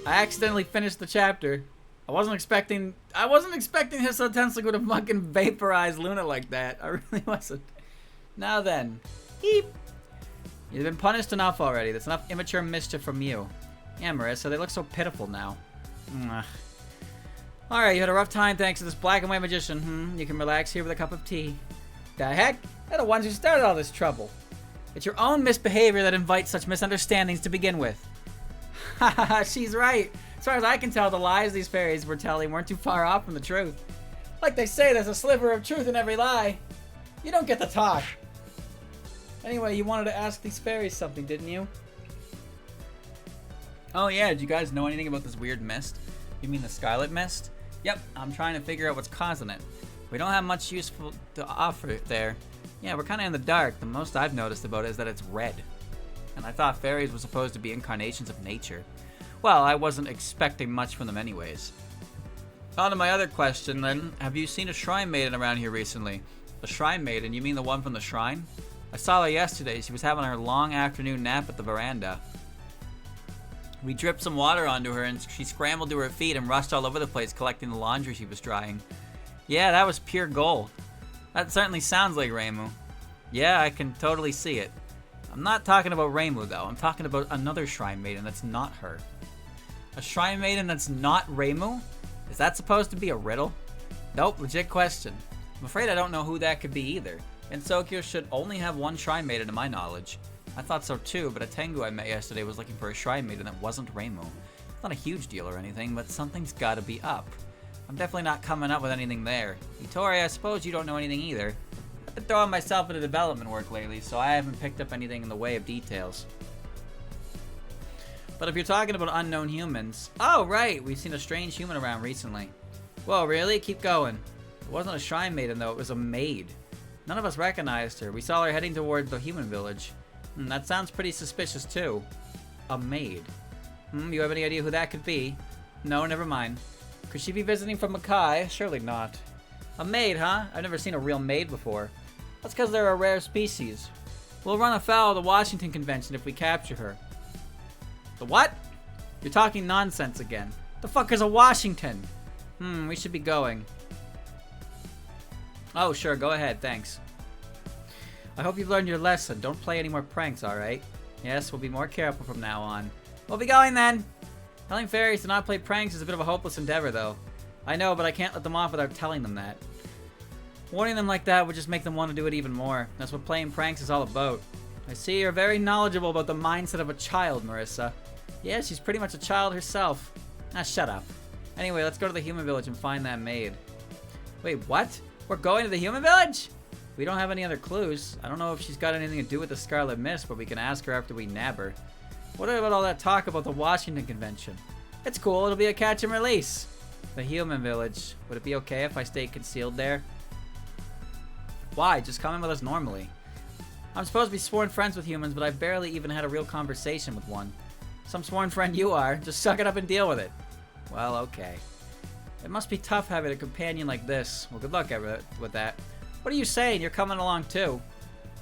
Speaker 2: I accidentally finished the chapter. I wasn't expecting his intensely to fucking vaporize Luna like that. I really wasn't. Now then. Heep. You've been punished enough already. That's enough immature mischief from you. Yeah, Marissa, they look so pitiful now. Alright, you had a rough time thanks to this black and white magician. You can relax here with a cup of tea. The heck? They're the ones who started all this trouble. It's your own misbehavior that invites such misunderstandings to begin with. Haha, she's right. As far as I can tell, the lies these fairies were telling weren't too far off from the truth. Like they say, there's a sliver of truth in every lie. You don't get to talk. Anyway, you wanted to ask these fairies something, didn't you? Oh yeah, did you guys know anything about this weird mist? You mean the Scarlet Mist? Yep, I'm trying to figure out what's causing it. We don't have much useful to offer there. Yeah, we're kind of in the dark. The most I've noticed about it is that it's red. And I thought fairies were supposed to be incarnations of nature. Well, I wasn't expecting much from them anyways. On to my other question then, have you seen a shrine maiden around here recently?
Speaker 1: The Shrine Maiden? You mean the one from the shrine? I saw her yesterday. She was having her long afternoon nap at the veranda. We dripped some water onto her and she scrambled to her feet and rushed all over the place collecting the laundry she was drying. Yeah, that was pure gold. That certainly sounds like Reimu. Yeah, I can totally see it. I'm not talking about Reimu though. I'm talking about another Shrine Maiden that's not her. A Shrine Maiden that's not Reimu? Is that supposed to be a riddle? Nope, legit question. I'm afraid I don't know who that could be either. And Sokyo should only have one Shrine Maiden to my knowledge. I thought so too, but a Tengu I met yesterday was looking for a Shrine Maiden that wasn't Reimu. It's not a huge deal or anything, but something's gotta be up. I'm definitely not coming up with anything there. Itori, I suppose you don't know anything either. I've been throwing myself into development work lately, so I haven't picked up anything in the way of details. But if you're talking about unknown humans... Oh, right! We've seen a strange human around recently. Whoa, really? Keep going. It wasn't a Shrine Maiden, though. It was a maid. None of us recognized her. We saw her heading toward the human village. That sounds pretty suspicious, too. A maid. You have any idea who that could be? No, never mind. Could she be visiting from Makai? Surely not. A maid, huh? I've never seen a real maid before. That's because they're a rare species. We'll run afoul of the Washington Convention if we capture her. The what? You're talking nonsense again. The fuck is a Washington? We should be going. Oh, sure, go ahead, thanks. I hope you've learned your lesson. Don't play any more pranks, alright? Yes, we'll be more careful from now on. We'll be going then! Telling fairies to not play pranks is a bit of a hopeless endeavor, though. I know, but I can't let them off without telling them that. Warning them like that would just make them want to do it even more. That's what playing pranks is all about. I see you're very knowledgeable about the mindset of a child, Marissa. Yeah, she's pretty much a child herself. Ah, shut up. Anyway, let's go to the human village and find that maid. Wait, what? We're going to the human village? We don't have any other clues. I don't know if she's got anything to do with the Scarlet Mist, but we can ask her after we nab her. What about all that talk about the Washington Convention? It's cool, it'll be a catch and release. The human village. Would it be okay if I stayed concealed there? Why? Just come in with us normally. I'm supposed to be sworn friends with humans, but I've barely even had a real conversation with one. Some sworn friend you are. Just suck it up and deal with it. Well, okay. It must be tough having a companion like this. Well, good luck with that. What are you saying? You're coming along too.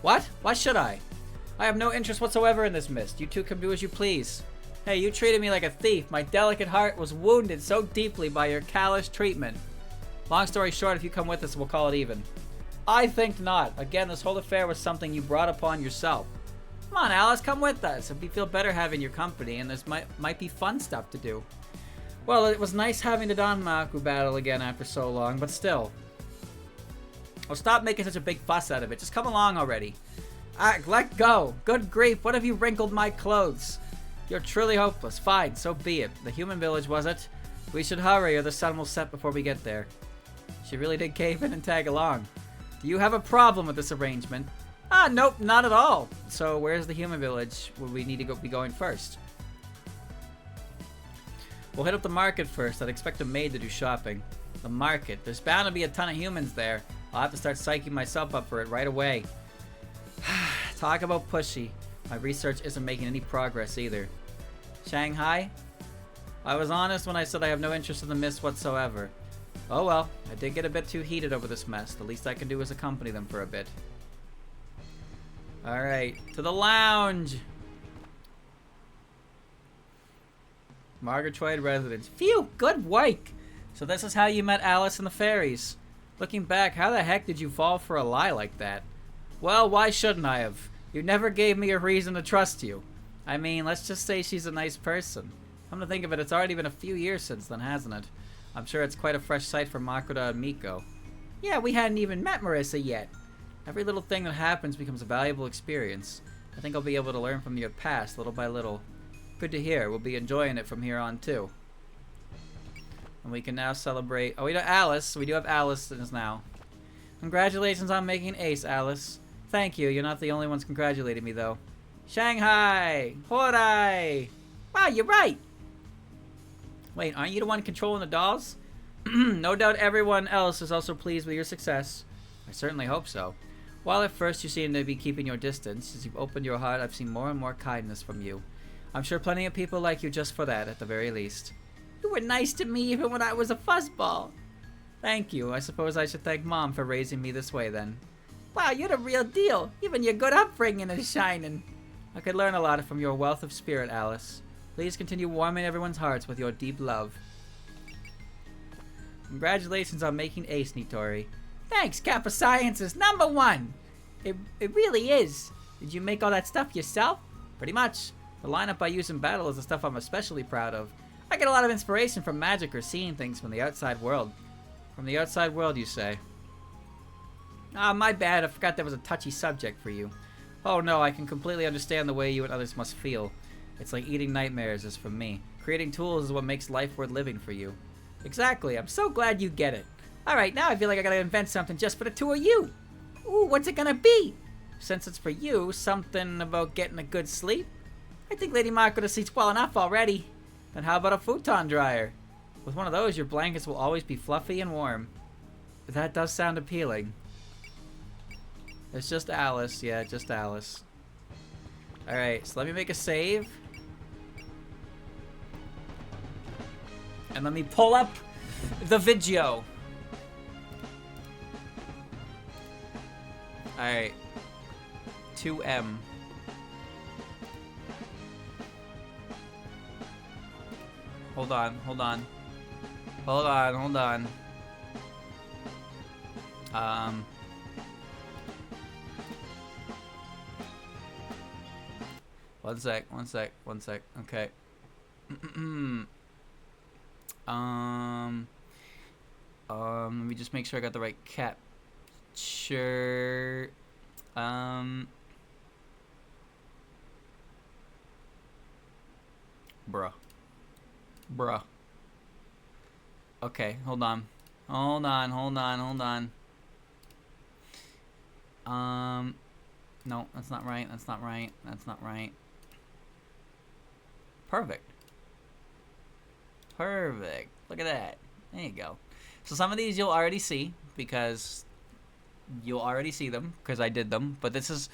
Speaker 1: What? Why should I? I have no interest whatsoever in this mist. You two can do as you please. Hey, you treated me like a thief. My delicate heart was wounded so deeply by your callous treatment. Long story short, if you come with us, we'll call it even. I think not. Again, this whole affair was something you brought upon yourself. Come on, Alice, come with us. We feel better having your company, and this might be fun stuff to do. Well, it was nice having the Danmaku battle again after so long, but still. Oh, stop making such a big fuss out of it. Just come along already. Let go. Good grief, what have you wrinkled my clothes? You're truly hopeless. Fine, so be it. The human village, was it? We should hurry or the sun will set before we get there. She really did cave in and tag along. Do you have a problem with this arrangement? Nope, not at all. So where's the human village? Would we need to be going first? We'll hit up the market first. I'd expect a maid to do shopping. The market. There's bound to be a ton of humans there. I'll have to start psyching myself up for it right away. Talk about pushy. My research isn't making any progress either. Shanghai? I was honest when I said I have no interest in the mist whatsoever. Oh well, I did get a bit too heated over this mess. The least I can do is accompany them for a bit. Alright, to the lounge! Margaret residence. Phew, good work! So this is how you met Alice and the fairies. Looking back, how the heck did you fall for a lie like that? Well, why shouldn't I have? You never gave me a reason to trust you. I mean, let's just say she's a nice person. Come to think of it, it's already been a few years since then, hasn't it? I'm sure it's quite a fresh sight for Makoto and Miko. Yeah, we hadn't even met Marissa yet. Every little thing that happens becomes a valuable experience. I think I'll be able to learn from your past little by little. Good to hear. We'll be enjoying it from here on too. And we can now celebrate... Oh, we have Alice. We do have Alice in us now. Congratulations on making ace, Alice. Thank you. You're not the only ones congratulating me, though. Shanghai! Horai! Wow, you're right! Wait, aren't you the one controlling the dolls? No doubt everyone else is also pleased with your success. I certainly hope so. While at first you seem to be keeping your distance, as you've opened your heart, I've seen more and more kindness from you. I'm sure plenty of people like you just for that, at the very least. You were nice to me even when I was a fuzzball. Thank you. I suppose I should thank Mom for raising me this way, then.
Speaker 2: Wow, you're the real deal. Even your good upbringing is shining. I could learn a lot from your wealth of spirit, Alice. Please continue warming everyone's hearts with your deep love. Congratulations on making ace, Nitori. Thanks, Kappa Science is #1. It really is. Did you make all that stuff yourself? Pretty much. The lineup I use in battle is the stuff I'm especially proud of. I get a lot of inspiration from magic or seeing things from the outside world. From the outside world, you say? Ah, my bad. I forgot that was a touchy subject for you. Oh no, I can completely understand the way you and others must feel. It's like eating nightmares is for me. Creating tools is what makes life worth living for you. Exactly. I'm so glad you get it. Alright, now I feel like I gotta invent something just for the two of you. Ooh, what's it gonna be? Since it's for you, something about getting a good sleep? I think Lady Margaret sleeps well enough already. Then how about a futon dryer? With one of those, your blankets will always be fluffy and warm. That does sound appealing. It's just Alice. Yeah, just Alice. Alright, so let me make a save. And let me pull up the video. Alright. 2M. Hold on. One sec. Okay. Let me just make sure I got the right capture. Bruh. Okay, hold on. No, that's not right. Perfect. Look at that. There you go. So some of these you'll already see because I did them. But this is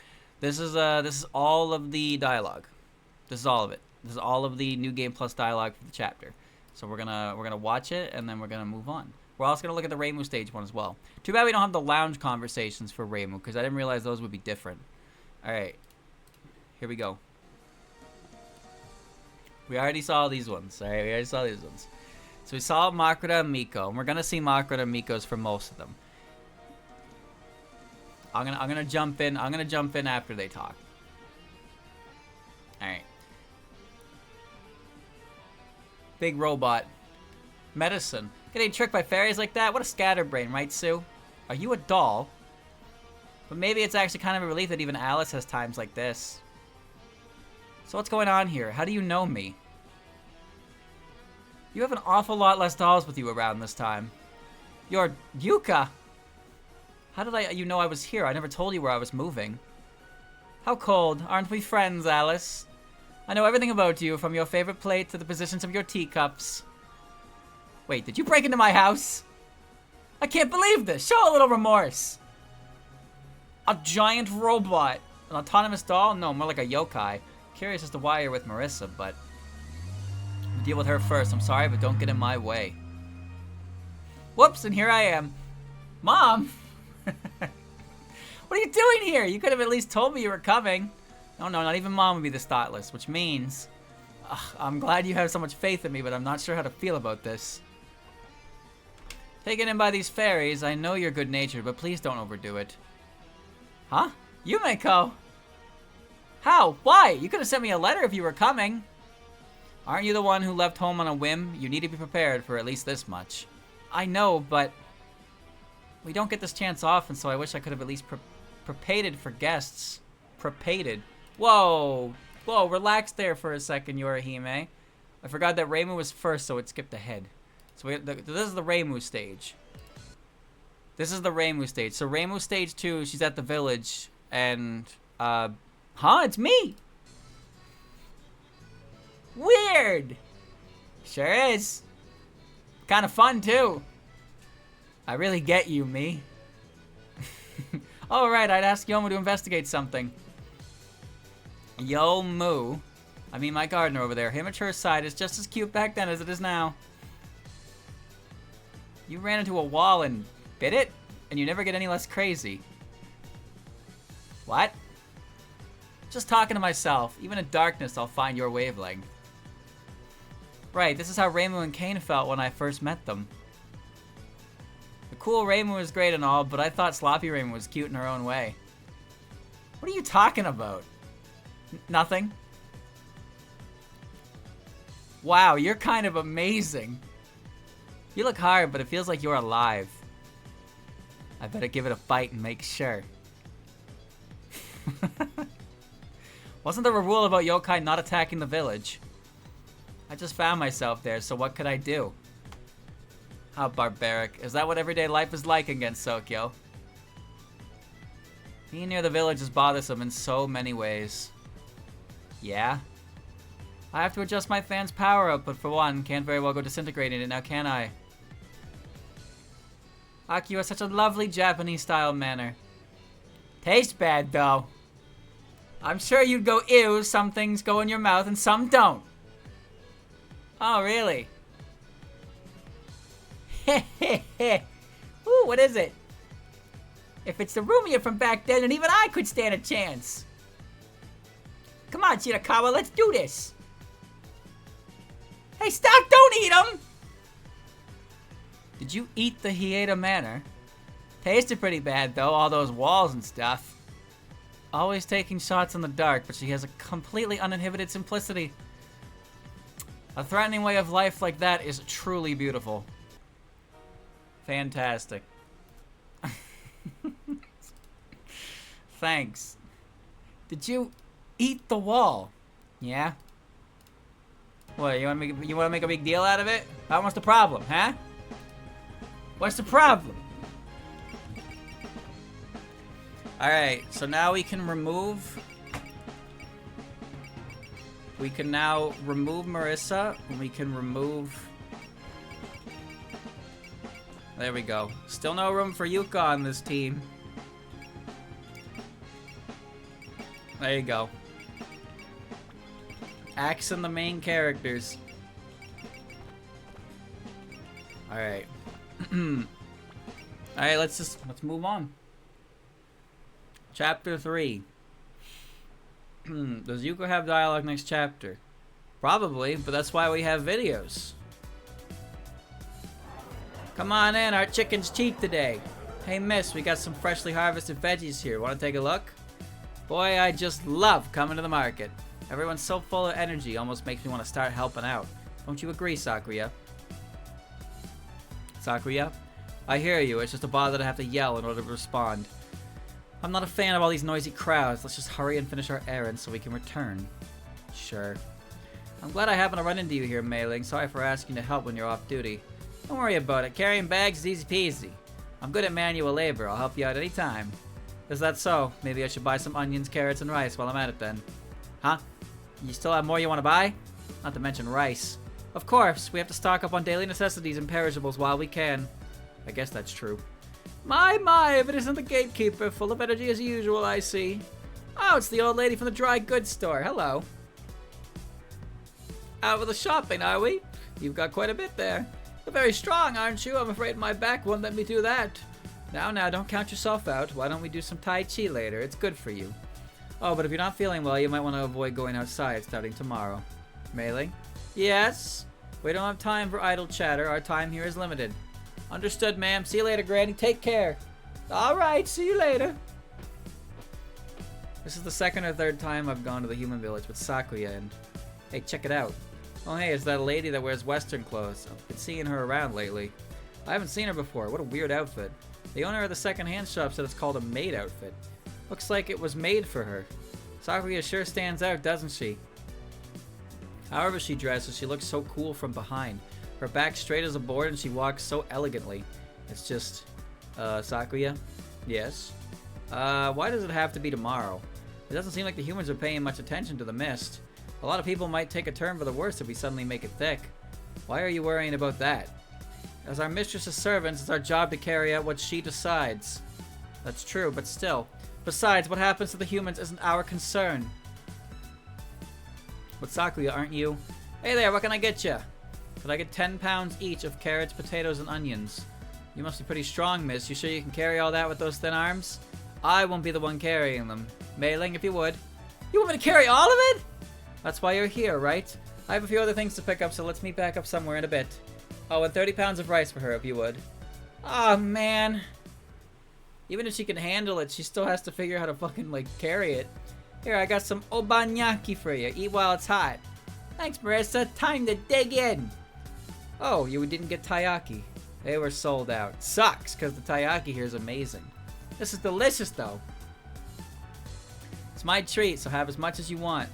Speaker 2: all of the dialogue. This is all of it. This is all of the New Game Plus dialogue for the chapter. So we're gonna watch it and then we're gonna move on. We're also gonna look at the Reimu stage one as well. Too bad we don't have the lounge conversations for Reimu because I didn't realize those would be different. All right, here we go. We already saw these ones. All right, So we saw Makoto and Miko, and we're gonna see Makoto and Miko's for most of them. I'm gonna jump in. I'm gonna jump in after they talk. All right. Big robot. Medicine. Getting tricked by fairies like that? What a scatterbrain, right, Sue? Are you a doll? But maybe it's actually kind of a relief that even Alice has times like this. So what's going on here? How do you know me? You have an awful lot less dolls with you around this time. You're Yuka! How did you know I was here? I never told you where I was moving. How cold. Aren't we friends, Alice? I know everything about you, from your favorite plate to the positions of your teacups. Wait, did you break into my house? I can't believe this! Show a little remorse! A giant robot. An autonomous doll? No, more like a yokai. Curious as to why you're with Marissa, but... I'll deal with her first. I'm sorry, but don't get in my way. Whoops, and here I am. Mom! What are you doing here? You could have at least told me you were coming. Oh no, not even Mom would be this thoughtless, which means... I'm glad you have so much faith in me, but I'm not sure how to feel about this. Taken in by these fairies, I know you're good-natured, but please don't overdo it. Huh? Yumeko? How? Why? You could have sent me a letter if you were coming. Aren't you the one who left home on a whim? You need to be prepared for at least this much. I know, but... we don't get this chance often, so I wish I could have at least prepated for guests. Prepated. Whoa. Whoa, relax there for a second, Yorihime. I forgot that Reimu was first, so it skipped ahead. So this is the Reimu stage. This is the Reimu stage. So Reimu stage 2, she's at the village, and, huh? It's me! Weird! Sure is. Kind of fun, too. I really get you, me. Oh, right, I'd ask Yomu to investigate something. Yomu. I mean my gardener over there. Her immature side is just as cute back then as it is now. You ran into a wall and bit it? And you never get any less crazy.
Speaker 1: What? Just talking to myself. Even in darkness, I'll find your wavelength. Right, this is how Reimu and Kane felt when I first met them. The cool Reimu was great and all, but I thought Sloppy Reimu was cute in her own way. What are you talking about? Nothing? Wow, you're kind of amazing. You look hard, but it feels like you're alive. I better give it a bite and make sure. Wasn't there a rule about yokai not attacking the village? I just found myself there, so what could I do? How barbaric. Is that what everyday life is like against Sokyo? Being near the village is bothersome in so many ways. Yeah? I have to adjust my fan's power output for one. Can't very well go disintegrating it now, can I? Aki has such a lovely Japanese-style manner. Tastes bad, though. I'm sure you'd go ew, some things go in your mouth and some don't. Oh, really? Heh. Ooh, what is it? If it's the Rumia from back then, then even I could stand a chance. Come on, Shirakawa, let's do this. Hey, stop! Don't eat them! Did you eat the Hieda Manor? Tasted pretty bad, though, all those walls and stuff. Always taking shots in the dark, but she has a completely uninhibited simplicity. A threatening way of life like that is truly beautiful. Fantastic. Thanks. Did you eat the wall? Yeah? What, you wanna make a big deal out of it? What's the problem, huh? What's the problem? Alright, so now we can remove... We can now remove Marissa, and we can remove... There we go. Still no room for Yuka on this team. There you go. Axing the main characters. Alright. Alright, let's move on. Chapter 3. Does Yuko have dialogue next chapter? Probably, but that's why we have videos. Come on in, our chicken's cheap today. Hey miss, we got some freshly harvested veggies here. Wanna take a look? Boy, I just love coming to the market. Everyone's so full of energy, almost makes me want to start helping out. Don't you agree, Sakuya? Sakuya? I hear you, it's just a bother to have to yell in order to respond. I'm not a fan of all these noisy crowds. Let's just hurry and finish our errands so we can return. Sure. I'm glad I happened to run into you here, Mei-ling. Sorry for asking to help when you're off duty. Don't worry about it. Carrying bags is easy peasy. I'm good at manual labor. I'll help you out any time. Is that so? Maybe I should buy some onions, carrots, and rice while I'm at it then. Huh? You still have more you want to buy? Not to mention rice. Of course, we have to stock up on daily necessities and perishables while we can. I guess that's true. My, if it isn't the gatekeeper, full of energy as usual, I see. Oh, it's the old lady from the dry goods store. Hello. Out with the shopping, are we? You've got quite a bit there. You're very strong, aren't you? I'm afraid my back won't let me do that. Now, don't count yourself out. Why don't we do some Tai Chi later? It's good for you. Oh, but if you're not feeling well, you might want to avoid going outside starting tomorrow. Mei-ling? Yes? We don't have time for idle chatter. Our time here is limited. Understood, ma'am. See you later, Granny. Take care. Alright, see you later. This is the second or third time I've gone to the human village with Sakuya and... Hey, check it out. Oh, hey, it's that lady that wears Western clothes. I've been seeing her around lately. I haven't seen her before. What a weird outfit. The owner of the second-hand shop said it's called a maid outfit. Looks like it was made for her. Sakuya sure stands out, doesn't she? However she dresses, she looks so cool from behind. Her back straight as a board and she walks so elegantly. It's just... Sakuya? Yes? Why does it have to be tomorrow? It doesn't seem like the humans are paying much attention to the mist. A lot of people might take a turn for the worse if we suddenly make it thick. Why are you worrying about that? As our mistress's servants, it's our job to carry out what she decides. That's true, but still. Besides, what happens to the humans isn't our concern. But Sakuya, aren't you? Hey there, what can I get you? Could I get 10 pounds each of carrots, potatoes, and onions? You must be pretty strong, miss. You sure you can carry all that with those thin arms? I won't be the one carrying them.
Speaker 2: Mailing, if you would. You want me to carry all of it? That's why you're here, right? I have a few other things to pick up, so let's meet back up somewhere in a bit. Oh, and 30 pounds of rice for her, if you would. Oh, man. Even if she can handle it, she still has to figure out how to fucking, like, carry it. Here, I got some obanyaki for you. Eat while it's hot. Thanks, Marissa. Time to dig in. Oh, you didn't get taiyaki. They were sold out. Sucks, because the taiyaki here is amazing. This is delicious, though. It's my treat, so have as much as you want.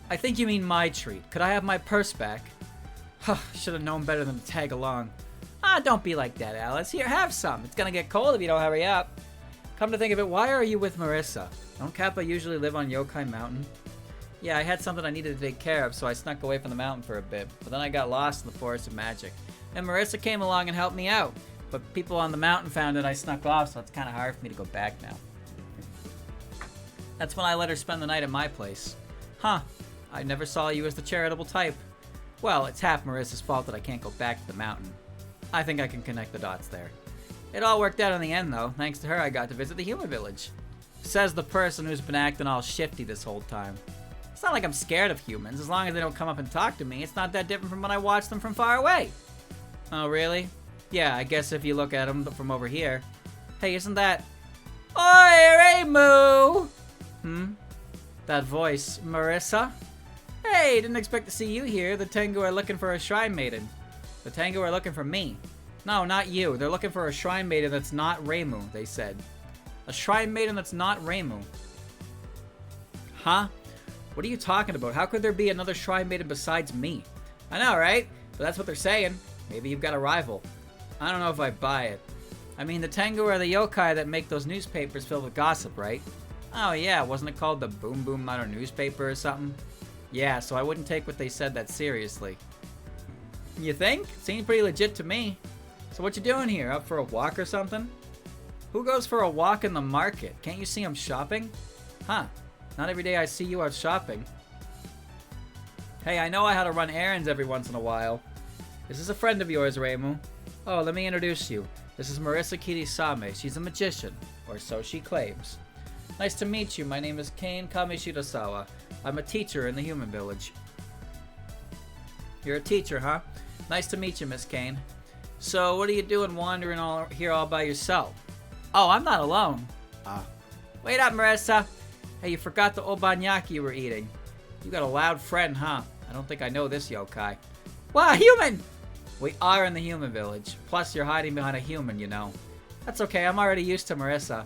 Speaker 2: I think you mean my treat. Could I have my purse back? Should have known better than to tag along. Ah, don't be like that, Alice. Here, have some. It's gonna get cold if you don't hurry up. Come to think of it, why are you with Marissa? Don't Kappa usually live on Yokai Mountain? Yeah, I had something I needed to take care of, so I snuck away from the mountain for a bit. But then I got lost in the Forest of Magic. And Marissa came along and helped me out. But people on the mountain found it, I snuck off, so it's kind of hard for me to go back now. That's when I let her spend the night at my place. Huh. I never saw you as the charitable type. Well, it's half Marissa's fault that I can't go back to the mountain. I think I can connect the dots there. It all worked out in the end, though. Thanks to her, I got to visit the human village. Says the person who's been acting all shifty this whole time. It's not like I'm scared of humans. As long as they don't come up and talk to me, it's not that different from when I watch them from far away. Oh, really? Yeah, I guess if you look at them from over here. Hey, isn't that... Oi, Raymu! That voice, Marissa? Hey, didn't expect to see you here. The Tengu are looking for a shrine maiden. The Tengu are looking for me. No, not you. They're looking for a shrine maiden that's not Raymu, they said. A shrine maiden that's not Raymu. Huh? What are you talking about? How could there be another shrine maiden besides me? I know, right? But that's what they're saying. Maybe you've got a rival. I don't know if I buy it. I mean, the Tengu are the yokai that make those newspapers filled with gossip, right? Oh yeah, wasn't it called the Boom Boom Modern Newspaper or something? Yeah, so I wouldn't take what they said that seriously. You think? Seems pretty legit to me. So what you doing here? Up for a walk or something? Who goes for a walk in the market? Can't you see I'm shopping? Huh. Not every day I see you out shopping. Hey, I know I had to run errands every once in a while. Is this a friend of yours, Raymu? Oh, let me introduce you. This is Marissa Kirisame. She's a magician, or so she claims. Nice to meet you. My name is Kane Kamishirasawa. I'm a teacher in the human village. You're a teacher, huh? Nice to meet you, Miss Kane. So, what are you doing wandering here all by yourself? Oh, I'm not alone. Wait up, Marissa. Hey, you forgot the obanyaki you were eating. You got a loud friend, huh? I don't think I know this yokai. Wow, human! We are in the human village. Plus, you're hiding behind a human, you know. That's okay, I'm already used to Marissa.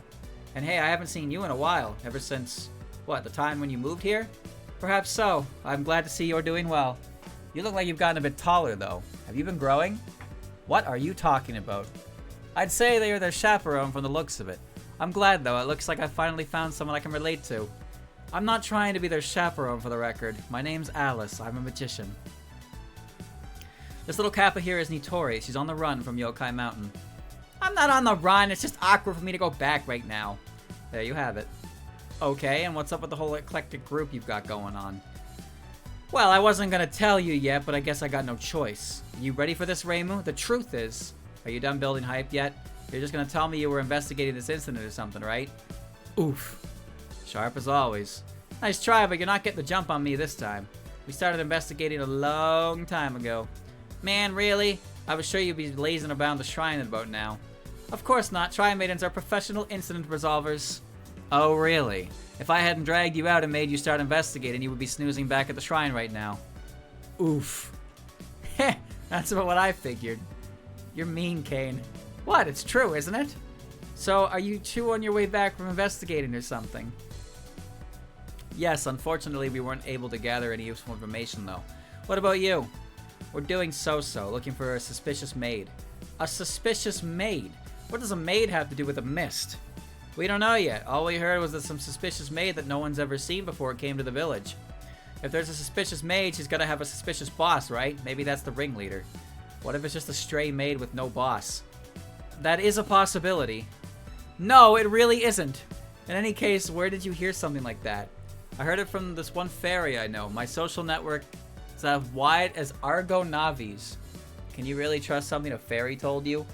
Speaker 2: And hey, I haven't seen you in a while. Ever since, what, the time when you moved here? Perhaps so. I'm glad to see you're doing well. You look like you've gotten a bit taller, though. Have you been growing? What are you talking about? I'd say they are their chaperone from the looks of it. I'm glad, though. It looks like I finally found someone I can relate to. I'm not trying to be their chaperone, for the record. My name's Alice. I'm a magician. This little Kappa here is Nitori. She's on the run from Yokai Mountain. I'm not on the run. It's just awkward for me to go back right now. There you have it. Okay, and what's up with the whole eclectic group you've got going on? Well, I wasn't gonna tell you yet, but I guess I got no choice. You ready for this, Raymu? The truth is... Are you done building hype yet? You're just gonna tell me you were investigating this incident or something, right? Oof. Sharp as always. Nice try, but you're not getting the jump on me this time. We started investigating a long time ago. Man, really? I was sure you'd be lazing around the shrine about now. Of course not. Shrine maidens are professional incident resolvers. Oh, really? If I hadn't dragged you out and made you start investigating, you would be snoozing back at the shrine right now. Oof. Heh, that's about what I figured. You're mean, Kane. What? It's true, isn't it? So, are you two on your way back from investigating or something? Yes, unfortunately we weren't able to gather any useful information, though. What about you? We're doing so-so, looking for a suspicious maid. A suspicious maid? What does a maid have to do with a mist? We don't know yet. All we heard was that some suspicious maid that no one's ever seen before came to the village. If there's a suspicious maid, she's gotta have a suspicious boss, right? Maybe that's the ringleader. What if it's just a stray maid with no boss? That is a possibility. No, it really isn't. In any case, where did you hear something like that? I heard it from this one fairy I know. My social network is as wide as Argo Navi's. Can you really trust something a fairy told you?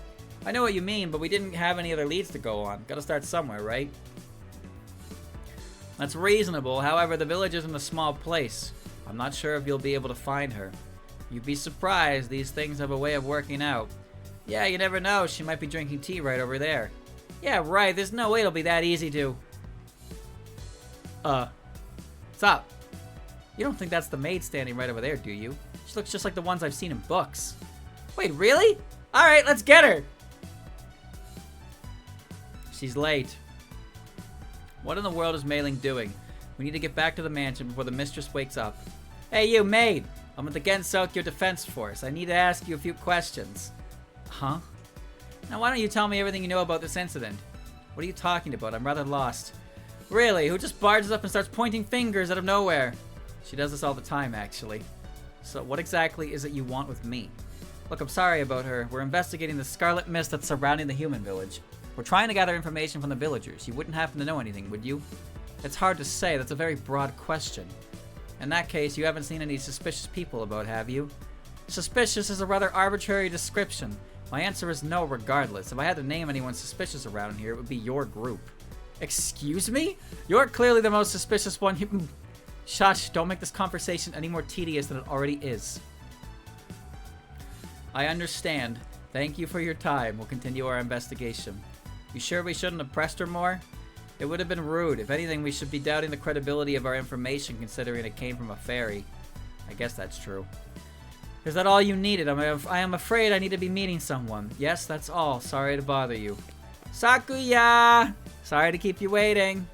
Speaker 2: I know what you mean, but we didn't have any other leads to go on. Gotta start somewhere, right?
Speaker 1: That's reasonable. However, the village isn't a small place. I'm not sure if you'll be able to find her. You'd be surprised. These things have a way of working out. Yeah, you never know. She might be drinking tea right over there. Yeah, right. There's no way it'll be that easy to... What's up? You don't think that's the maid standing right over there, do you? She looks just like the ones I've seen in books. Wait, really? Alright, let's get her! She's late. What in the world is Mailing doing? We need to get back to the mansion before the mistress wakes up. Hey, you, maid! I'm with the Gensokyo Defense Force. I need to ask you a few questions. Huh? Now, why don't you tell me everything you know about this incident? What are you talking about? I'm rather lost. Really? Who just barges up and starts pointing fingers out of nowhere? She does this all the time, actually. So what exactly is it you want with me? Look, I'm sorry about her. We're investigating the scarlet mist that's surrounding the human village. We're trying to gather information from the villagers. You wouldn't happen to know anything, would you? It's hard to say. That's a very broad question. In that case, you haven't seen any suspicious people about, have you? Suspicious is a rather arbitrary description. My answer is no regardless. If I had to name anyone suspicious around here, it would be your group. Excuse me? You're clearly the most suspicious one. Shush, don't make this conversation any more tedious than it already is. I understand. Thank you for your time. We'll continue our investigation. You sure we shouldn't have pressed her more? It would have been rude. If anything, we should be doubting the credibility of our information considering it came from a fairy. I guess that's true. Is that all you needed? I am afraid I need to be meeting someone. Yes, that's all. Sorry to bother you. Sakuya! Sorry to keep you waiting.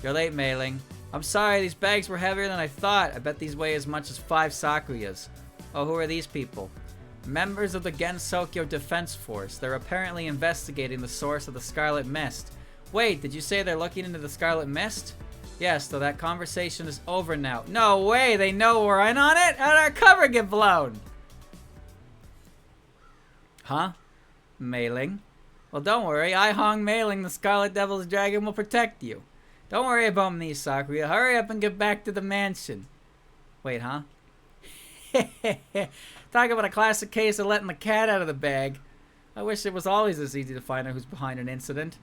Speaker 1: You're late, Mailing. I'm sorry, these bags were heavier than I thought. I bet these weigh as much as 5 Sakuyas. Oh, who are these people? Members of the Gensokyo Defense Force. They're apparently investigating the source of the Scarlet Mist. Wait, did you say they're looking into the Scarlet Mist? Yes, so that conversation is over now. No way, they know we're in on it? How'd our cover get blown? Huh? Mailing? Well, don't worry. I Hong Mailing, the Scarlet Devil's Dragon, will protect you. Don't worry about me, Sakuya. Hurry up and get back to the mansion. Wait, huh? Talk about a classic case of letting the cat out of the bag. I wish it was always this easy to find out who's behind an incident.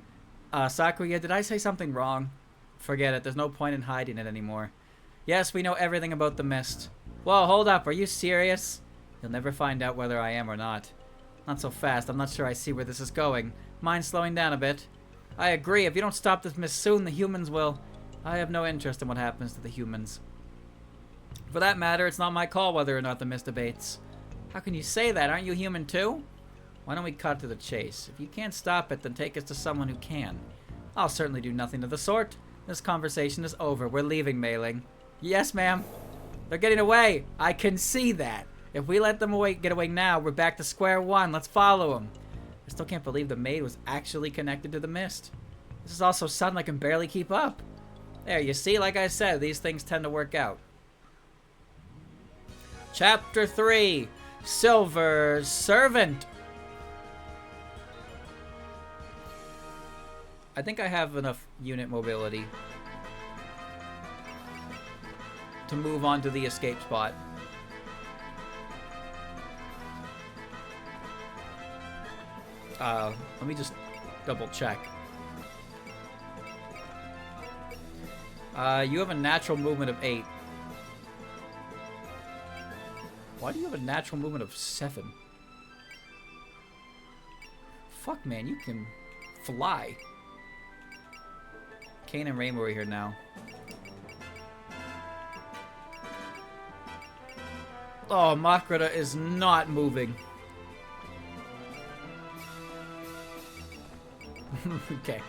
Speaker 1: Sakuya, did I say something wrong? Forget it. There's no point in hiding it anymore. Yes, we know everything about the mist. Whoa, hold up. Are you serious? You'll never find out whether I am or not. Not so fast. I'm not sure I see where this is going. Mind slowing down a bit? I agree. If you don't stop this mist soon, the humans will. I have no interest in what happens to the humans. For that matter, it's not my call whether or not the mist abates. How can you say that? Aren't you human too? Why don't we cut to the chase? If you can't stop it, then take us to someone who can. I'll certainly do nothing of the sort. This conversation is over. We're leaving, Mailing. Yes, ma'am. They're getting away. I can see that. If we let them get away now, we're back to square one. Let's follow them. I still can't believe the maid was actually connected to the mist. This is all so sudden I can barely keep up. There, you see, like I said, these things tend to work out. Chapter 3, Silver Servant. I think I have enough unit mobility to move on to the escape spot. Let me just double check. You have a natural movement of 8. Why do you have a natural movement of 7? Fuck, man, you can fly. Kane and Rainbow are here now. Oh, Makrata is not moving. Okay.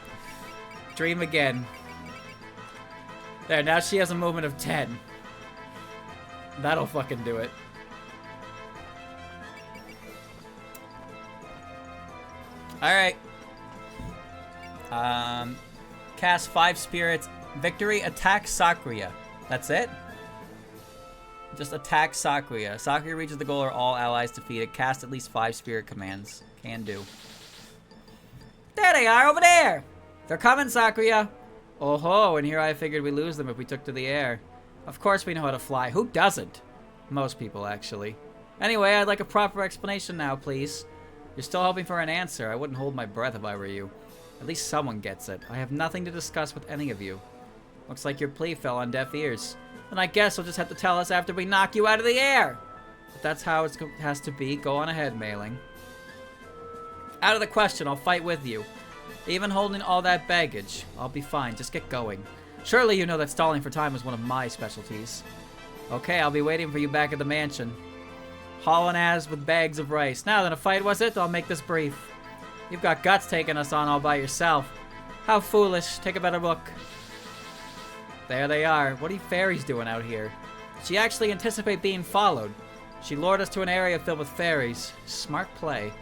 Speaker 1: Dream again. There, now she has a movement of 10. That'll fucking do it. Alright. Cast 5 spirits. Victory, attack Sakuya. That's it? Just attack Sakuya. Sakuya reaches the goal or all allies defeated. Cast at least 5 spirit commands. Can do. There they are, over there! They're coming, Sakuya! Oh ho, and here I figured we lose them if we took to the air. Of course we know how to fly. Who doesn't? Most people, actually. Anyway, I'd like a proper explanation now, please. You're still hoping for an answer. I wouldn't hold my breath if I were you. At least someone gets it. I have nothing to discuss with any of you.
Speaker 2: Looks like your plea fell on deaf ears. Then I guess you'll just have to tell us after we knock you out of the air. If that's how it has to be, go on ahead, Mailing. Out of the question, I'll fight with you. Even holding all that baggage, I'll be fine. Just get going. Surely you know that stalling for time is one of my specialties. Okay, I'll be waiting for you back at the mansion. Hauling ass with bags of rice. Now then, a fight was it? I'll make this brief. You've got guts taking us on all by yourself. How foolish. Take a better look. There they are. What are you fairies doing out here? She actually anticipate being followed. She lured us to an area filled with fairies. Smart play.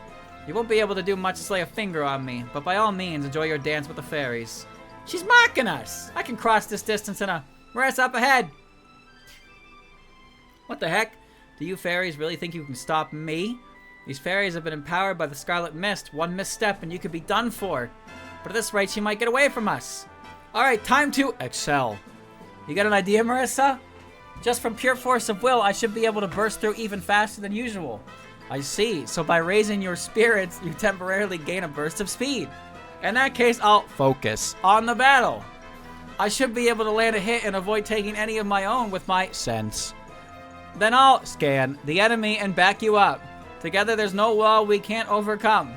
Speaker 2: You won't be able to do much to lay a finger on me, but by all means, enjoy your dance with the fairies. She's mocking us! I can cross this distance in a... Rest up ahead! What the heck? Do you fairies really think you can stop me? These fairies have been empowered by the Scarlet Mist. One misstep and you could be done for. But at this rate, she might get away from us. Alright, time to excel. You got an idea, Marissa? Just from pure force of will, I should be able to burst through even faster than usual. I see. So by raising your spirits, you temporarily gain a burst of speed. In that case, I'll focus on the battle. I should be able to land a hit and avoid taking any of my own with my sense. Then I'll scan the enemy and back you up. Together, there's no wall we can't overcome.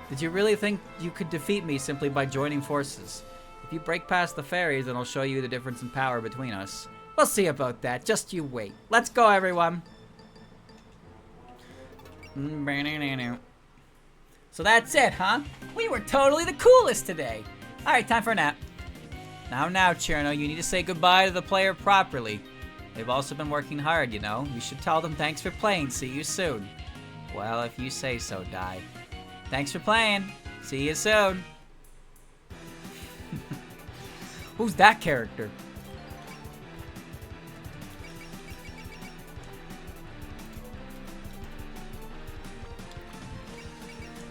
Speaker 2: Did you really think you could defeat me simply by joining forces? If you break past the fairies, then I'll show you the difference in power between us. We'll see about that. Just you wait. Let's go, everyone. So that's it, huh? We were totally the coolest today. Alright, time for a nap. Now, Cherno, you need to say goodbye to the player properly. They've also been working hard, you know. You should tell them thanks for playing. See you soon. Well, if you say so, Dai. Thanks for playing. See you soon. Who's that character?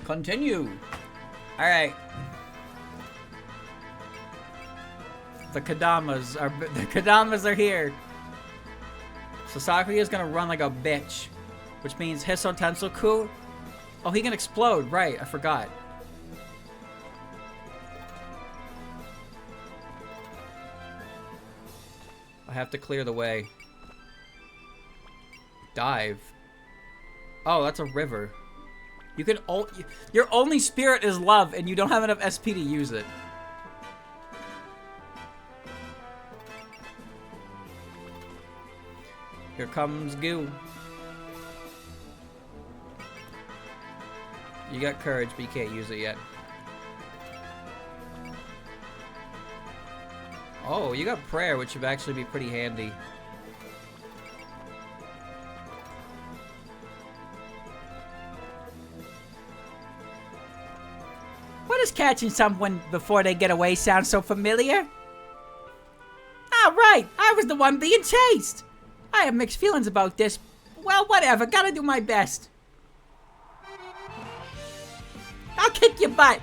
Speaker 2: Continue. Alright. The Kadamas are here. So Sakuya's gonna run like a bitch. Which means Hisotensoku. Oh, he can explode. Right, I forgot. I have to clear the way. Dive. Oh, that's a river. You can your only spirit is love, and you don't have enough SP to use it. Here comes Goo. You got courage, but you can't use it yet. Oh, you got prayer, which would actually be pretty handy. What does catching someone before they get away sound so familiar? Ah, right! I was the one being chased! I have mixed feelings about this. Well, whatever. Gotta do my best. I'll kick your butt!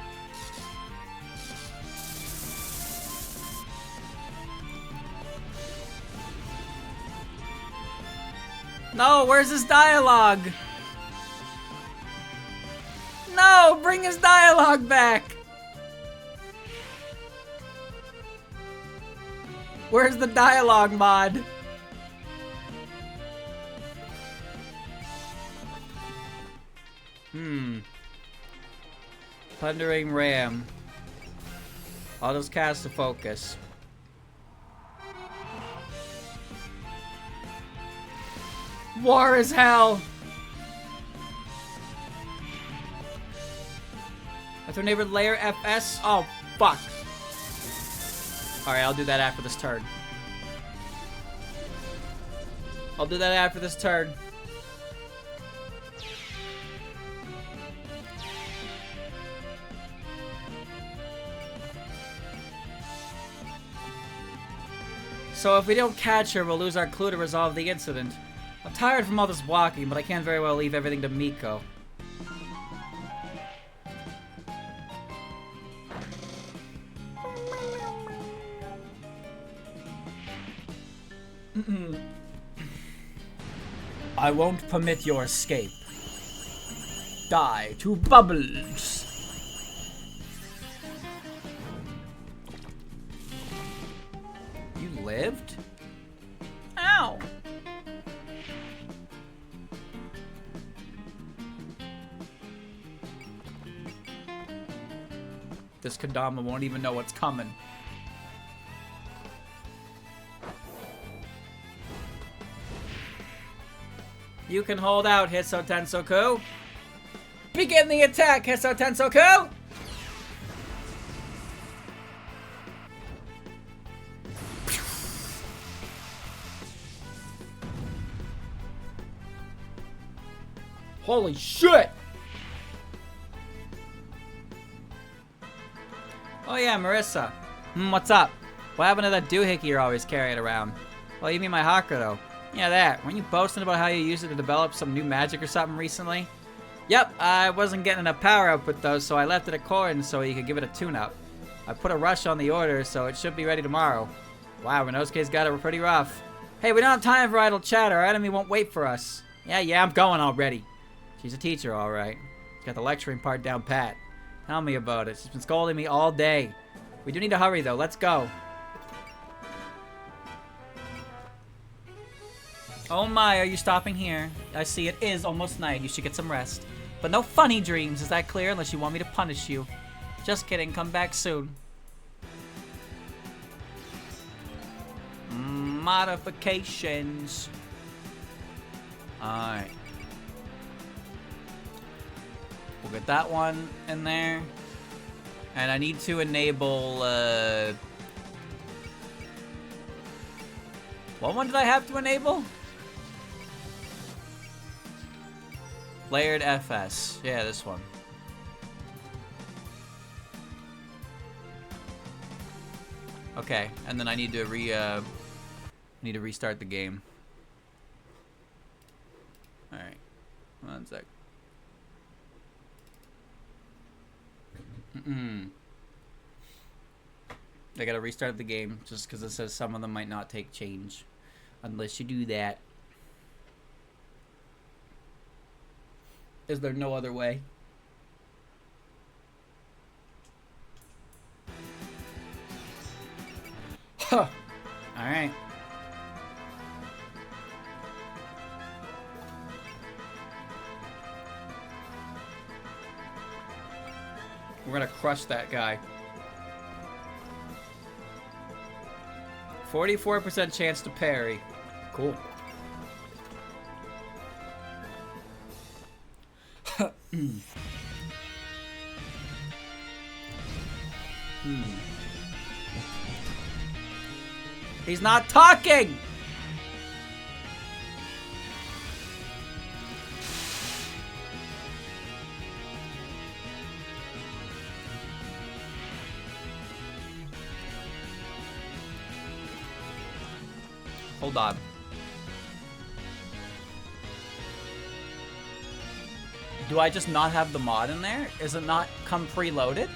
Speaker 2: No, where's his dialogue? No, bring his dialogue back! Where's the dialogue mod? Thundering Ram. I'll just cast a focus. War is hell! A tornado layer FS? Oh, fuck. Alright, I'll do that after this turn. I'll do that after this turn. So if we don't catch her, we'll lose our clue to resolve the incident. I'm tired from all this walking, but I can't very well leave everything to Miko. I won't permit your escape. Die to bubbles.
Speaker 1: this Kadama won't even know what's coming. You can hold out, Hisso Tensoku. Begin the attack, Hisso Tensoku! Holy shit! Oh yeah, Marissa. What's up? What happened to that doohickey you're always carrying around? Well, you mean my Hakuto. Yeah, that. Weren't you boasting about how you used it to develop some new magic or something recently? Yep, I wasn't getting enough power output though, so I left it at Korin so you could give it a tune-up. I put a rush on the order, so it should be ready tomorrow. Wow, Renosuke's got it pretty rough. Hey, we don't have time for idle chatter. Our enemy won't wait for us. Yeah, I'm going already. She's a teacher, all right. She's got the lecturing part down pat. Tell me about it. She's been scolding me all day. We do need to hurry, though. Let's go. Oh my, are you stopping here? I see it is almost night. You should get some rest. But no funny dreams. Is that clear? Unless you want me to punish you. Just kidding. Come back soon. Modifications. Alright. We'll get that one in there. And I need to enable, what one did I have to enable? Layered FS. Yeah, this one. Okay, and then I need to restart the game. Alright. 1 sec. I gotta restart the game just because it says some of them might not take change unless you do that. Is there no other way? Huh. Alright. We're gonna crush that guy. 44% chance to parry. Cool. He's not talking! Hold on. Do I just not have the mod in there? Is it not come preloaded?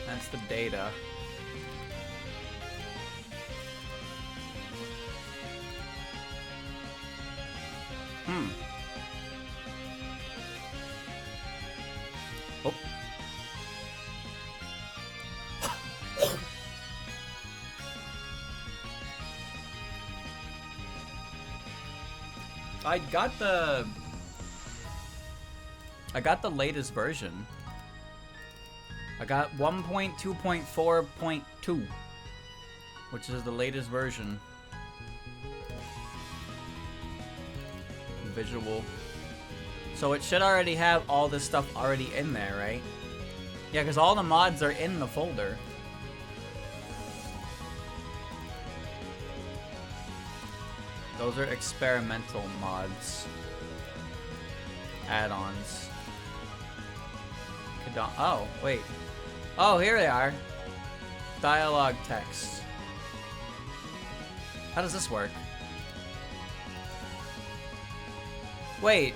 Speaker 1: That's the data. Oh. I got the latest version. I got 1.2.4.2, which is the latest version. Visual. So it should already have all this stuff already in there, right? Yeah, because all the mods are in the folder. Those are experimental mods. Add-ons. Oh, wait. Oh, here they are. Dialogue text. How does this work? Wait.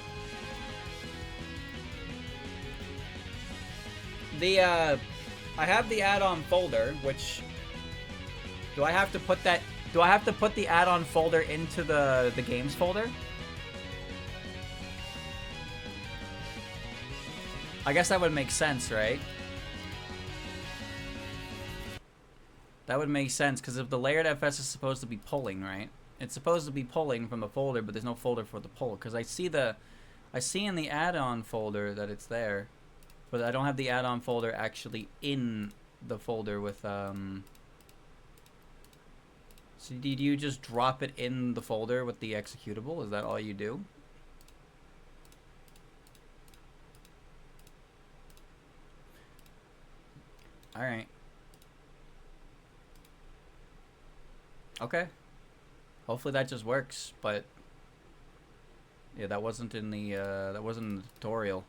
Speaker 1: I have the add-on folder, which... Do I have to put that Do I have to put the add-on folder into the games folder? I guess that would make sense, right? That would make sense, because if the layered FS is supposed to be pulling, right? It's supposed to be pulling from the folder, but there's no folder for the pull. Because I see in the add-on folder that it's there, but I don't have the add-on folder actually in the folder with, So did you just drop it in the folder with the executable? Is that all you do? Alright. Okay. Hopefully that just works, but yeah, that wasn't in the tutorial.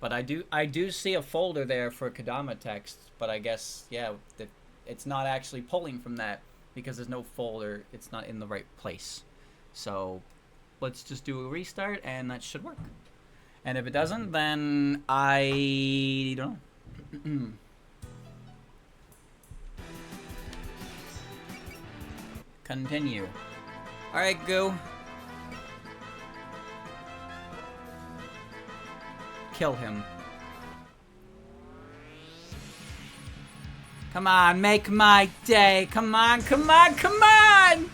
Speaker 1: But I do see a folder there for Kadama text, but I guess yeah, it's not actually pulling from that because there's no folder. It's not in the right place. So let's just do a restart and that should work. And if it doesn't, then I don't know. Continue. Alright, go. Kill him. Come on, make my day. Come on, come on, come on!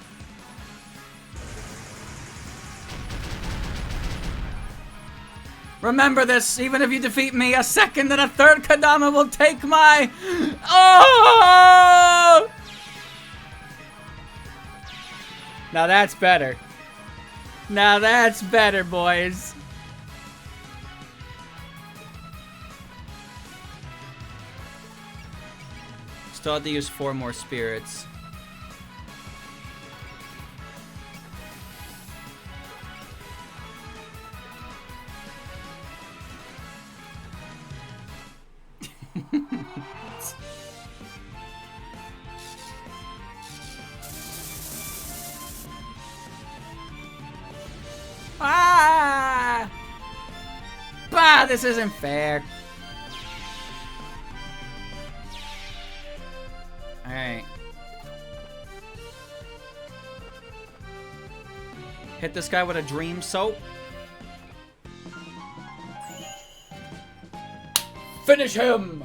Speaker 1: Remember this, even if you defeat me, a second and a third Kadama will take my... Oh! Now that's better. Now that's better, boys. Still have to use 4 more spirits. Ah! Bah, this isn't fair. Alright. Hit this guy with a dream soap. Finish him!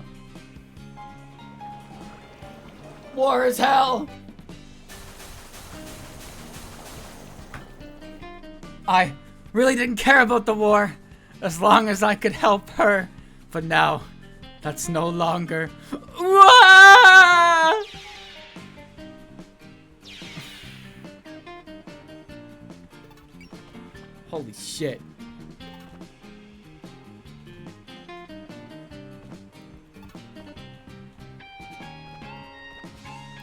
Speaker 1: War is hell! I really didn't care about the war as long as I could help her. But now, that's no longer. Wah! Holy shit.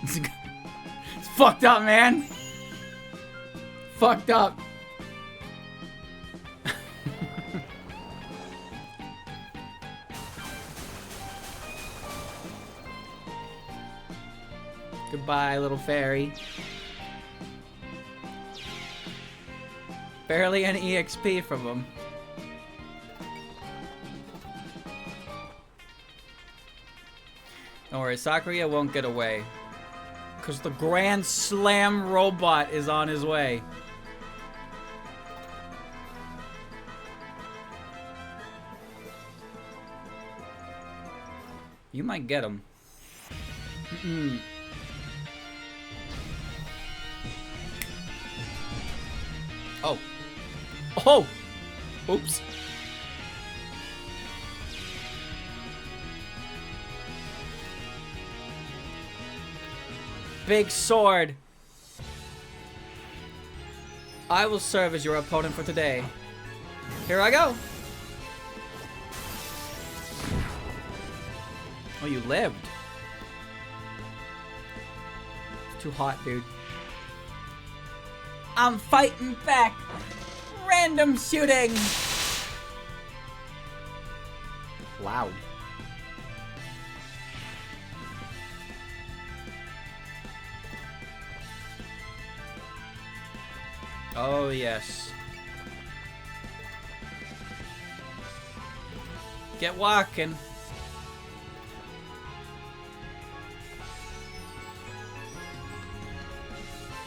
Speaker 1: It's fucked up, man. Fucked up. Goodbye, little fairy. Barely any EXP from him. Don't worry, Sakuya won't get away. Because the Grand Slam robot is on his way. You might get him. Oh. Oh! Oops. Big sword. I will serve as your opponent for today. Here I go. Oh, you lived. It's too hot, dude. I'm fighting back. Random shooting. Loud. Oh, yes. Get walking.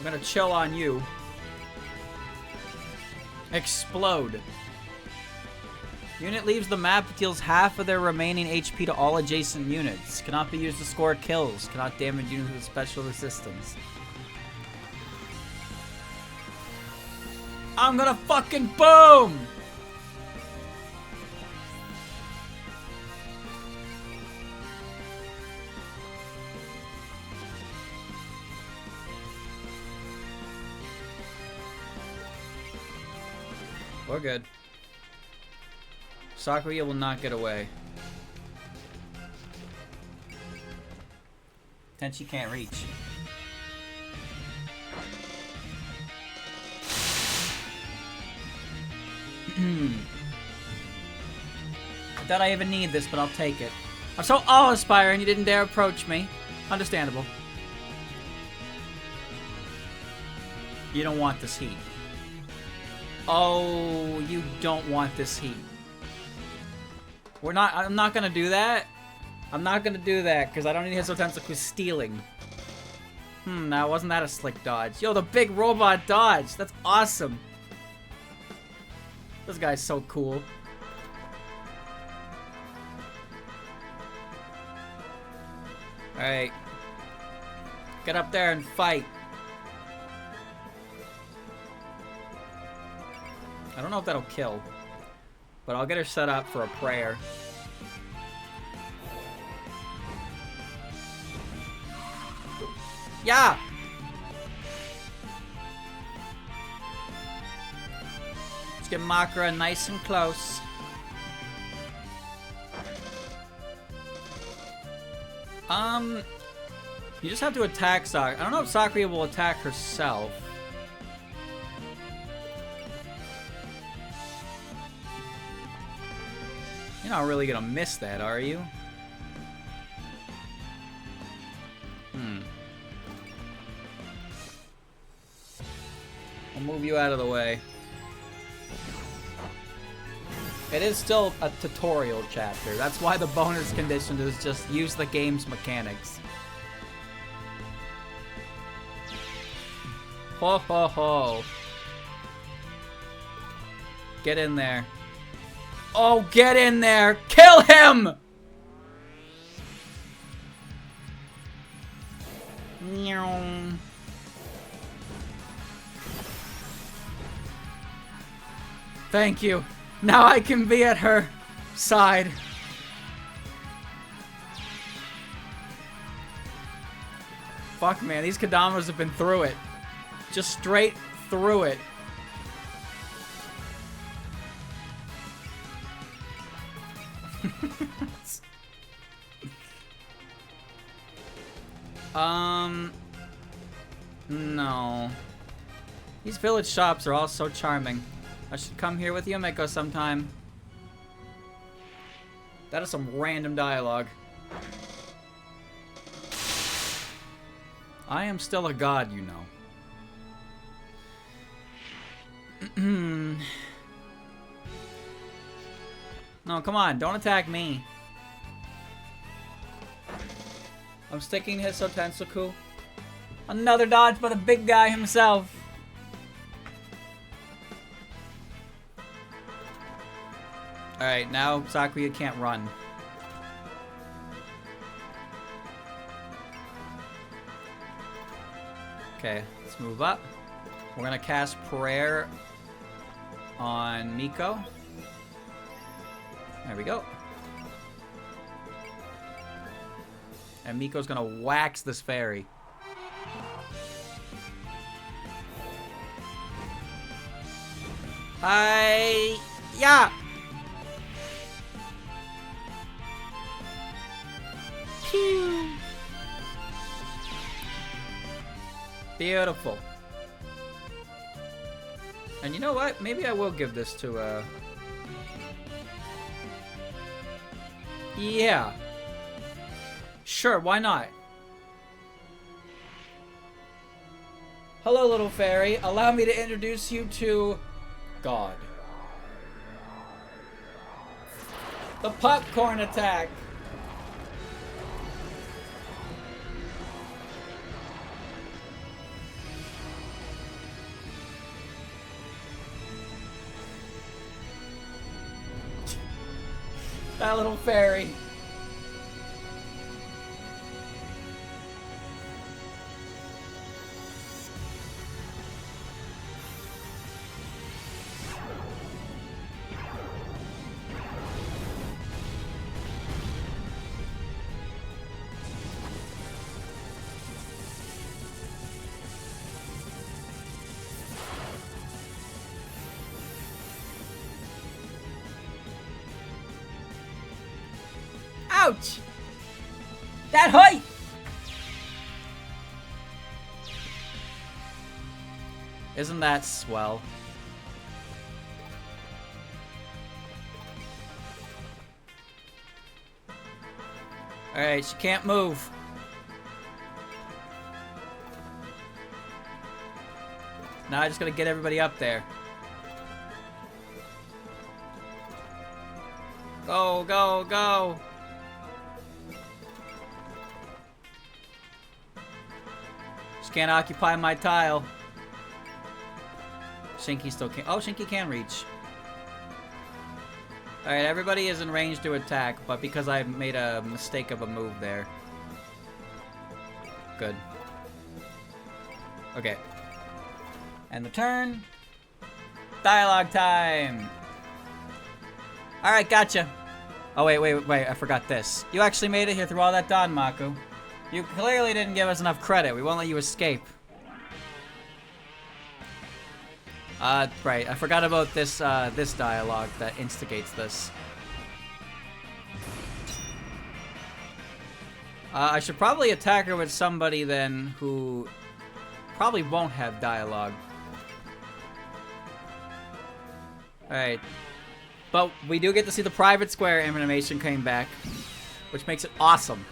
Speaker 1: I'm gonna chill on you. Explode. Unit leaves the map, deals half of their remaining HP to all adjacent units. Cannot be used to score kills. Cannot damage units with special resistance. I'm gonna fucking boom! We're good. Sakuya will not get away. Tenchi can't reach. I doubt I even need this, but I'll take it. I'm so awe-inspiring you didn't dare approach me. Understandable. You don't want this heat. Oh, you don't want this heat. I'm not gonna do that. I'm not gonna do that, because I don't need his Tensaku stealing. Now wasn't that a slick dodge? Yo, the big robot dodge! That's awesome! This guy's so cool. Alright. Get up there and fight. I don't know if that'll kill, but I'll get her set up for a prayer. Yeah! Let's get Makara nice and close. You just have to attack Sakura. I don't know if Sakura will attack herself. You're not really gonna miss that, are you? I'll move you out of the way. It is still a tutorial chapter. That's why the bonus condition is just use the game's mechanics. Ho ho ho. Get in there. Oh, get in there! Kill him! Thank you. Now I can be at her side. Fuck, man. These Kadamas have been through it. Just straight through it. No. These village shops are all so charming. I should come here with Yumeko sometime. That is some random dialogue. I am still a god, you know. No, come on, don't attack me. I'm sticking his Tensaku. Another dodge by the big guy himself. Alright, now Sakuya can't run. Okay, let's move up. We're gonna cast Prayer on Miko. There we go. And Miko's gonna wax this fairy. Yeah! Pew! Beautiful. And you know what? Maybe I will give this to, yeah. Sure, why not? Hello, little fairy. Allow me to introduce you to God. The popcorn attack.
Speaker 2: That little fairy. Ouch! That hurt!
Speaker 1: Isn't that swell? Alright, she can't move. Now I just gotta get everybody up there. Go, go, go! Just can't occupy my tile. Shinky still can't. Oh, Shinky can reach. Alright, everybody is in range to attack, but because I made a mistake of a move there. Good. Okay. And the turn. Dialogue time! Alright, gotcha. Oh, wait, I forgot this. You actually made it here through all that Danmaku. You clearly didn't give us enough credit. We won't let you escape. Right. I forgot about this, this dialogue that instigates this. I should probably attack her with somebody then who probably won't have dialogue. Alright. But we do get to see the private square animation came back, which makes it awesome.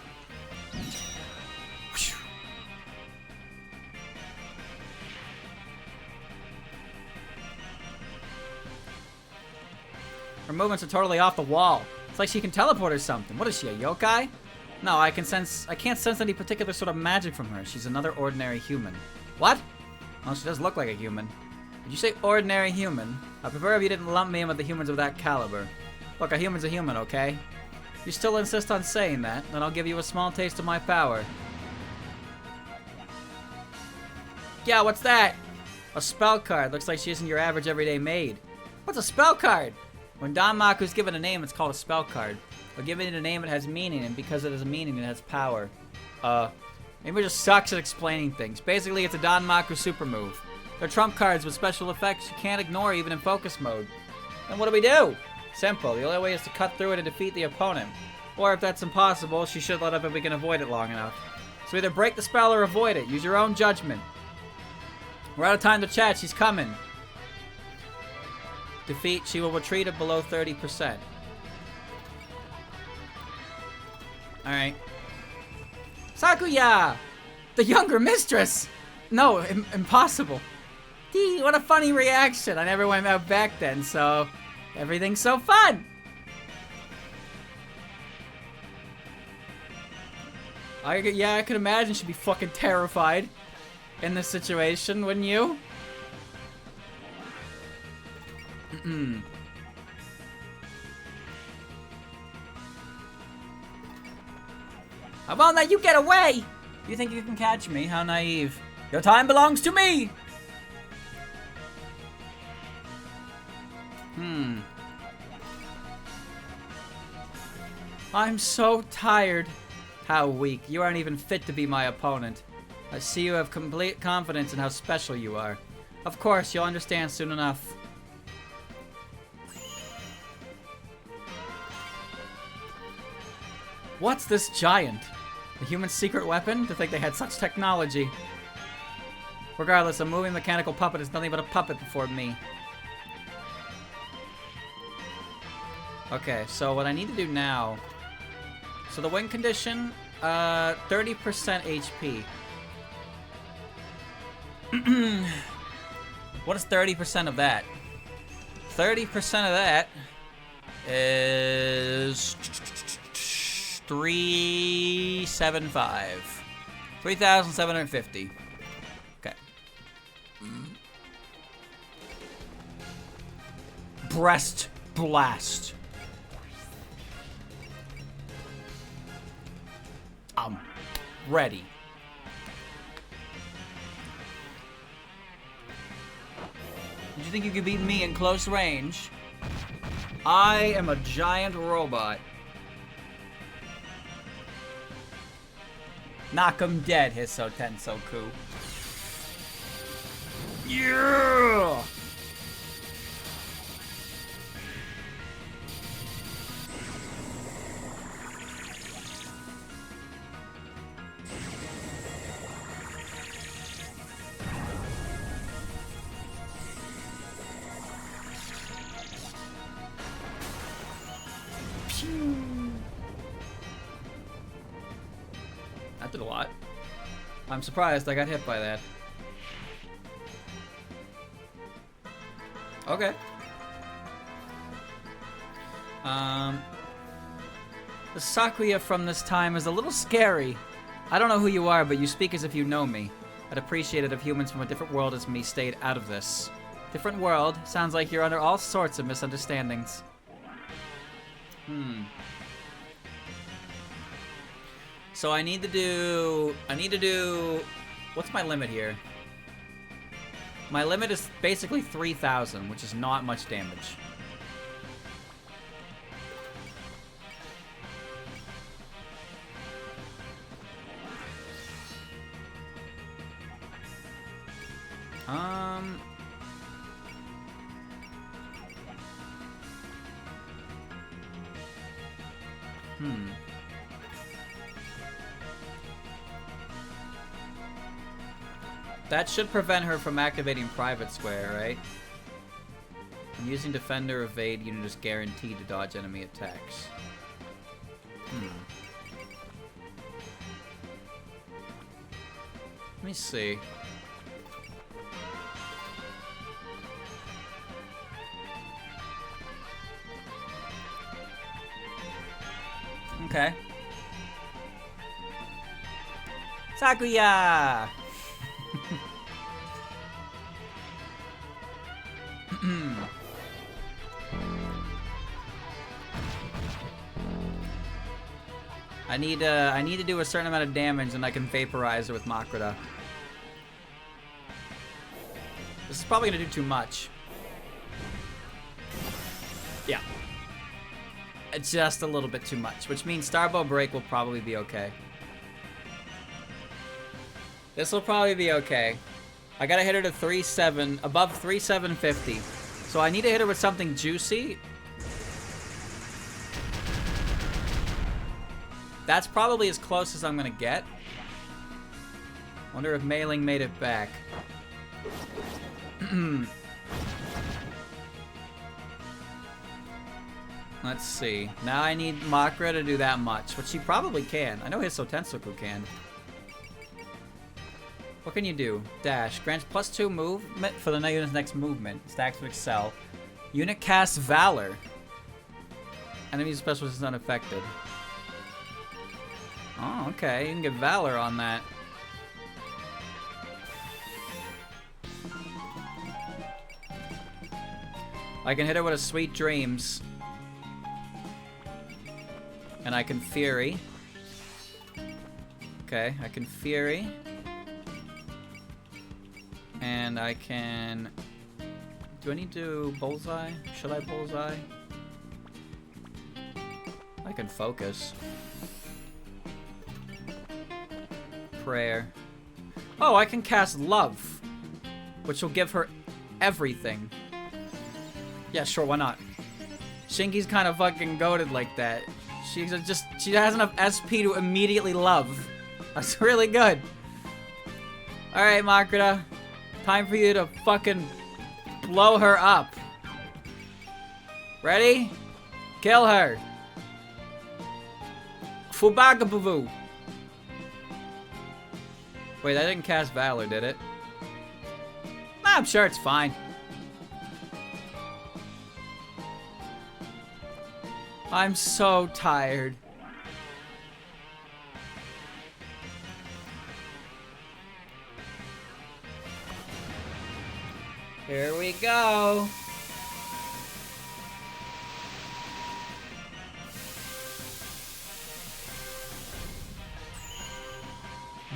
Speaker 1: Her movements are totally off the wall. It's like she can teleport or something. What is she, a yokai? No, I can't sense any particular sort of magic from her. She's another ordinary human. What? Well, she does look like a human. Did you say ordinary human? I prefer if you didn't lump me in with the humans of that caliber. Look, a human's a human, okay? If you still insist on saying that, then I'll give you a small taste of my power. Yeah, what's that? A spell card. Looks like she isn't your average everyday maid. What's a spell card? When Danmaku's given a name, it's called a spell card. But giving it a name, it has meaning, and because it has a meaning, it has power. Maybe it just sucks at explaining things. Basically, it's a Danmaku super move. They're trump cards with special effects you can't ignore even in focus mode. Then what do we do? Simple. The only way is to cut through it and defeat the opponent. Or if that's impossible, she should let up if we can avoid it long enough. So either break the spell or avoid it. Use your own judgment. We're out of time to chat. She's coming. Defeat. She will retreat at below 30%. Alright. Sakuya! The younger mistress! No, impossible. Gee, what a funny reaction. I never went out back then, so everything's so fun. Yeah, I could imagine she'd be fucking terrified in this situation, wouldn't you? I won't let you get away! You think you can catch me? How naive. Your time belongs to me! I'm so tired. How weak. You aren't even fit to be my opponent. I see you have complete confidence in how special you are. Of course, you'll understand soon enough. What's this giant? The human's secret weapon? To think they had such technology. Regardless, a moving mechanical puppet is nothing but a puppet before me. Okay, so what I need to do now... So the win condition, 30% HP. What is 30% of that? 30% of that is 375. 3,750. Okay. Breast blast. ready. Did you think you could beat me in close range? I am a giant robot. Knock him dead, Hisso Tensoku. Yeah! That did a lot. I'm surprised I got hit by that. Okay. The Sakuya from this time is a little scary. I don't know who you are, but you speak as if you know me. I'd appreciate it if humans from a different world as me stayed out of this. Different world? Sounds like you're under all sorts of misunderstandings. So I need to do... What's my limit here? My limit is basically 3,000, which is not much damage. That should prevent her from activating Private Square, right? And using Defender Evade, unit is guaranteed to dodge enemy attacks. Let me see. Okay. Sakuya! I need to do a certain amount of damage and I can vaporize her with Makrita. This is probably gonna do too much. Yeah. It's just a little bit too much, which means Starbow Break will probably be okay. This will probably be okay. I gotta hit her to 3-7, above 3,750. So I need to hit her with something juicy. That's probably as close as I'm gonna get. Wonder if Mailing made it back. Let's see. Now I need Makra to do that much, which she probably can. I know Hisso Tensoku can. What can you do? Dash. Grants +2 movement for the unit's next movement. Stacks to Excel. Unit casts Valor. Enemy specialist is unaffected. Oh, okay. You can get Valor on that. I can hit her with a Sweet Dreams. And I can Fury. Okay, I can Fury. And I can... Do I need to Bullseye? Should I Bullseye? I can Focus. Prayer. Oh, I can cast Love. Which will give her everything. Yeah, sure, why not? Shinki's kind of fucking goated like that. She has enough SP to immediately love. That's really good. Alright, Makrita. Time for you to fucking blow her up. Ready? Kill her. Fubagabuvu. Wait, that didn't cast Valor, did it? Nah, I'm sure it's fine. I'm so tired. Here we go.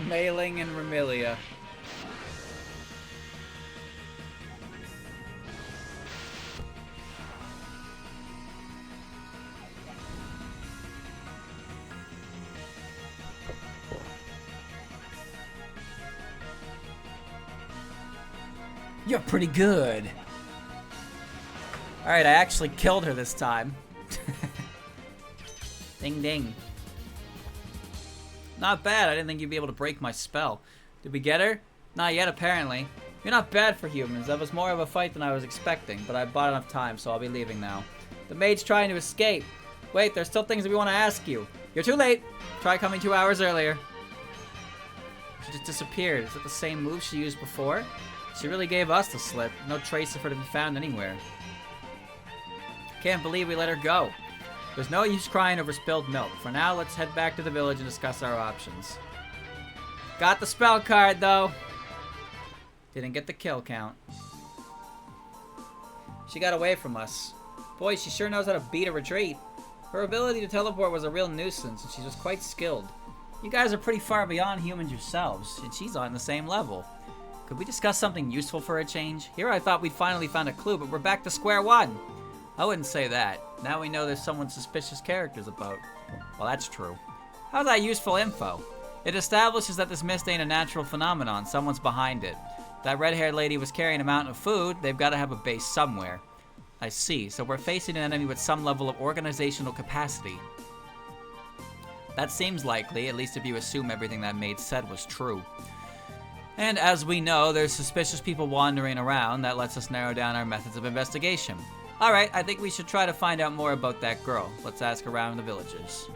Speaker 1: Mailing and Remilia.
Speaker 2: You're pretty good.
Speaker 1: Alright, I actually killed her this time. Ding ding. Not bad. I didn't think you'd be able to break my spell. Did we get her? Not yet, apparently. You're not bad for humans. That was more of a fight than I was expecting, but I bought enough time, so I'll be leaving now. The maid's trying to escape. Wait, there's still things that we want to ask you. You're too late. Try coming 2 hours earlier. She just disappeared. Is it the same move she used before? She really gave us the slip. No trace of her to be found anywhere. Can't believe we let her go. There's no use crying over spilled milk. For now, let's head back to the village and discuss our options. Got the spell card, though. Didn't get the kill count. She got away from us. Boy, she sure knows how to beat a retreat. Her ability to teleport was a real nuisance, and she was quite skilled. You guys are pretty far beyond humans yourselves, and she's on the same level. Could we discuss something useful for a change? Here I thought we'd finally found a clue, but we're back to square one. I wouldn't say that. Now we know there's someone suspicious characters about. Well, that's true. How's that useful info? It establishes that this mist ain't a natural phenomenon. Someone's behind it. That red-haired lady was carrying a mountain of food. They've got to have a base somewhere. I see. So we're facing an enemy with some level of organizational capacity. That seems likely, at least if you assume everything that maid said was true. And as we know, there's suspicious people wandering around. That lets us narrow down our methods of investigation. Alright, I think we should try to find out more about that girl. Let's ask around the villagers.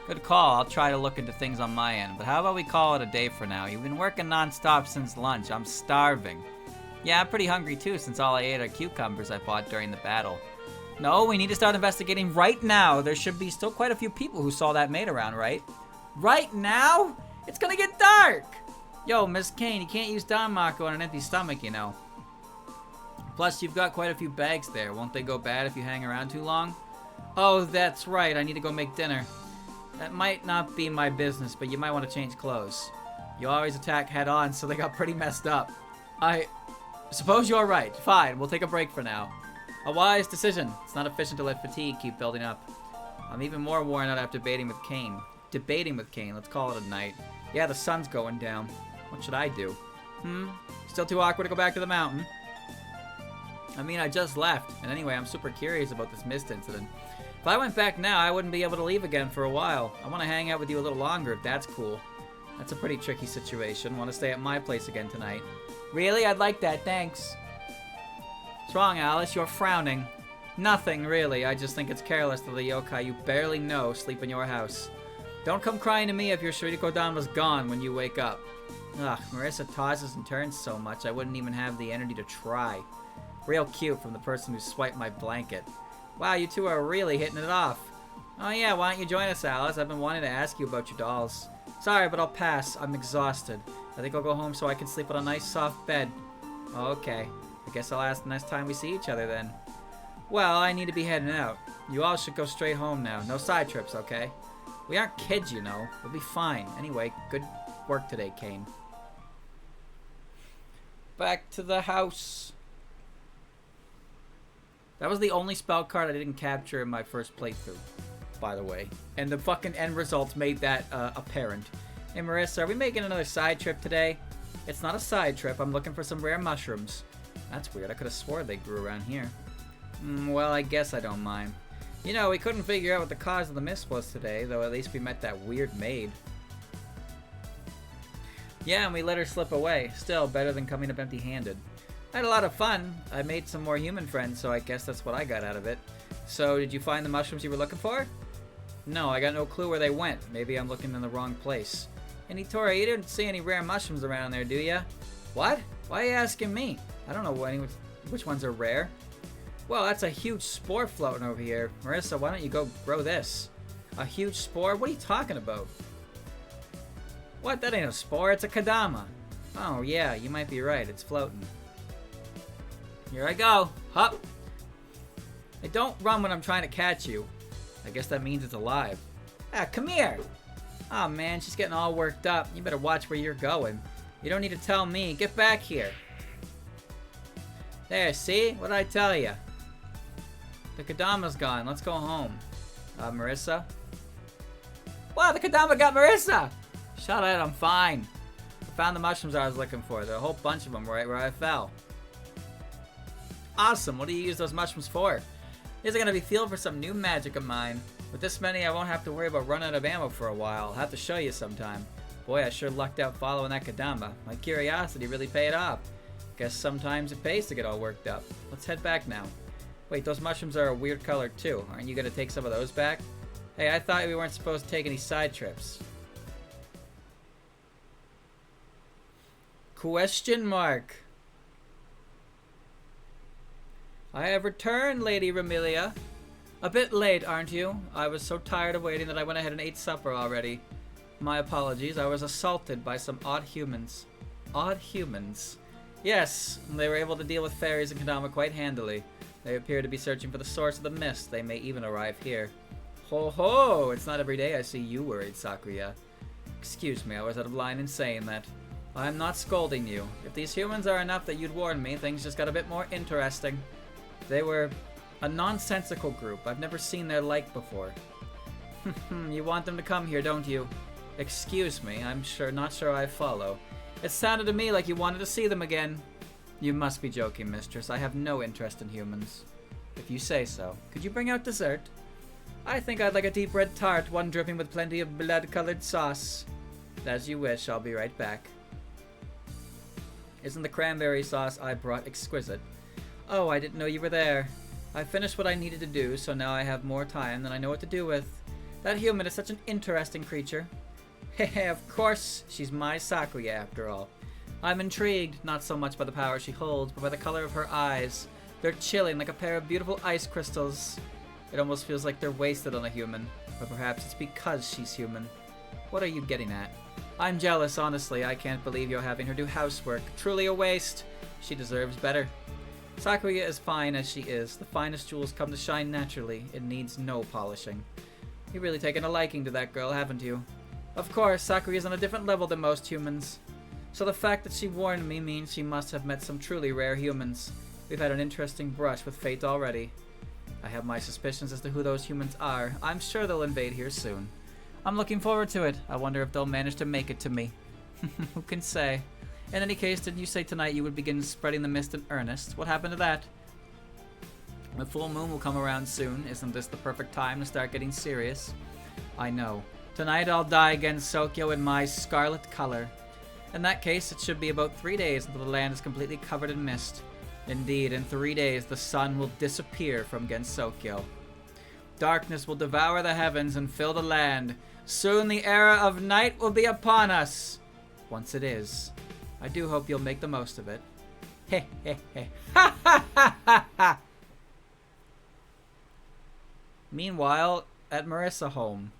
Speaker 1: Good call. I'll try to look into things on my end. But how about we call it a day for now? You've been working non-stop since lunch. I'm starving. Yeah, I'm pretty hungry too, since all I ate are cucumbers I bought during the battle. No, we need to start investigating right now. There should be still quite a few people who saw that maid around, right? Right now? It's gonna get dark! Yo, Miss Kane, you can't use Don Marco on an empty stomach, you know. Plus, you've got quite a few bags there. Won't they go bad if you hang around too long? Oh, that's right. I need to go make dinner. That might not be my business, but you might want to change clothes. You always attack head-on, so they got pretty messed up. I suppose you're right. Fine, we'll take a break for now. A wise decision. It's not efficient to let fatigue keep building up. I'm even more worn out after debating with Kane. Let's call it a night. Yeah, the sun's going down. What should I do? Still too awkward to go back to the mountain? I mean, I just left. And anyway, I'm super curious about this mist incident. If I went back now, I wouldn't be able to leave again for a while. I want to hang out with you a little longer if that's cool. That's a pretty tricky situation. Want to stay at my place again tonight. Really? I'd like that, thanks. What's wrong, Alice? You're frowning. Nothing, really. I just think it's careless that the yokai you barely know sleep in your house. Don't come crying to me if your Shurikodan was gone when you wake up. Ugh, Marissa tosses and turns so much I wouldn't even have the energy to try. Real cute from the person who swiped my blanket. Wow, you two are really hitting it off. Oh yeah, why don't you join us, Alice? I've been wanting to ask you about your dolls. Sorry, but I'll pass. I'm exhausted. I think I'll go home so I can sleep on a nice soft bed. Okay. I guess I'll ask the next time we see each other then. Well, I need to be heading out. You all should go straight home now. No side trips, okay? We aren't kids, you know. We'll be fine. Anyway, good work today, Kane. Back to the house. That was the only spell card I didn't capture in my first playthrough, by the way. And the fucking end results made that apparent. Hey Marissa, are we making another side trip today? It's not a side trip. I'm looking for some rare mushrooms. That's weird. I could have swore they grew around here. Well, I guess I don't mind. You know, we couldn't figure out what the cause of the mist was today, though at least we met that weird maid. Yeah, and we let her slip away. Still, better than coming up empty-handed. I had a lot of fun. I made some more human friends, so I guess that's what I got out of it. So, did you find the mushrooms you were looking for? No, I got no clue where they went. Maybe I'm looking in the wrong place. And Tori, you didn't see any rare mushrooms around there, do ya? What? Why are you asking me? I don't know which ones are rare. Well, that's a huge spore floating over here. Marissa, why don't you go grow this? A huge spore? What are you talking about? What? That ain't a spore. It's a kadama. Oh, yeah, you might be right. It's floating. Here I go. Hup. Hey, don't run when I'm trying to catch you. I guess that means it's alive. Ah, come here.
Speaker 2: Oh man, she's getting all worked up. You better watch where you're going. You don't need to tell me. Get back here. There, see? What did I tell you? The Kadama's gone. Let's go home. Marissa? Wow, the Kadama got Marissa! Shut it, I'm fine. I found the mushrooms I was looking for. There are a whole bunch of them right where I fell. Awesome, what do you use those mushrooms for? These are going to be fuel for some new magic of mine. With this many, I won't have to worry about running out of ammo for a while. I'll have to show you sometime. Boy, I sure lucked out following that Kadama. My curiosity really paid off. Guess sometimes it pays to get all worked up. Let's head back now. Wait, those mushrooms are a weird color too. Aren't you going to take some of those back? Hey, I thought we weren't supposed to take any side trips. Question mark. I have returned, Lady Ramilia. A bit late, aren't you? I was so tired of waiting that I went ahead and ate supper already. My apologies, I was assaulted by some odd humans. Odd humans? Yes, they were able to deal with fairies and Kadama quite handily. They appear to be searching for the source of the mist. They may even arrive here. Ho ho! It's not every day I see you worried, Sakuya. Excuse me, I was out of line in saying that. I'm not scolding you. If these humans are enough that you'd warn me, things just got a bit more interesting. They were a nonsensical group. I've never seen their like before. You want them to come here, don't you? Excuse me, I'm not sure I follow. It sounded to me like you wanted to see them again. You must be joking, mistress. I have no interest in humans. If you say so. Could you bring out dessert? I think I'd like a deep red tart, one dripping with plenty of blood-colored sauce. As you wish, I'll be right back. Isn't the cranberry sauce I brought exquisite? Oh, I didn't know you were there. I finished what I needed to do, so now I have more time than I know what to do with. That human is such an interesting creature. Heh, of course, she's my Sakuya after all. I'm intrigued, not so much by the power she holds, but by the color of her eyes. They're chilling like a pair of beautiful ice crystals. It almost feels like they're wasted on a human, but perhaps it's because she's human. What are you getting at? I'm jealous, honestly. I can't believe you're having her do housework. Truly a waste. She deserves better. Sakuya is fine as she is. The finest jewels come to shine naturally. It needs no polishing. You've really taken a liking to that girl, haven't you? Of course, Sakuya's on a different level than most humans. So the fact that she warned me means she must have met some truly rare humans. We've had an interesting brush with fate already. I have my suspicions as to who those humans are. I'm sure they'll invade here soon. I'm looking forward to it. I wonder if they'll manage to make it to me. Who can say? In any case, didn't you say tonight you would begin spreading the mist in earnest? What happened to that? The full moon will come around soon. Isn't this the perfect time to start getting serious? I know. Tonight I'll dye against Sokyo in my scarlet color. In that case, it should be about 3 days until the land is completely covered in mist. Indeed, in 3 days the sun will disappear from Gensokyo. Darkness will devour the heavens and fill the land. Soon the era of night will be upon us. Once it is, I do hope you'll make the most of it. Heh heh heh. Ha ha ha ha ha! Meanwhile, at Marissa home.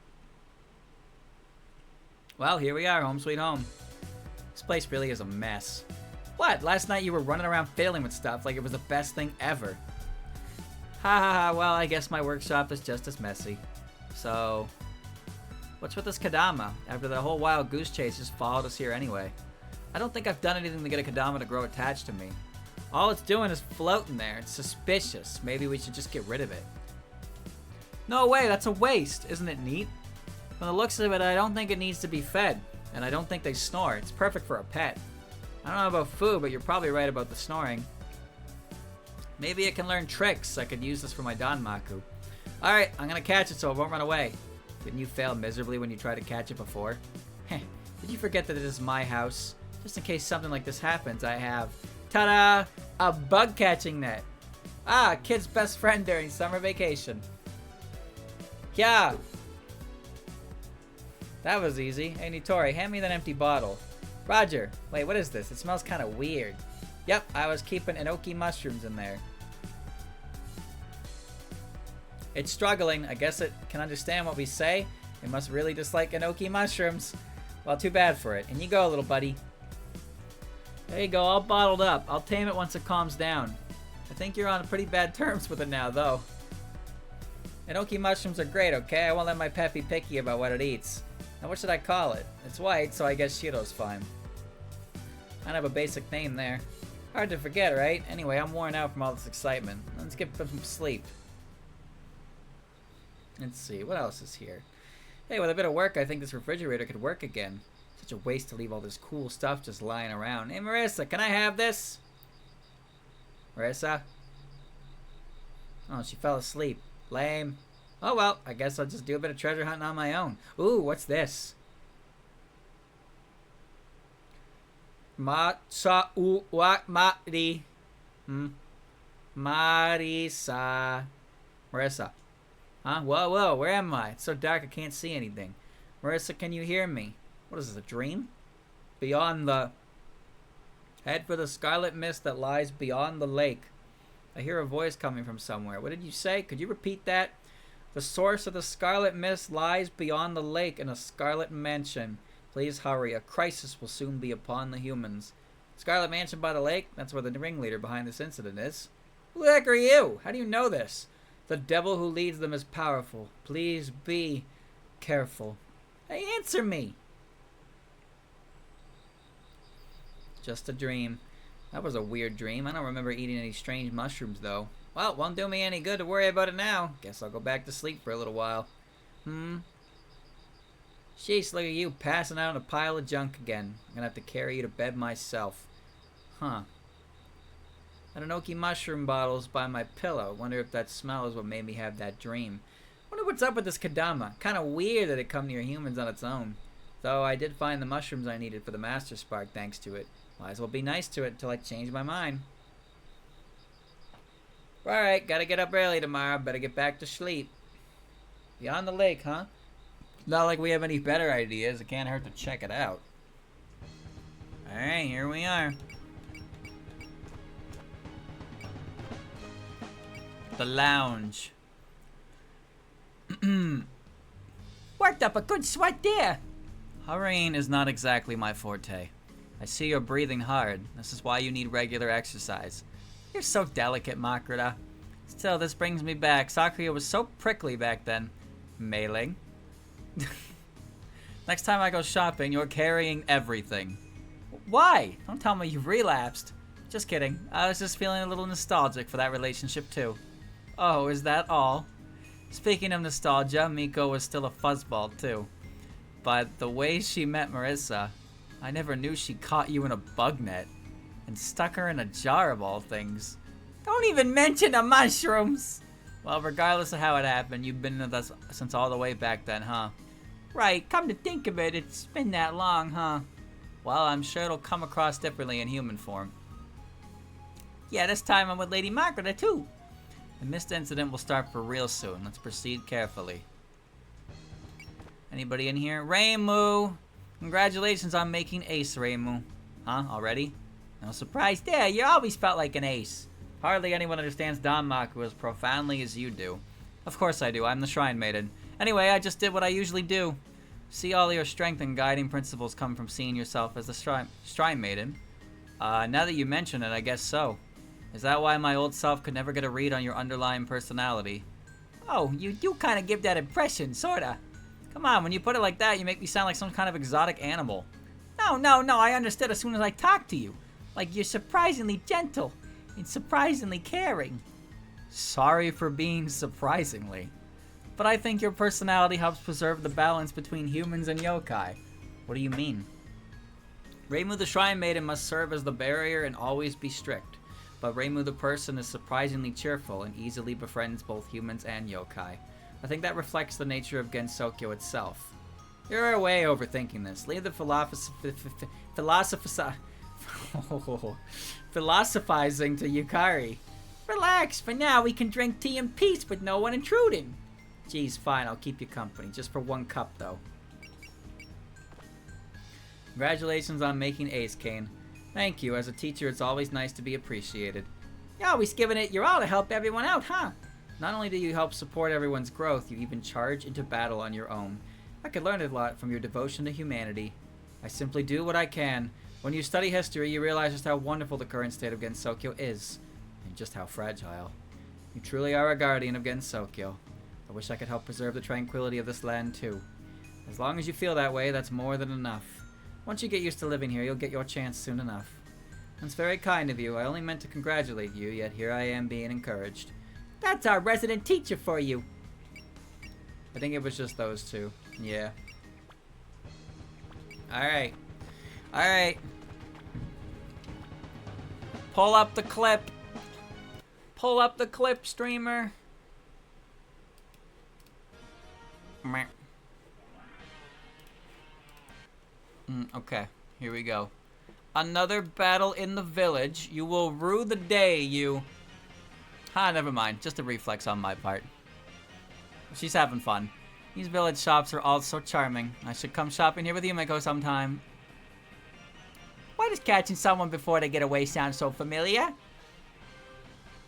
Speaker 2: Well, here we are, home sweet home. This place really is a mess. What? Last night you were running around fiddling with stuff like it was the best thing ever. Ha ha ha, well, I guess my workshop is just as messy. So, what's with this Kadama? After the whole wild goose chase just followed us here anyway. I don't think I've done anything to get a Kadama to grow attached to me. All it's doing is floating there. It's suspicious. Maybe we should just get rid of it. No way, that's a waste. Isn't it neat? From the looks of it, I don't think it needs to be fed. And I don't think they snore. It's perfect for a pet. I don't know about food, but you're probably right about the snoring. Maybe it can learn tricks. I could use this for my Danmaku. Alright, I'm gonna catch it so it won't run away. Didn't you fail miserably when you tried to catch it before? Heh, did you forget that it is my house? Just in case something like this happens, I have, ta-da, a bug catching net. Ah, kid's best friend during summer vacation. Yeah. That was easy. Hey, Nitori, hand me that empty bottle. Roger. Wait, what is this? It smells kind of weird. Yep, I was keeping enoki mushrooms in there. It's struggling. I guess it can understand what we say. It must really dislike enoki mushrooms. Well, too bad for it. And you go, little buddy. There you go, all bottled up. I'll tame it once it calms down. I think you're on pretty bad terms with it now, though. Enoki mushrooms are great, okay? I won't let my pet be picky about what it eats.
Speaker 1: Now what should I call it? It's white, so I guess Shiro's fine. I don't have a basic name there. Hard to forget, right? Anyway, I'm worn out from all this excitement. Let's get some sleep. Let's see, what else is here? Hey, with a bit of work, I think this refrigerator could work again. Such a waste to leave all this cool stuff just lying around. Hey, Marissa, can I have this? Marissa? Oh, she fell asleep. Lame. Oh well, I guess I'll just do a bit of treasure hunting on my own. Ooh, what's this? Marisa. Marissa. Huh? Whoa, where am I? It's so dark I can't see anything. Marissa, can you hear me? What is this, a dream? Beyond the... Head for the scarlet mist that lies beyond the lake. I hear a voice coming from somewhere. What did you say? Could you repeat that? The source of the scarlet mist lies beyond the lake in a scarlet mansion. Please hurry. A crisis will soon be upon the humans. Scarlet Mansion by the lake? That's where the ringleader behind this incident is. Who the heck are you? How do you know this? The devil who leads them is powerful. Please be careful. Hey, answer me. Just a dream. That was a weird dream. I don't remember eating any strange mushrooms, though. Well, it won't do me any good to worry about it now. Guess I'll go back to sleep for a little while. Sheesh, look at you passing out in a pile of junk again. I'm gonna have to carry you to bed myself. Huh. Adenoki mushroom bottles by my pillow. Wonder if that smell is what made me have that dream. Wonder what's up with this Kadama. Kinda weird that it come near humans on its own. Though I did find the mushrooms I needed for the Master Spark thanks to it. Might as well be nice to it until I change my mind. Alright, gotta get up early tomorrow. Better get back to sleep. Beyond the lake, huh? Not like we have any better ideas. It can't hurt to check it out. Alright, here we are. The lounge.
Speaker 2: Worked up a good sweat there.
Speaker 1: Hurrying is not exactly my forte. I see you're breathing hard. This is why you need regular exercise. You're so delicate, Makrita. Still, this brings me back. Sakuya was so prickly back then. Mailing. Next time I go shopping, you're carrying everything. Why? Don't tell me you've relapsed. Just kidding. I was just feeling a little nostalgic for that relationship too. Oh, is that all? Speaking of nostalgia, Miko was still a fuzzball too. But the way she met Marissa, I never knew she caught you in a bug net and stuck her in a jar of all things.
Speaker 2: Don't even mention the mushrooms.
Speaker 1: Well, regardless of how it happened, you've been with us since all the way back then, huh?
Speaker 2: Right, come to think of it, it's been that long, huh?
Speaker 1: Well, I'm sure it'll come across differently in human form.
Speaker 2: Yeah, this time I'm with Lady Makrita too.
Speaker 1: The mist incident will start for real soon. Let's proceed carefully. Anybody in here? Reimu! Congratulations on making ace, Reimu. Huh? Already? No surprise there. You always felt like an ace. Hardly anyone understands Danmaku as profoundly as you do. Of course I do. I'm the Shrine Maiden. Anyway, I just did what I usually do. See, all your strength and guiding principles come from seeing yourself as the Shrine Maiden. Now that you mention it, I guess so. Is that why my old self could never get a read on your underlying personality?
Speaker 2: Oh, you do kind of give that impression, sorta.
Speaker 1: Come on, when you put it like that, you make me sound like some kind of exotic animal.
Speaker 2: No, I understood as soon as I talked to you. Like you're surprisingly gentle and surprisingly caring.
Speaker 1: Sorry for being surprisingly. But I think your personality helps preserve the balance between humans and yokai. What do you mean? Reimu the Shrine Maiden must serve as the barrier and always be strict. But Reimu the person is surprisingly cheerful and easily befriends both humans and yokai. I think that reflects the nature of Gensokyo itself. You're way overthinking this. Leave the philosophizing to Yukari.
Speaker 2: Relax, for now we can drink tea in peace with no one intruding.
Speaker 1: Geez, fine, I'll keep you company. Just for one cup, though. Congratulations on making ace, Kane. Thank you. As a teacher, it's always nice to be appreciated.
Speaker 2: You're always giving it your all to help everyone out, huh?
Speaker 1: Not only do you help support everyone's growth, you even charge into battle on your own. I could learn a lot from your devotion to humanity. I simply do what I can. When you study history, you realize just how wonderful the current state of Gensokyo is, and just how fragile. You truly are a guardian of Gensokyo. I wish I could help preserve the tranquility of this land, too. As long as you feel that way, that's more than enough. Once you get used to living here, you'll get your chance soon enough. That's very kind of you. I only meant to congratulate you, yet here I am being encouraged.
Speaker 2: That's our resident teacher for you.
Speaker 1: I think it was just those two. Yeah. Alright. Alright. Pull up the clip. Pull up the clip, streamer. Meh. Okay, here we go. Another battle in the village. You will rue the day you... never mind. Just a reflex on my part. She's having fun. These village shops are all so charming. I should come shopping here with Yumiko sometime.
Speaker 2: Why does catching someone before they get away sound so familiar?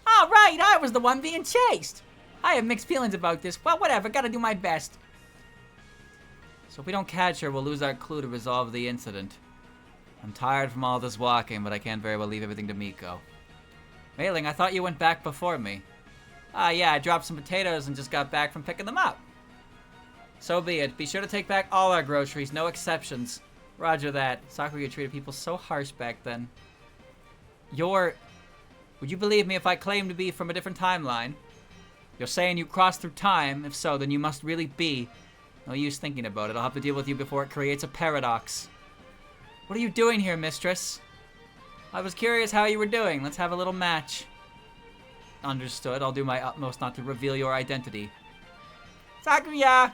Speaker 2: Oh, right, I was the one being chased. I have mixed feelings about this. Well, whatever, gotta do my best.
Speaker 1: So if we don't catch her, we'll lose our clue to resolve the incident. I'm tired from all this walking, but I can't very well leave everything to Miko. Mailing, I thought you went back before me.
Speaker 2: Yeah, I dropped some potatoes and just got back from picking them up.
Speaker 1: So be it. Be sure to take back all our groceries, no exceptions.
Speaker 2: Roger that.
Speaker 1: Sakura treated people so harsh back then. Would you believe me if I claim to be from a different timeline? You're saying you crossed through time? If so, then you must really be. No use thinking about it. I'll have to deal with you before it creates a paradox. What are you doing here, mistress? I was curious how you were doing. Let's have a little match. Understood. I'll do my utmost not to reveal your identity.
Speaker 2: Sakura!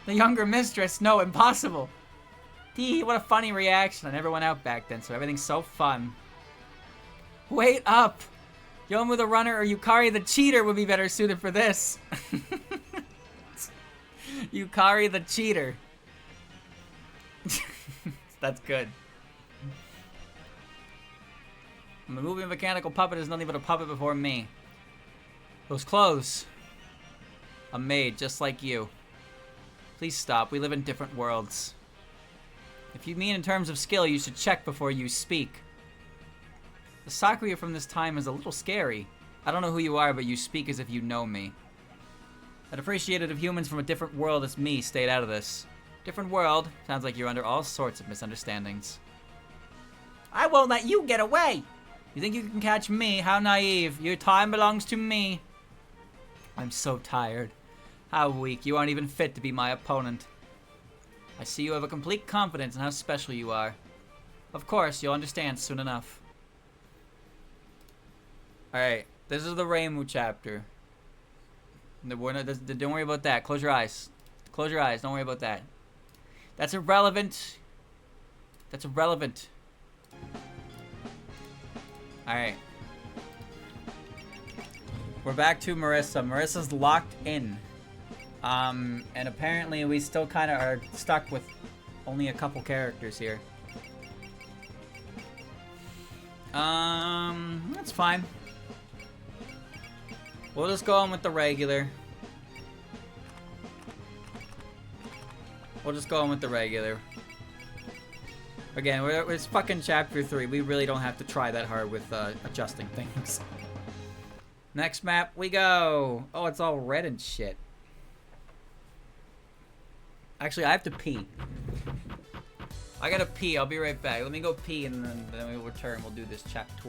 Speaker 1: The younger mistress? No, impossible.
Speaker 2: Tee, what a funny reaction. I never went out back then, so everything's so fun.
Speaker 1: Wait up! Yomu the runner or Yukari the cheater would be better suited for this. Yukari the cheater. That's good. The moving mechanical puppet is nothing but a puppet before me. Those clothes. A maid, just like you. Please stop. We live in different worlds. If you mean in terms of skill, you should check before you speak. The Sakura from this time is a little scary. I don't know who you are, but you speak as if you know me. I'd appreciate it if humans from a different world as me stayed out of this. Different world? Sounds like you're under all sorts of misunderstandings.
Speaker 2: I won't let you get away!
Speaker 1: You think you can catch me? How naive. Your time belongs to me. I'm so tired. How weak. You aren't even fit to be my opponent. I see you have a complete confidence in how special you are. Of course, you'll understand soon enough. Alright, this is the Reimu chapter. Don't worry about that. Close your eyes. Close your eyes. Don't worry about that. That's irrelevant. That's irrelevant. Alright. We're back to Marissa. Marissa's locked in. And apparently we still kind of are stuck with only a couple characters here. That's fine. We'll just go on with the regular. We'll just go on with the regular. Again, it's fucking chapter 3. We really don't have to try that hard with adjusting things. Next map we go. Oh, it's all red and shit. Actually, I have to pee. I gotta pee. I'll be right back. Let me go pee and then we'll return. We'll do this chapter.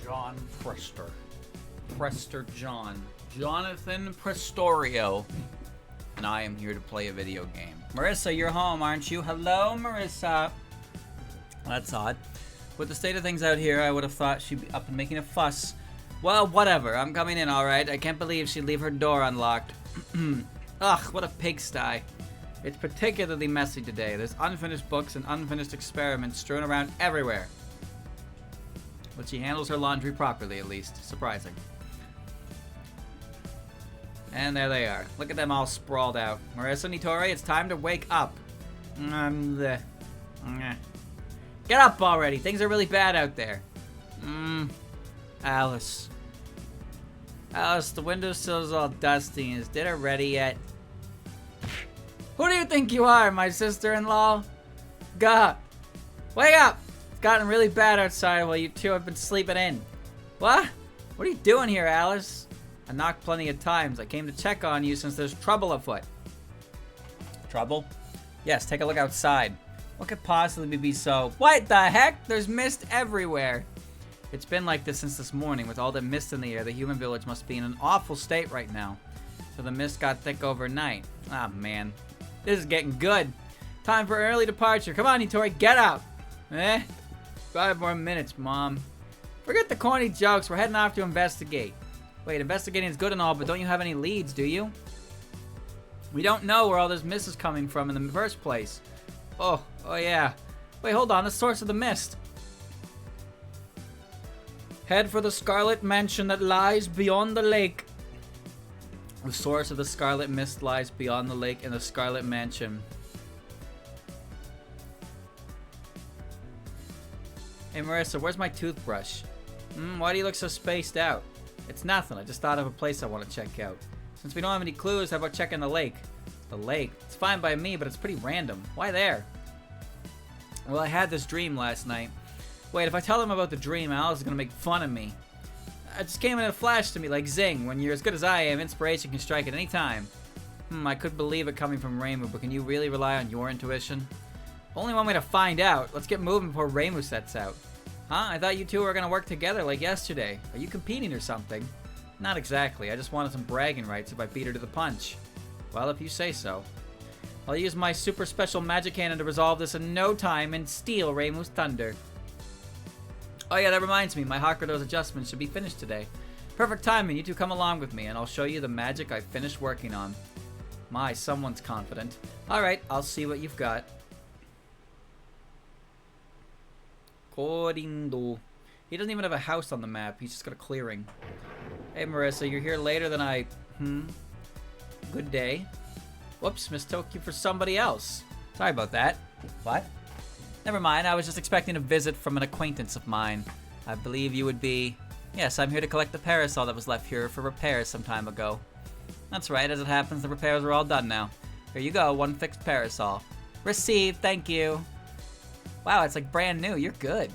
Speaker 1: John Prester. Prester John. Jonathan Prestorio. And I am here to play a video game. Marissa, you're home, aren't you? Hello, Marissa. That's odd. With the state of things out here, I would have thought she'd be up and making a fuss. Well, whatever. I'm coming in, alright. I can't believe she'd leave her door unlocked. Ugh, what a pigsty. It's particularly messy today. There's unfinished books and unfinished experiments strewn around everywhere. But she handles her laundry properly, at least. Surprising. And there they are. Look at them all sprawled out. Marissa Nitori, it's time to wake up. Get up already. Things are really bad out there. Alice. Alice, the windowsill's all dusty. Is dinner ready yet? Who do you think you are, my sister-in-law? God. Wake up! It's gotten really bad outside while you two have been sleeping in. What? What are you doing here, Alice? I knocked plenty of times. I came to check on you since there's trouble afoot. Trouble? Yes, take a look outside. What could possibly be so? What the heck? There's mist everywhere. It's been like this since this morning. With all the mist in the air, the human village must be in an awful state right now. So the mist got thick overnight. Ah, man. This is getting good. Time for early departure. Come on, Nitori, get up. 5 more minutes, Mom. Forget the corny jokes. We're heading off to investigate. Wait, investigating is good and all, but don't you have any leads, do you? We don't know where all this mist is coming from in the first place. Oh yeah. Wait, hold on. The source of the mist. Head for the Scarlet Mansion that lies beyond the lake. The source of the Scarlet Mist lies beyond the lake in the Scarlet Mansion. Hey, Marissa, where's my toothbrush? Why do you look so spaced out? It's nothing. I just thought of a place I want to check out. Since we don't have any clues, how about checking the lake? The lake? It's fine by me, but it's pretty random. Why there? Well, I had this dream last night. Wait, if I tell them about the dream, Alice is going to make fun of me. It just came in a flash to me like zing. When you're as good as I am, inspiration can strike at any time. I could believe it coming from Reimu, but can you really rely on your intuition? Only one way to find out. Let's get moving before Reimu sets out. Huh? I thought you two were going to work together like yesterday. Are you competing or something? Not exactly. I just wanted some bragging rights if I beat her to the punch. Well, if you say so. I'll use my super special magic cannon to resolve this in no time and steal Reimu's thunder. Oh yeah, that reminds me. My Hakudo's adjustments should be finished today. Perfect timing. You two come along with me and I'll show you the magic I finished working on. My, someone's confident. Alright, I'll see what you've got. Corindo. He doesn't even have a house on the map. He's just got a clearing. Hey, Marissa, you're here later than I... Good day. Whoops, mistook you for somebody else. Sorry about that. What? Never mind, I was just expecting a visit from an acquaintance of mine. I believe you would be... Yes, I'm here to collect the parasol that was left here for repairs some time ago. That's right, as it happens, the repairs are all done now. Here you go, 1 fixed parasol. Received, thank you. Wow, it's like brand new. You're good.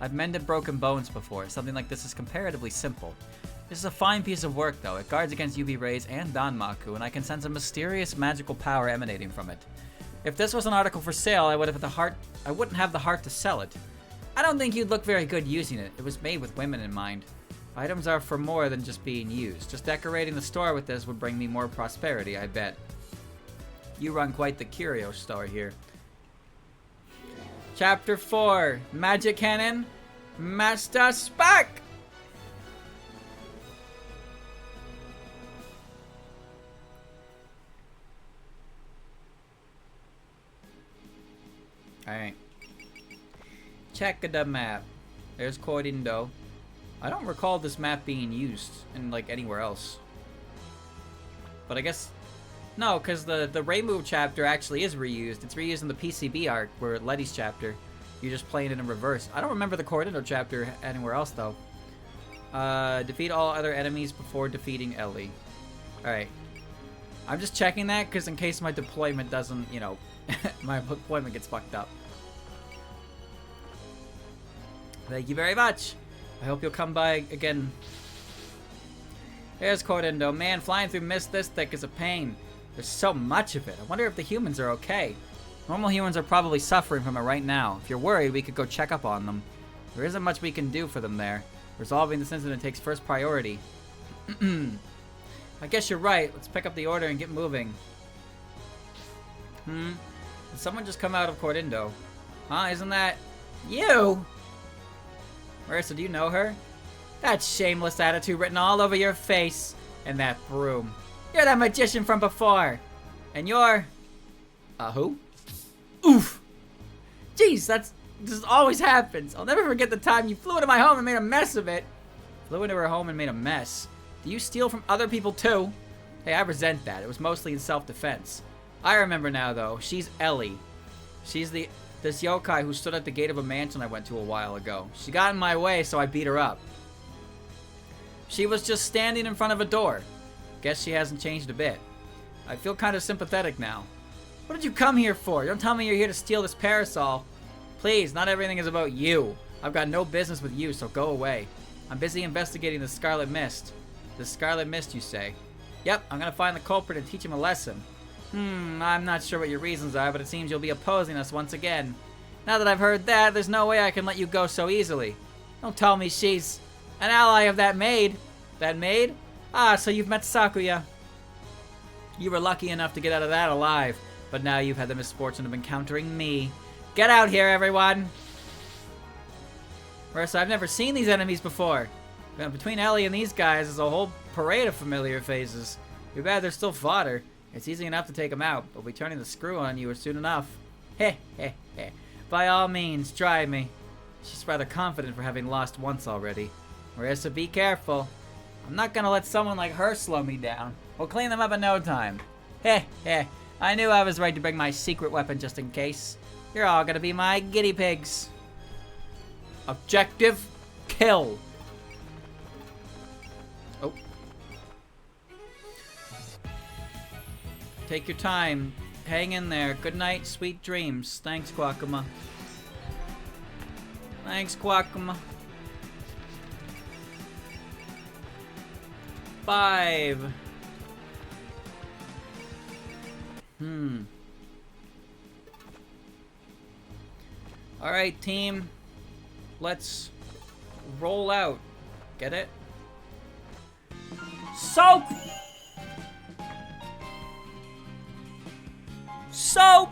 Speaker 1: I've mended broken bones before. Something like this is comparatively simple. This is a fine piece of work, though. It guards against UV rays and Danmaku, and I can sense a mysterious magical power emanating from it. If this was an article for sale, I wouldn't have the heart to sell it. I don't think you'd look very good using it. It was made with women in mind. Items are for more than just being used. Just decorating the store with this would bring me more prosperity, I bet. You run quite the curio store here. Chapter 4, Magic Cannon, Master Spark! Alright. Check the map. There's Corindo. I don't recall this map being used in, like, anywhere else. But I guess... No, because the Reimu chapter actually is reused. It's reused in the PCB arc, where Letty's chapter, you're just playing it in reverse. I don't remember the Corindo chapter anywhere else, though. Defeat all other enemies before defeating Ellie. Alright. I'm just checking that, because in case my deployment doesn't, you know, my deployment gets fucked up. Thank you very much. I hope you'll come by again. There's Corindo. Man, flying through mist this thick is a pain. There's so much of it. I wonder if the humans are okay. Normal humans are probably suffering from it right now. If you're worried, we could go check up on them. There isn't much we can do for them there. Resolving this incident takes first priority. I guess you're right. Let's pick up the order and get moving. Did someone just come out of Cordindo? Huh? Isn't that you? Marissa, do you know her? That shameless attitude written all over your face. And that broom. You're that magician from before. And you're... who? Oof. Jeez, this always happens. I'll never forget the time you flew into my home and made a mess of it. Flew into her home and made a mess. Do you steal from other people too? Hey, I resent that. It was mostly in self-defense. I remember now, though. She's Ellie. She's this yokai who stood at the gate of a mansion I went to a while ago. She got in my way, so I beat her up. She was just standing in front of a door. Guess she hasn't changed a bit. I feel kind of sympathetic now. What did you come here for? Don't tell me you're here to steal this parasol. Please, not everything is about you. I've got no business with you, so go away. I'm busy investigating the Scarlet Mist. The Scarlet Mist, you say? Yep, I'm gonna find the culprit and teach him a lesson. I'm not sure what your reasons are, but it seems you'll be opposing us once again. Now that I've heard that, there's no way I can let you go so easily. Don't tell me she's an ally of that maid. That maid? Ah, so you've met Sakuya. You were lucky enough to get out of that alive, but now you've had the misfortune of encountering me. Get out here, everyone! Marissa, I've never seen these enemies before. Between Ellie and these guys is a whole parade of familiar faces. Too bad they're still fodder. It's easy enough to take them out, but we'll be turning the screw on you soon enough. Heh, heh, heh. By all means, try me. She's rather confident for having lost once already. Marissa, be careful. I'm not gonna let someone like her slow me down. We'll clean them up in no time. Heh, heh. I knew I was right to bring my secret weapon just in case. You're all gonna be my guinea pigs. Objective, kill. Oh. Take your time. Hang in there. Good night, sweet dreams. Thanks, Quackuma. Thanks, Quackuma. 5. Alright, team. Let's roll out. Get it? Soap! Soap!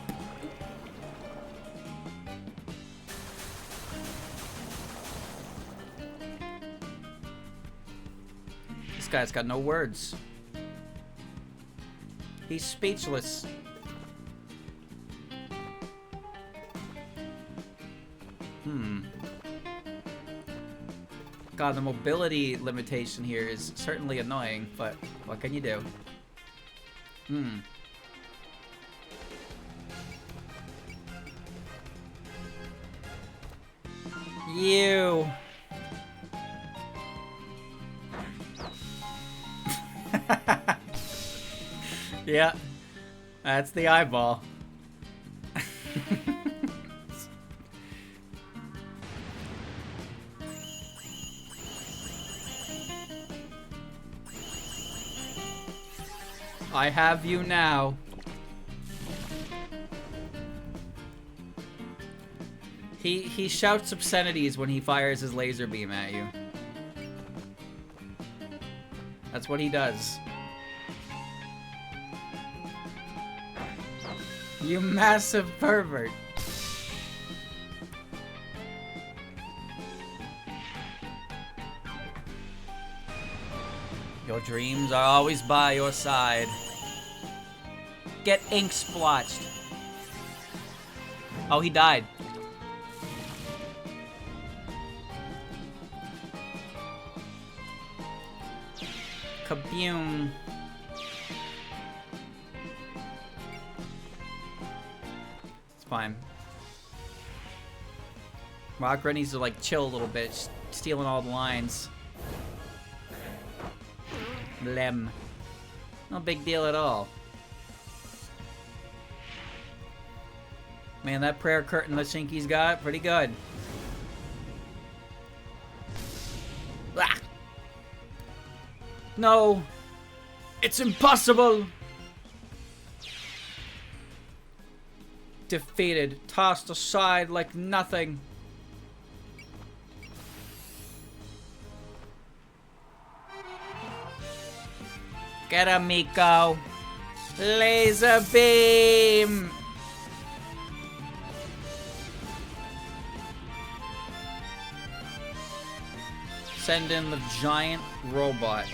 Speaker 1: This guy's got no words. He's speechless. God, the mobility limitation here is certainly annoying, but what can you do? You. Yeah, that's the eyeball. I have you now. He shouts obscenities when he fires his laser beam at you. That's what he does. You massive pervert. Your dreams are always by your side. Get ink splotched. Oh, he died. Kaboom. It's fine. Rockra needs to like chill a little bit, stealing all the lines. Lem. No big deal at all. Man, that prayer curtain that Shinky's got, pretty good. Ah. No. It's impossible. Defeated, tossed aside like nothing.
Speaker 2: Get him, Miko. Laser beam. Send in the giant robot.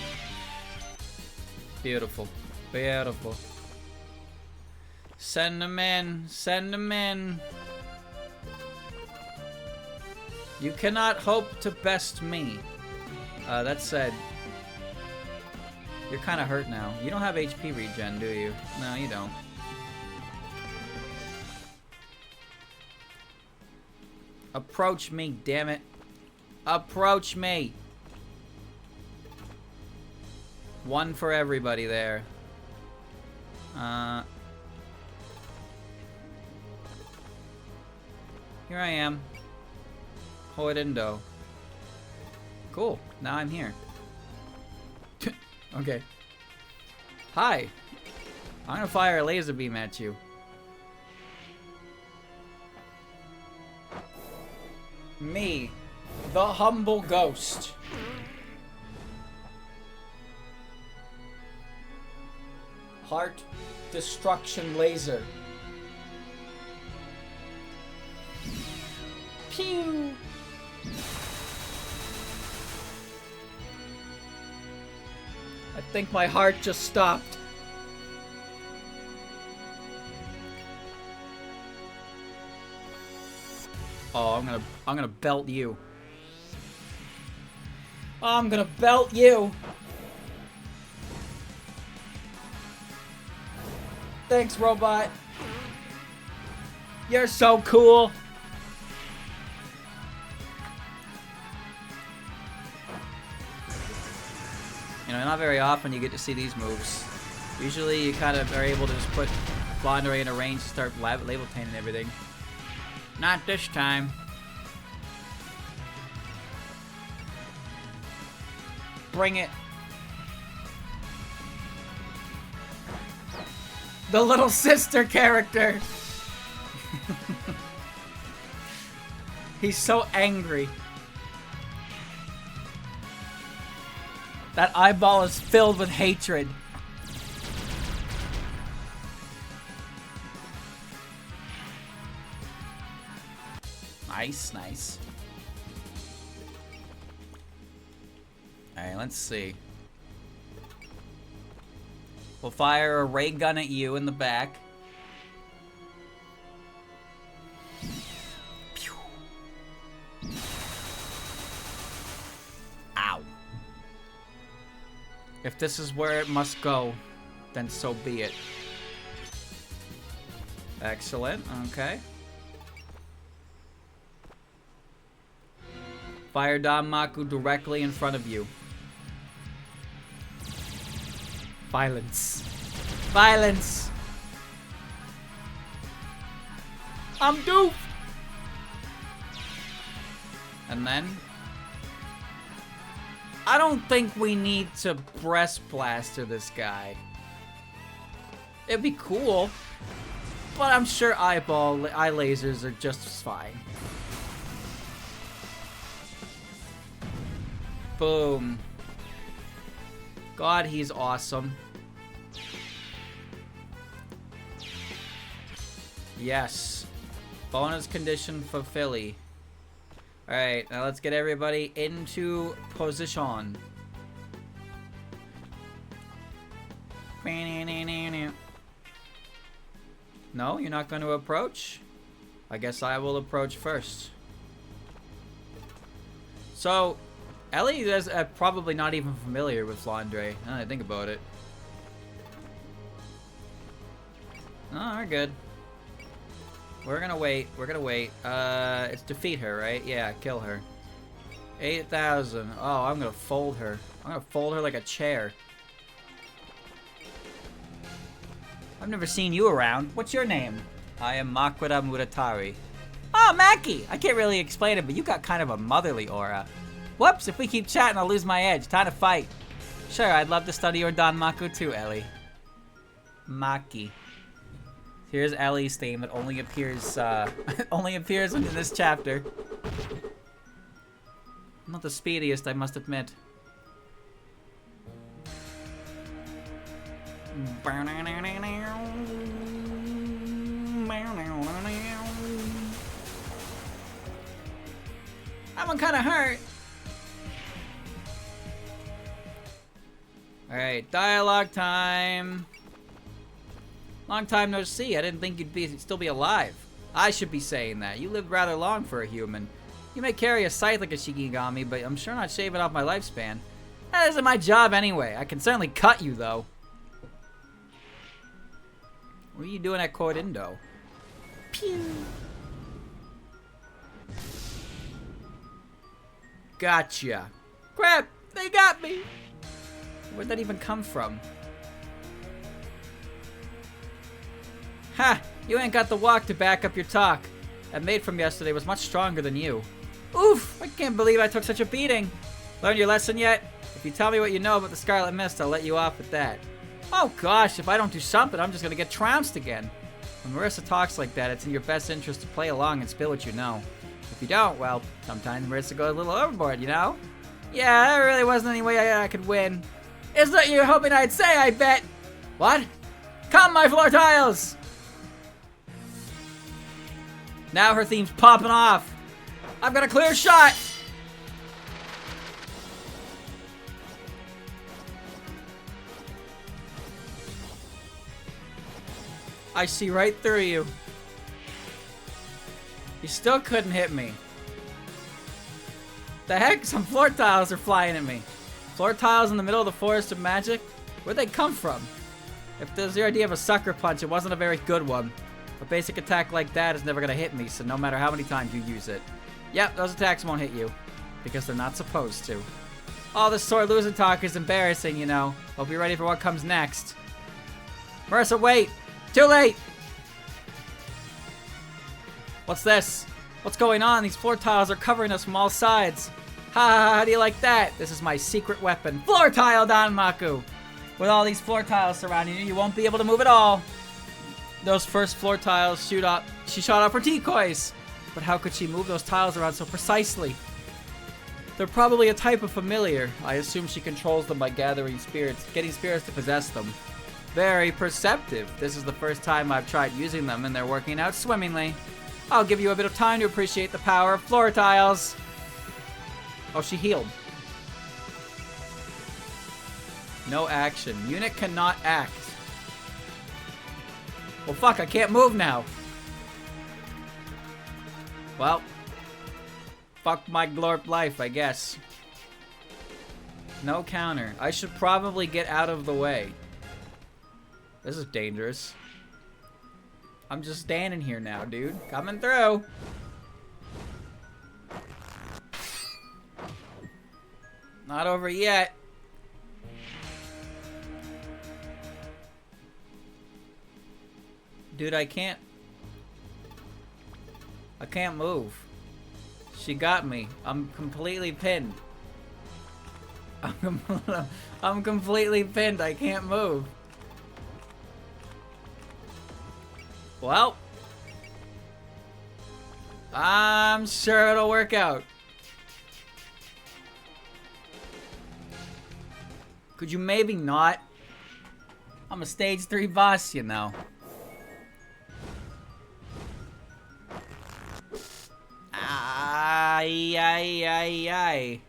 Speaker 2: Beautiful. Beautiful. Send them in. Send them in. You cannot hope to best me. That said, you're kind of hurt now. You don't have HP regen, do you? No, you don't. Approach me, damn it. Approach me. One for everybody there. Here I am. Hoidindo. Cool. Now I'm here. Okay. Hi. I'm gonna fire a laser beam at you. Me, the humble ghost. Heart destruction laser. Pew! I think my heart just stopped. Oh, I'm gonna belt you. I'm gonna belt you. Thanks, robot. You're so cool. You know, not very often you get to see these moves. Usually you kind of are able to just put Flandre in a range to start label painting everything. Not this time. Bring it. The little sister character. He's so angry. That eyeball is filled with hatred. Nice, nice. Alright, let's see. We'll fire a ray gun at you in the back. Pew. Ow. If this is where it must go, then so be it. Excellent, okay. Fire Danmaku directly in front of you. Violence. Violence! I'm doof! And then... I don't think we need to breast blaster this guy. It'd be cool. But I'm sure eye lasers are just fine. Boom. God, he's awesome. Yes. Bonus condition for Philly. Alright, now let's get everybody into position. No, you're not going to approach? I guess I will approach first. So, Ellie is probably not even familiar with Flandre. Now that I think about it. Oh, we're good. We're gonna wait. We're gonna wait. It's defeat her, right? Yeah, kill her. 8,000. Oh, I'm gonna fold her. I'm gonna fold her like a chair. I've never seen you around. What's your name? I am Makwara Muratari. Oh, Maki! I can't really explain it, but you got kind of a motherly aura. Whoops, if we keep chatting, I'll lose my edge. Time to fight. Sure, I'd love to study your Danmaku too, Ellie. Maki. Here's Ellie's theme that only appears, in this chapter. I'm not the speediest, I must admit. That one kind of hurt. Alright, dialogue time. Long time no see. I didn't think you'd still be alive. I should be saying that. You lived rather long for a human. You may carry a scythe like a Shikigami, but I'm sure not shaving off my lifespan. That isn't my job anyway. I can certainly cut you, though. What are you doing at Cordindo? Pew! Gotcha. Crap! They got me! Where'd that even come from? Ha! You ain't got the walk to back up your talk. That maid from yesterday was much stronger than you. Oof! I can't believe I took such a beating. Learned your lesson yet? If you tell me what you know about the Scarlet Mist, I'll let you off at that. Oh gosh, if I don't do something, I'm just gonna get trounced again. When Marissa talks like that, it's in your best interest to play along and spill what you know. If you don't, well, sometimes Marissa goes a little overboard, you know? Yeah, there really wasn't any way I could win. It's what you're hoping I'd say, I bet! What? Come, my floor tiles! Now her theme's popping off. I've got a clear shot! I see right through you. You still couldn't hit me. The heck? Some floor tiles are flying at me. Floor tiles in the middle of the forest of magic? Where'd they come from? If there's the idea of a sucker punch, it wasn't a very good one. A basic attack like that is never gonna hit me, so no matter how many times you use it. Yep, those attacks won't hit you. Because they're not supposed to. All this sore loser talk is embarrassing, you know. Hope you're ready for what comes next. Marissa, wait! Too late! What's this? What's going on? These floor tiles are covering us from all sides. Ha ha ha, how do you like that? This is my secret weapon. Floor tile Danmaku! With all these floor tiles surrounding you, you won't be able to move at all. Those first floor tiles she shot off her decoys. But how could she move those tiles around so precisely? They're probably a type of familiar. I assume she controls them by getting spirits to possess them. Very perceptive. This is the first time I've tried using them and they're working out swimmingly. I'll give you a bit of time to appreciate the power of floor tiles. Oh, she healed. No action. Unit cannot act. Well, fuck, I can't move now. Well, fuck my glorp life, I guess. No counter. I should probably get out of the way. This is dangerous. I'm just standing here now, dude. Coming through. Not over yet. Dude, I can't move. She got me. I'm completely pinned. I'm completely pinned. I can't move. Well, I'm sure it'll work out. Could you maybe not? I'm a stage 3 boss, you know. Ay, ay, ay, ay.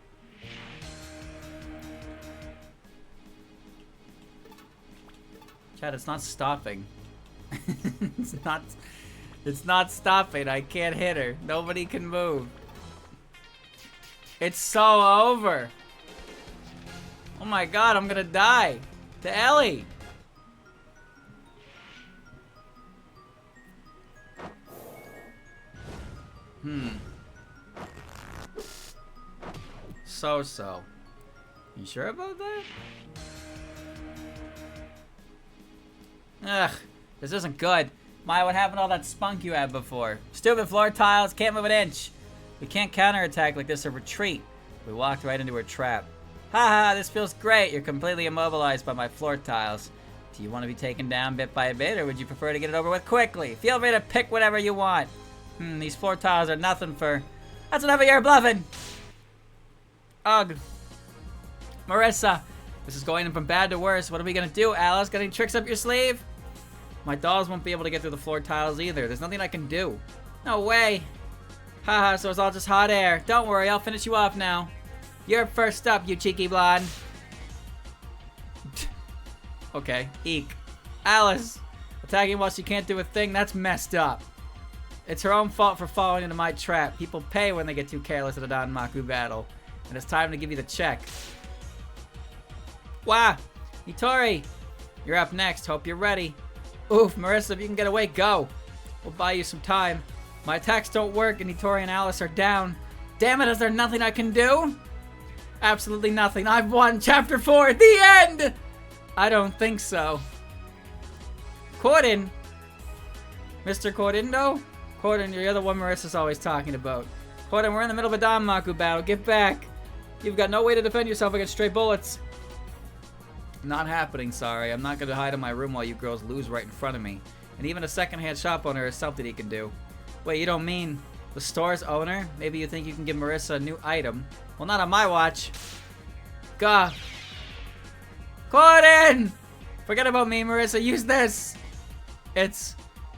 Speaker 2: Chad, it's not stopping. It's not stopping. I can't hit her. Nobody can move. It's so over. Oh my god, I'm gonna die. To Ellie. So. You sure about that? Ugh, this isn't good. Maya, what happened to all that spunk you had before? Stupid floor tiles, can't move an inch. We can't counterattack like this or retreat. We walked right into her trap. Haha, this feels great. You're completely immobilized by my floor tiles. Do you want to be taken down bit by bit, or would you prefer to get it over with quickly? Feel free to pick whatever you want. These floor tiles are nothing for... That's enough of your bluffing! Ugh. Marissa,
Speaker 1: This is going from bad to worse. What are we gonna do, Alice? Got any tricks up your sleeve? My dolls won't be able to get through the floor tiles either. There's nothing I can do. No way. Haha, so it's all just hot air. Don't worry, I'll finish you off now. You're first up, you cheeky blonde. Okay, eek. Alice, attacking while she can't do a thing, that's messed up. It's her own fault for falling into my trap. People pay when they get too careless at a Danmaku battle. And it's time to give you the check. Wah! Itori! You're up next. Hope you're ready. Oof, Marissa, if you can get away, go. We'll buy you some time. My attacks don't work and Itori and Alice are down. Damn it, is there nothing I can do? Absolutely nothing. I've won. Chapter 4, the end! I don't think so. Corden! Mr. Cordindo? Corden, you're the other one Marissa's always talking about. Corden, we're in the middle of a Danmaku battle. Give back. You've got no way to defend yourself against stray bullets. Not happening, sorry. I'm not going to hide in my room while you girls lose right in front of me. And even a secondhand shop owner is something he can do. Wait, you don't mean the store's owner? Maybe you think you can give Marissa a new item. Well, not on my watch. Gah. Corden! Forget about me, Marissa. Use this.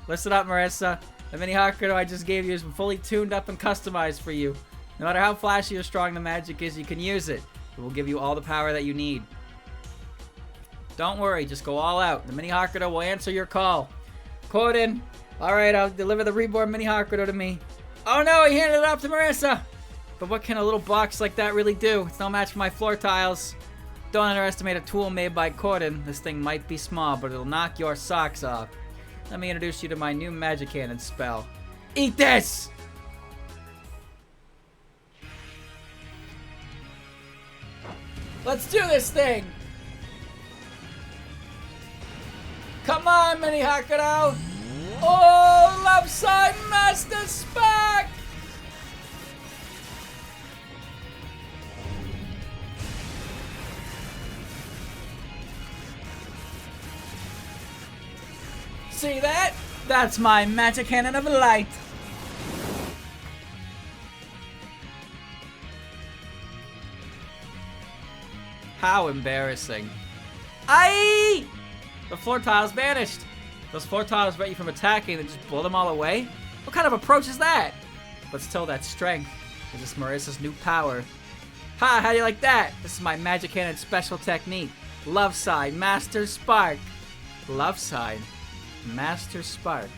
Speaker 1: Listen up, Marissa. The mini Hakuto I just gave you is fully tuned up and customized for you. No matter how flashy or strong the magic is, you can use it. It will give you all the power that you need. Don't worry, just go all out. The mini Hakuto will answer your call. Corden, alright, I'll deliver the reborn mini Hakuto to me. Oh no, he handed it off to Marissa! But what can a little box like that really do? It's no match for my floor tiles. Don't underestimate a tool made by Corden. This thing might be small, but it'll knock your socks off. Let me introduce you to my new magic cannon spell. Eat this! Let's do this thing! Come on, mini Hakuto! Oh, love sign master spark! See that? That's my magic cannon of light. How embarrassing. Aye! The floor tiles vanished. Those floor tiles prevent you from attacking and just blow them all away? What kind of approach is that? But still, that strength is just Marissa's new power. Ha! How do you like that? This is my magic cannon special technique. Love sign, master spark. Love sign. Master Spark.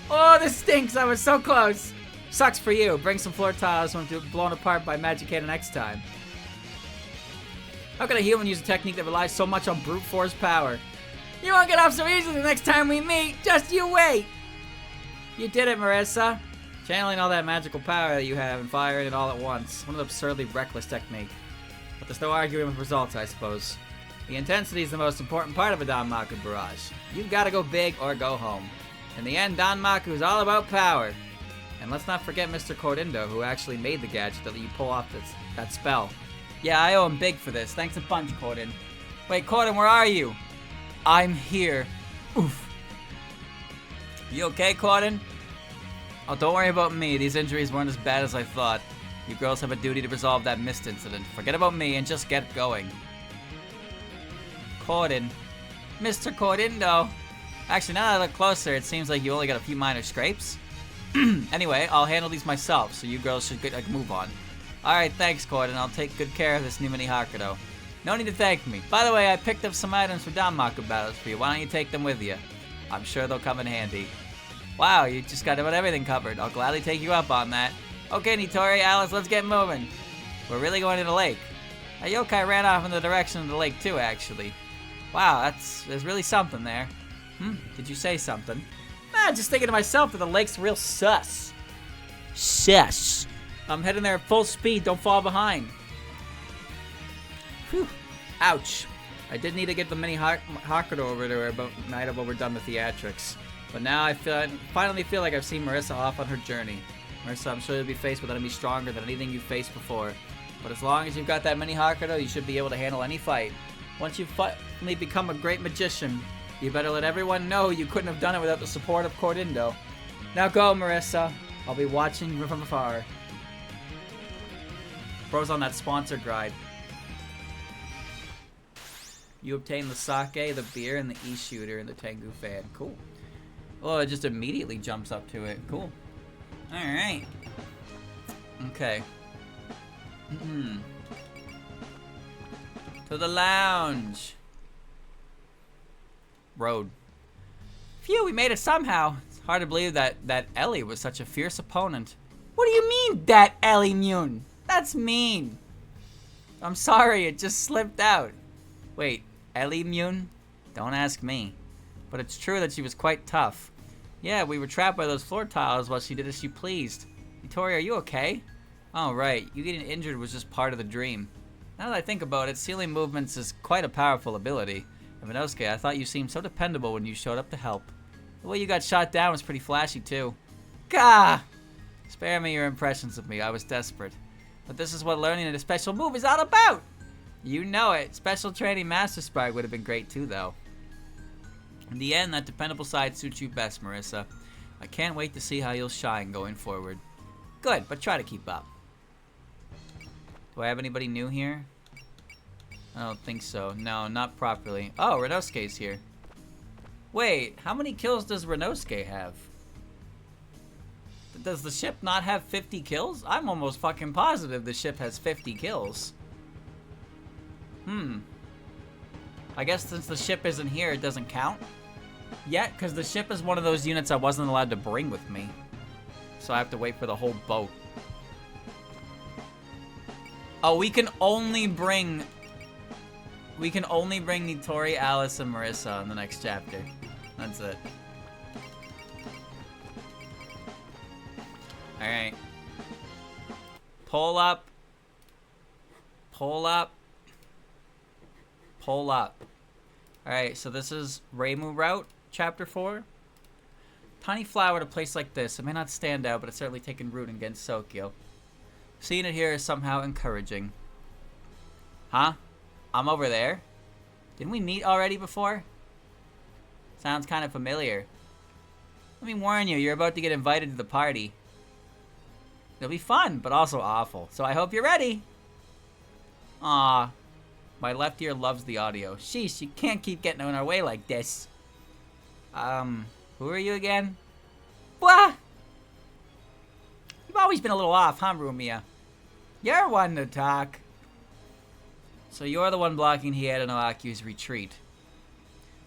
Speaker 1: Oh, this stinks. I was so close. Sucks for you. Bring some floor tiles when blown apart by Magic Cannon next time. How can a human use a technique that relies so much on brute force power? You won't get off so easily the next time we meet. Just you wait. You did it, Marissa. Channeling all that magical power that you have and firing it all at once. What an absurdly reckless technique. But there's no arguing with results, I suppose. The intensity is the most important part of a Danmaku barrage. You've got to go big or go home. In the end, Danmaku is all about power. And let's not forget Mr. Cordindo, who actually made the gadget that let you pull off that spell. Yeah, I owe him big for this. Thanks a bunch, Corden. Wait, Corden, where are you? I'm here. Oof. You okay, Corden? Oh, don't worry about me. These injuries weren't as bad as I thought. You girls have a duty to resolve that mist incident. Forget about me and just get going. Corden. Mr. Cordindo. Actually, now that I look closer, it seems like you only got a few minor scrapes. Anyway, I'll handle these myself, so you girls should move on. Alright, thanks, Corden. I'll take good care of this new mini Hakuto. No need to thank me. By the way, I picked up some items for Danmaku battles for you. Why don't you take them with you? I'm sure they'll come in handy. Wow, you just got about everything covered. I'll gladly take you up on that. Okay, Nitori, Alice, let's get moving. We're really going to the lake. Yokai ran off in the direction of the lake too, actually. Wow, there's really something there. Did you say something? Just thinking to myself that the lake's real sus. Sus. I'm heading there at full speed, don't fall behind. Whew. Ouch. I did need to get the mini Hakuto over to her, but might have overdone the theatrics. But now I finally feel like I've seen Marissa off on her journey. Marissa, I'm sure you'll be faced with enemies stronger than anything you've faced before. But as long as you've got that mini Hakuto, you should be able to handle any fight. Once you finally become a great magician, you better let everyone know you couldn't have done it without the support of Cordindo. Now go, Marissa. I'll be watching you from afar. Bro's on that sponsored ride. You obtain the sake, the beer, and the e-shooter, and the Tengu fan. Cool. Oh, it just immediately jumps up to it. Cool. Alright. Okay. To the lounge. Road. Phew, we made it somehow. It's hard to believe that Ellie was such a fierce opponent. What do you mean, that Ellie Mune? That's mean. I'm sorry, it just slipped out. Wait, Ellie Mune? Don't ask me. But it's true that she was quite tough. Yeah, we were trapped by those floor tiles while she did as she pleased. Vittori, are you okay? Oh, right. You getting injured was just part of the dream. Now that I think about it, sealing movements is quite a powerful ability. And Vinosuke, I thought you seemed so dependable when you showed up to help. The way you got shot down was pretty flashy, too. Gah! Spare me your impressions of me. I was desperate. But this is what learning a special move is all about! You know it. Special training Master Spark would have been great, too, though. In the end, that dependable side suits you best, Marissa. I can't wait to see how you'll shine going forward. Good, but try to keep up. Do I have anybody new here? I don't think so. No, not properly. Oh, Renosuke's here. Wait, how many kills does Renosuke have? Does the ship not have 50 kills? I'm almost fucking positive the ship has 50 kills. I guess since the ship isn't here, it doesn't count? Yet, because the ship is one of those units I wasn't allowed to bring with me. So I have to wait for the whole boat. Oh, we can only bring Vittori, Alice, and Marissa in the next chapter. That's it. Alright. Pull up. Pull up. Pull up. Alright, so this is Reimu Route, Chapter 4. Tiny flower at a place like this. It may not stand out, but it's certainly taken root against Sokyo. Seeing it here is somehow encouraging. Huh? I'm over there? Didn't we meet already before? Sounds kind of familiar. Let me warn you, you're about to get invited to the party. It'll be fun, but also awful. So I hope you're ready. Aw. My left ear loves the audio. Sheesh, you can't keep getting in our way like this. Who are you again? Blah! You've always been a little off, huh, Rumia? You're one to talk. So you're the one blocking Hieda no Aki's retreat.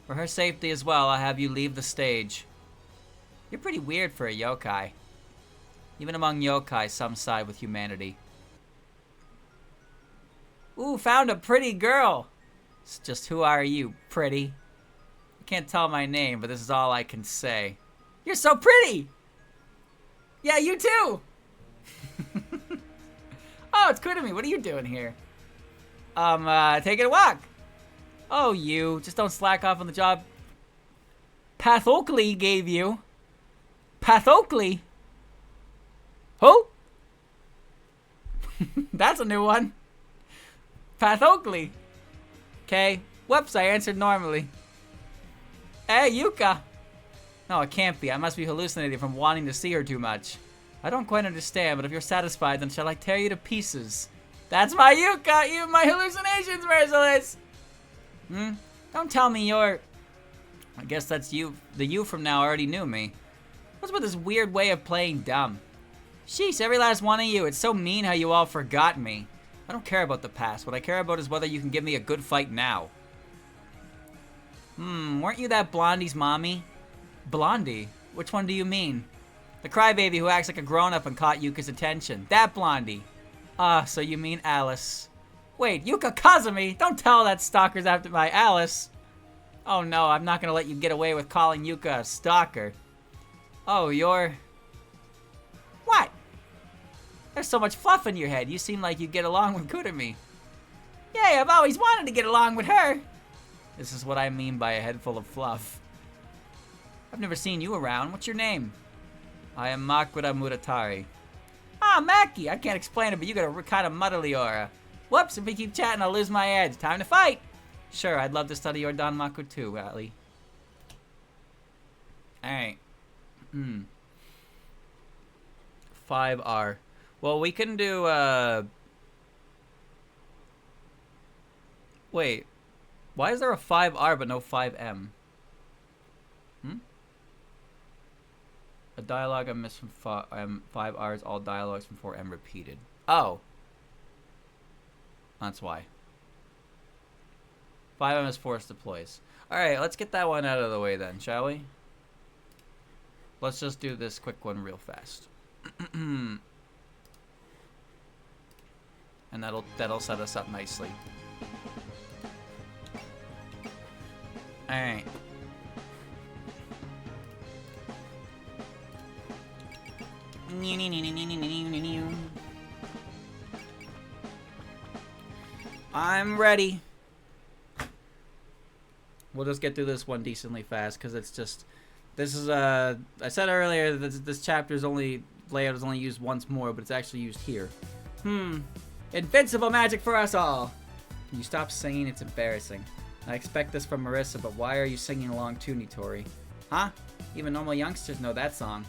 Speaker 1: For her safety as well, I'll have you leave the stage. You're pretty weird for a yokai. Even among yokai, some side with humanity. Ooh, found a pretty girl! It's just who are you, pretty? I can't tell my name, but this is all I can say. You're so pretty! Yeah, you too! Oh, it's Kurumi. What are you doing here? Taking a walk. Oh, you. Just don't slack off on the job Path Oakley gave you. Path Oakley? Who? That's a new one. Path Oakley. Okay. Whoops, I answered normally. Hey, Yuka. No, it can't be. I must be hallucinating from wanting to see her too much. I don't quite understand, but if you're satisfied, then shall I tear you to pieces? That's my Yuka! You my hallucinations, Merciless! Don't tell me you're... I guess that's you. The you from now already knew me. What's with this weird way of playing dumb? Sheesh, every last one of you. It's so mean how you all forgot me. I don't care about the past. What I care about is whether you can give me a good fight now. Weren't you that Blondie's mommy? Blondie? Which one do you mean? The crybaby who acts like a grown-up and caught Yuka's attention. That Blondie. Ah, so you mean Alice. Wait, Yuka Kazumi? Don't tell that stalker's after my Alice. Oh no, I'm not gonna let you get away with calling Yuka a stalker. Oh, you're... What? There's so much fluff in your head. You seem like you get along with Kurumi. Yay, I've always wanted to get along with her. This is what I mean by a head full of fluff. I've never seen you around. What's your name? I am Makura Muratari. Ah, Maki. I can't explain it, but you got a kind of muddly aura. Whoops, if we keep chatting, I'll lose my edge. Time to fight. Sure, I'd love to study your Danmaku too, Ali. Alright. 5R. Well, we can do, wait. Why is there a 5R but no 5M? Hmm? A dialogue I missed from 5R's, all dialogues from 4M repeated. Oh. That's why. 5M is force deploys. Alright, let's get that one out of the way then, shall we? Let's just do this quick one real fast. And that'll set us up nicely. Alright. I'm ready. We'll just get through this one decently fast because it's just... This is I said earlier that this chapter's layout is only used once more, but it's actually used here. Invincible magic for us all. Can you stop singing? It's embarrassing. I expect this from Marissa, but why are you singing along too, Nitori? Huh? Even normal youngsters know that song.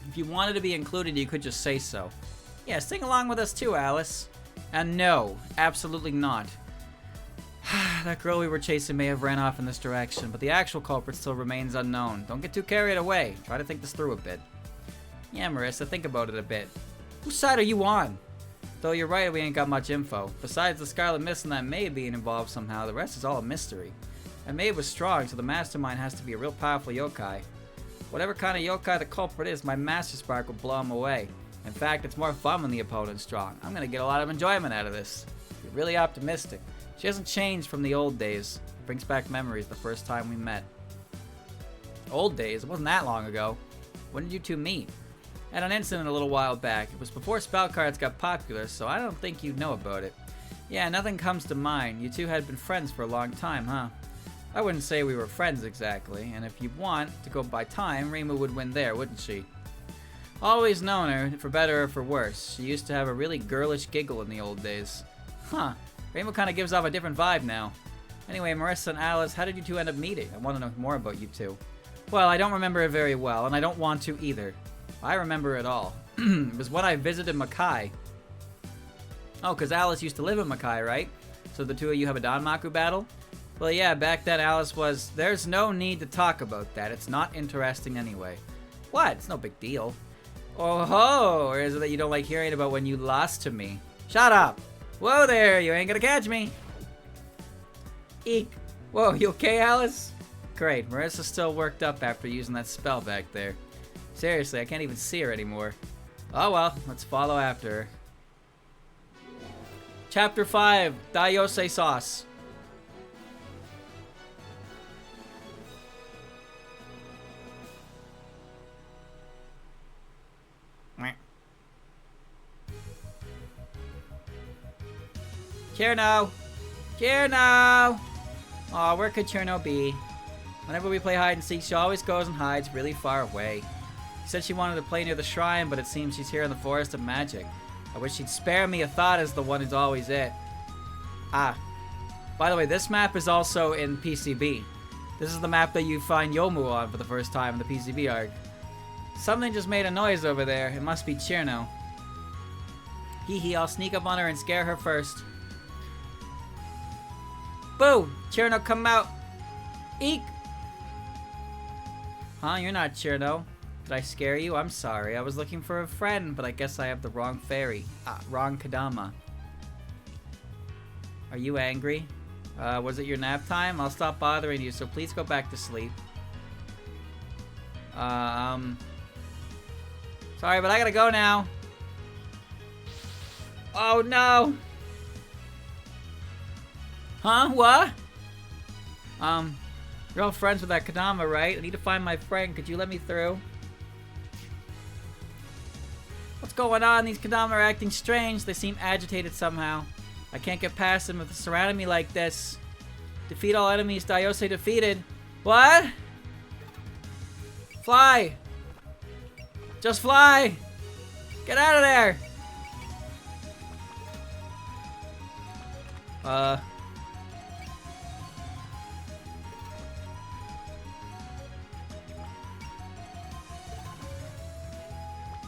Speaker 1: If you wanted to be included, you could just say so. Yeah, sing along with us too, Alice. And no, absolutely not. That girl we were chasing may have ran off in this direction, but the actual culprit still remains unknown. Don't get too carried away. Try to think this through a bit. Yeah, Marissa, think about it a bit. Whose side are you on? Though you're right, we ain't got much info. Besides the Scarlet Mist and that Maid being involved somehow, the rest is all a mystery. And Maid was strong, so the mastermind has to be a real powerful yokai. Whatever kind of yokai the culprit is, my Master Spark will blow him away. In fact, it's more fun when the opponent's strong. I'm gonna get a lot of enjoyment out of this. You're really optimistic. She hasn't changed from the old days. It brings back memories the first time we met. Old days? It wasn't that long ago. When did you two meet? At an incident a little while back. It was before spell cards got popular, so I don't think you'd know about it. Yeah, nothing comes to mind. You two had been friends for a long time, huh? I wouldn't say we were friends exactly, and if you want to go by time, Rima would win there, wouldn't she? Always known her, for better or for worse. She used to have a really girlish giggle in the old days. Huh. Rima kind of gives off a different vibe now. Anyway, Marissa and Alice, how did you two end up meeting? I want to know more about you two. Well, I don't remember it very well, and I don't want to either. I remember it all. It was when I visited Makai. Oh, because Alice used to live in Makai, right? So the two of you have a Danmaku battle? Well, yeah, back then Alice was... There's no need to talk about that. It's not interesting anyway. What? It's no big deal. Oh ho! Or is it that you don't like hearing about when you lost to me? Shut up! Whoa there! You ain't gonna catch me! Eek! Whoa, you okay, Alice? Great, Marissa's still worked up after using that spell back there. Seriously, I can't even see her anymore. Oh well, let's follow after her. Chapter 5, Dayose Sauce. Cherno! Cherno! Aw, where could Cherno be? Whenever we play hide and seek, she always goes and hides really far away. She said she wanted to play near the shrine, but it seems she's here in the Forest of Magic. I wish she'd spare me a thought as the one who's always it. Ah. By the way, this map is also in PCB. This is the map that you find Yomu on for the first time in the PCB arc. Something just made a noise over there. It must be Cherno. Hee hee, I'll sneak up on her and scare her first. Boo! Cherno, come out! Eek! Huh? You're not Cherno. Did I scare you? I'm sorry. I was looking for a friend, but I guess I have the wrong fairy. Wrong Kadama. Are you angry? Was it your nap time? I'll stop bothering you, so please go back to sleep. Sorry, but I gotta go now. Oh, no! Huh? What? You're all friends with that Kadama, right? I need to find my friend. Could you let me through? What's going on? These Kadama are acting strange. They seem agitated somehow. I can't get past them if they're surrounding me like this. Defeat all enemies. Dayose defeated. What? Fly! Just fly! Get out of there!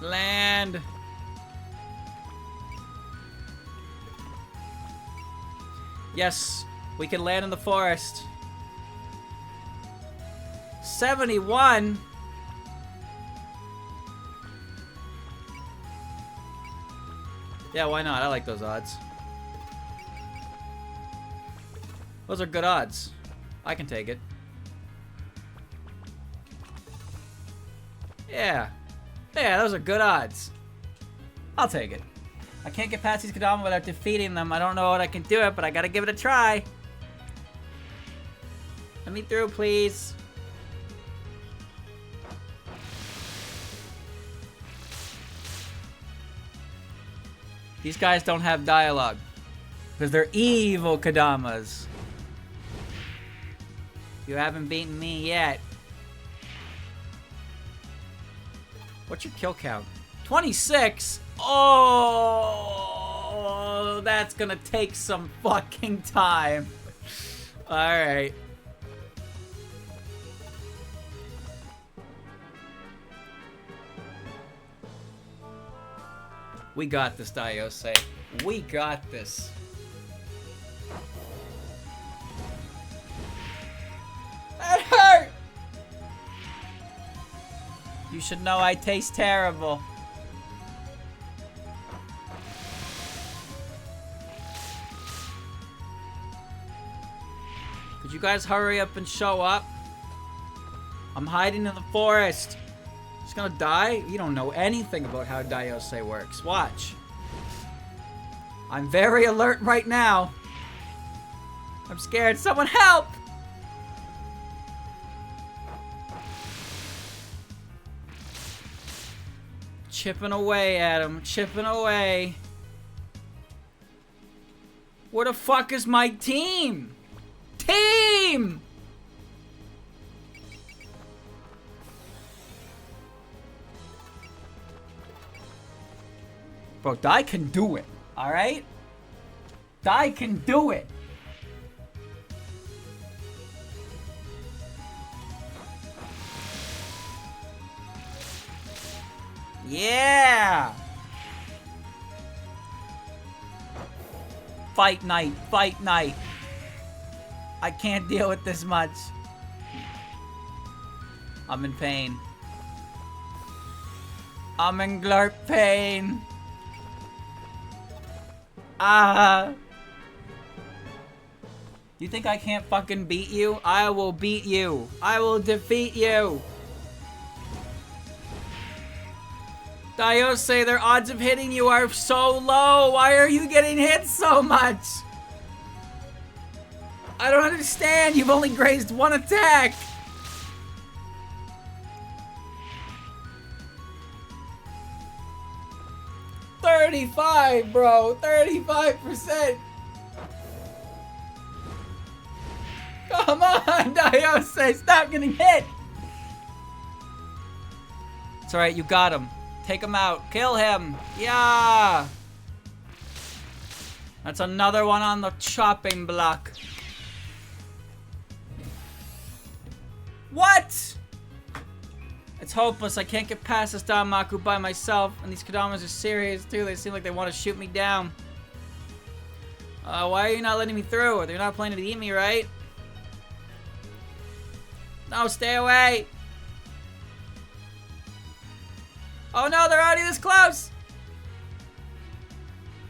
Speaker 1: Land! Yes, We can land in the forest. 71? Yeah, why not? I like those odds. Those are good odds. I can take it. Yeah. Yeah, those are good odds. I'll take it. I can't get past these Kodama without defeating them. I don't know what I can do it, but I gotta give it a try. Let me through, please. These guys don't have dialogue. Because they're evil Kodamas. You haven't beaten me yet. What's your kill count? 26? Oh, that's gonna take some fucking time. Alright. We got this, Daiose. We got this. That hurt! You should know I taste terrible. Could you guys hurry up and show up? I'm hiding in the forest. Just gonna die? You don't know anything about how Daiose works. Watch. I'm very alert right now. I'm scared. Someone help! Chipping away at him. Chipping away. Where the fuck is my team? Team! Bro, Dai can do it. Alright? Dai can do it. Yeah! Fight night, fight night. I can't deal with this much. I'm in pain. I'm in glurp pain. Ah. You think I can't fucking beat you? I will beat you. I will defeat you. Daiose, their odds of hitting you are so low. Why are you getting hit so much? I don't understand. You've only grazed one attack. $35, bro. 35%. Come on, Daiose. Stop getting hit. It's alright. You got him. Take him out. Kill him. Yeah. That's another one on the chopping block. What? It's hopeless. I can't get past this Danmaku by myself. And these Kodamas are serious too. They seem like they want to shoot me down. Why are you not letting me through? They're not planning to eat me, right? No, stay away. Oh no, they're already this close!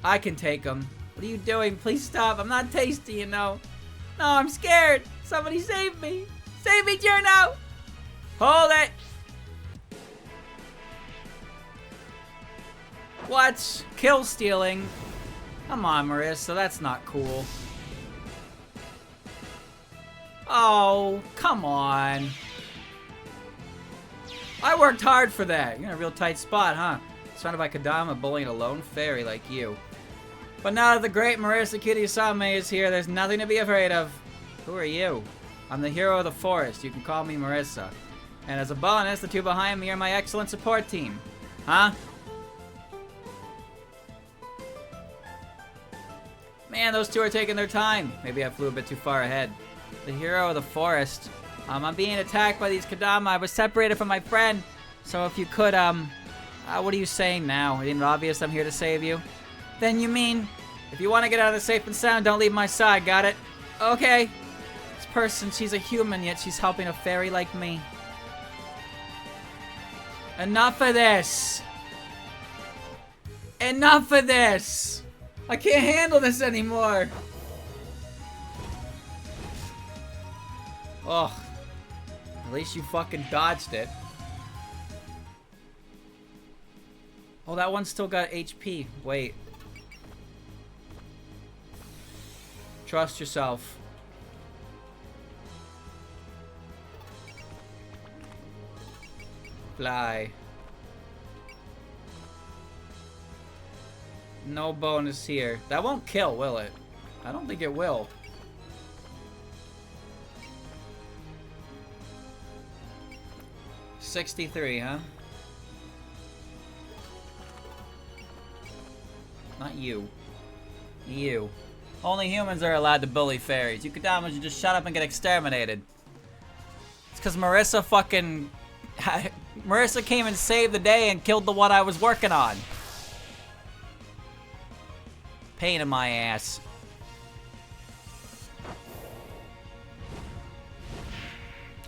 Speaker 1: I can take them. What are you doing? Please stop. I'm not tasty, you know. No, I'm scared. Somebody save me. Save me, Juno! Hold it! What? Kill stealing? Come on, Marissa. That's not cool. Oh, come on. I worked hard for that. You're in a real tight spot, huh? Surrounded by Kodama bullying a lone fairy like you. But now that the great Marissa Kiriasame is here, there's nothing to be afraid of. Who are you? I'm the hero of the forest. You can call me Marissa. And as a bonus, the two behind me are my excellent support team. Huh? Man, those two are taking their time. Maybe I flew a bit too far ahead. The hero of the forest. I'm being attacked by these Kodama. I was separated from my friend. So if you could, what are you saying now? Isn't it obvious I'm here to save you? Then you mean, if you want to get out of the safe and sound, don't leave my side, got it?
Speaker 2: Okay. This person, she's a human, yet she's helping a fairy like me. Enough of this! Enough of this! I can't handle this anymore! Ugh. At least you fucking dodged it. Oh, that one still got HP. Wait. Trust yourself. Fly. No bonus here. That won't kill, will it? I don't think it will. $63, huh? Not you. You. Only humans are allowed to bully fairies. You Kodamas, you just shut up and get exterminated. It's because Marissa fucking... Marissa came and saved the day and killed the one I was working on. Pain in my ass.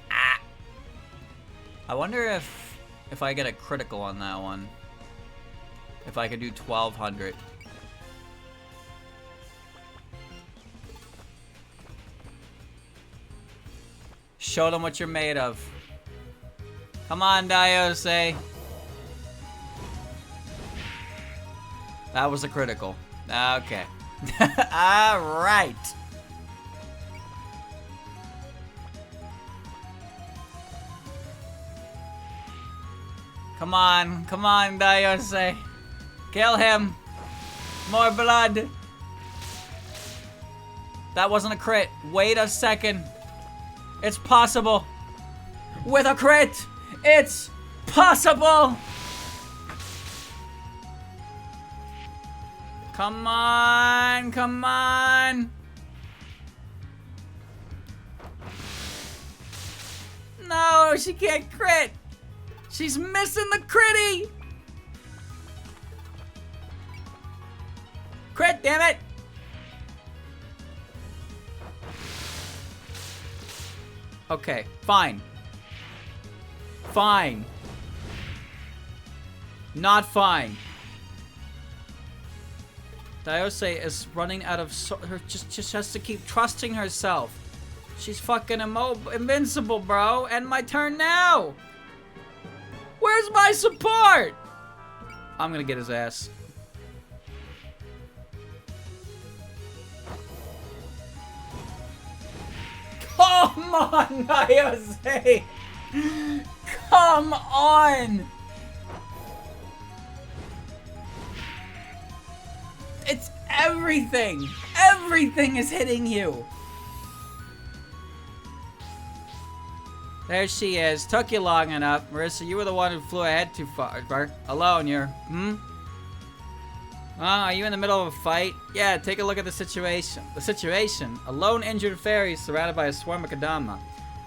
Speaker 2: Ah. I wonder if I get a critical on that one. If I could do 1200. Show them what you're made of. Come on, Diose. That was a critical. Okay. Alright. Come on, Diose. Kill him. More blood. That wasn't a crit. Wait a second. It's possible. With a crit, it's possible. Come on, come on. No, she can't crit. She's missing the critty. Crit, damn it. Okay, fine. Fine. Not fine. Diose is running out of her. Just has to keep trusting herself. She's fucking invincible, bro. And my turn now. Where's my support? I'm gonna get his ass. Come on, Diose. Come on. It's everything. Everything is hitting you. There she is. Took you long enough. Marissa, you were the one who flew ahead too far. Alone, you're... Are you in the middle of a fight? Yeah, take a look at the situation. The situation? A lone injured fairy surrounded by a swarm of Kodama.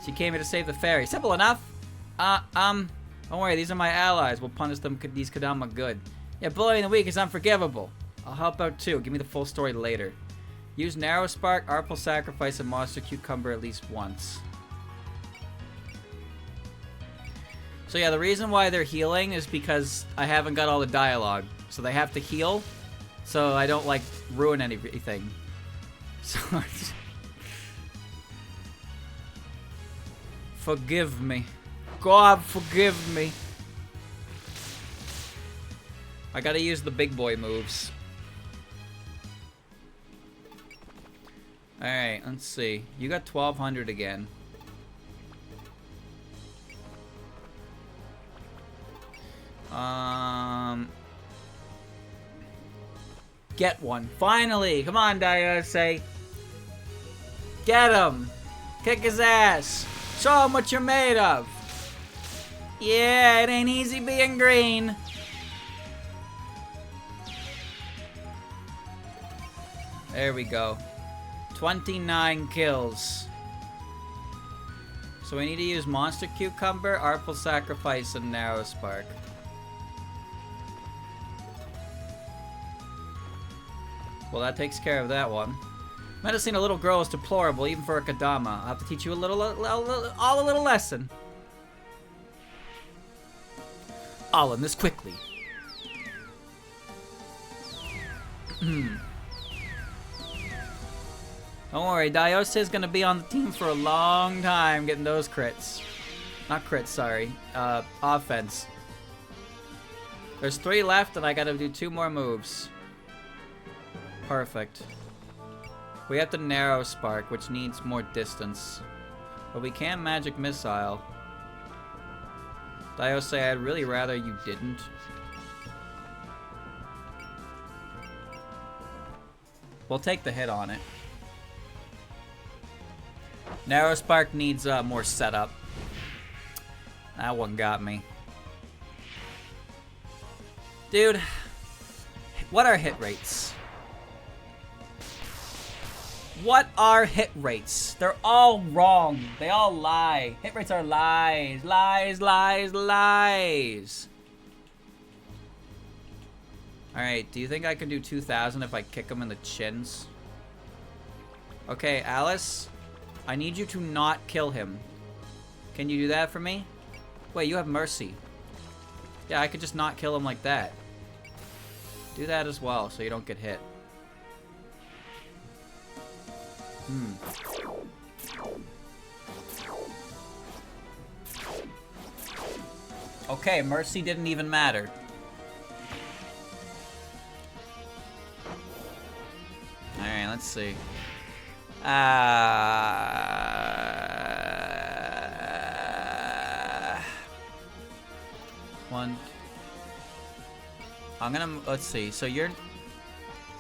Speaker 2: She came here to save the fairy. Simple enough. Don't worry, these are my allies. We'll punish them, these Kodama good. Yeah, bullying the weak is unforgivable. I'll help out too. Give me the full story later. Use Narrow Spark, Artful Sacrifice, and Monster Cucumber at least once. So yeah, the reason why they're healing is because I haven't got all the dialogue. So they have to heal, so I don't, like, ruin anything. So... Forgive me. God, forgive me. I gotta use the big boy moves. Alright, let's see. You got 1200 again. Get one. Finally! Come on, Diose. Get him! Kick his ass! Show him what you're made of! Yeah, it ain't easy being green. There we go. 29 kills. So we need to use Monster Cucumber, Artful Sacrifice, and Narrow Spark. Well, that takes care of that one.
Speaker 1: Medicine a little girl is deplorable, even for a Kadama. I'll have to teach you a little lesson. I'll end this quickly. Don't worry, Daiose is gonna be on the team for a long time getting those crits. Not crits, sorry. Offense. There's 3 left and I gotta do 2 more moves. Perfect. We have to narrow spark, which needs more distance. But we can magic missile. Daiose, I'd really rather you didn't. We'll take the hit on it. Narrow spark needs more setup. That one got me. Dude, what are hit rates? What are hit rates? They're all wrong. They all lie. Hit rates are lies. Lies, lies, lies. Alright, do you think I can do 2,000 if I kick him in the chins? Okay, Alice, I need you to not kill him. Can you do that for me? Wait, you have mercy. Yeah, I could just not kill him like that. Do that as well so you don't get hit. Okay, mercy didn't even matter. Alright, let's see. One. I'm gonna, let's see. So your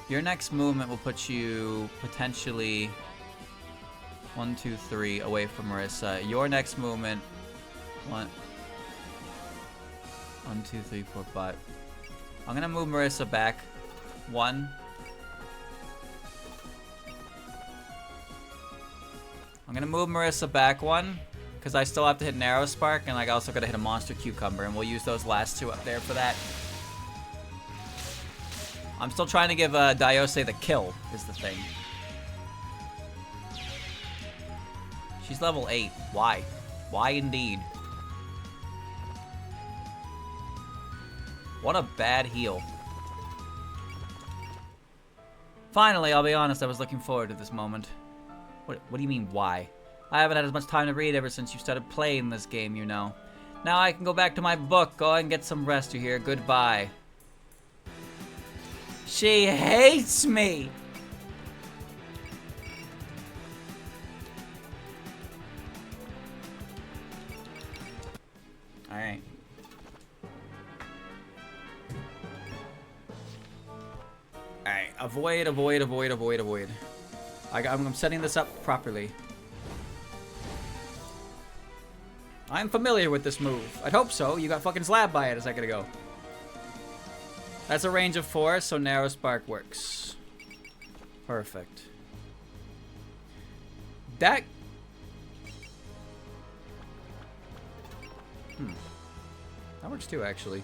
Speaker 1: next movement will put you potentially 1, 2, 3 away from Marissa. Your next movement, 1, 2, 3, 4, 5. I'm gonna move Marissa back 1. I'm gonna move Marissa back 1 because I still have to hit Narrow Spark, and I also gotta hit a Monster Cucumber, and we'll use those last 2 up there for that. I'm still trying to give Daiose the kill, is the thing. She's level 8. Why? Why indeed? What a bad heal. Finally, I'll be honest, I was looking forward to this moment. What do you mean, why? I haven't had as much time to read ever since you started playing this game, you know. Now I can go back to my book. Go ahead and get some rest, you hear? Goodbye. She hates me! Alright. Alright, avoid, avoid, avoid, avoid, avoid. I'm setting this up properly. I'm familiar with this move. I'd hope so. You got fucking slapped by it a second ago. That's a range of 4, so Narrow Spark works. Perfect. That... That works too, actually.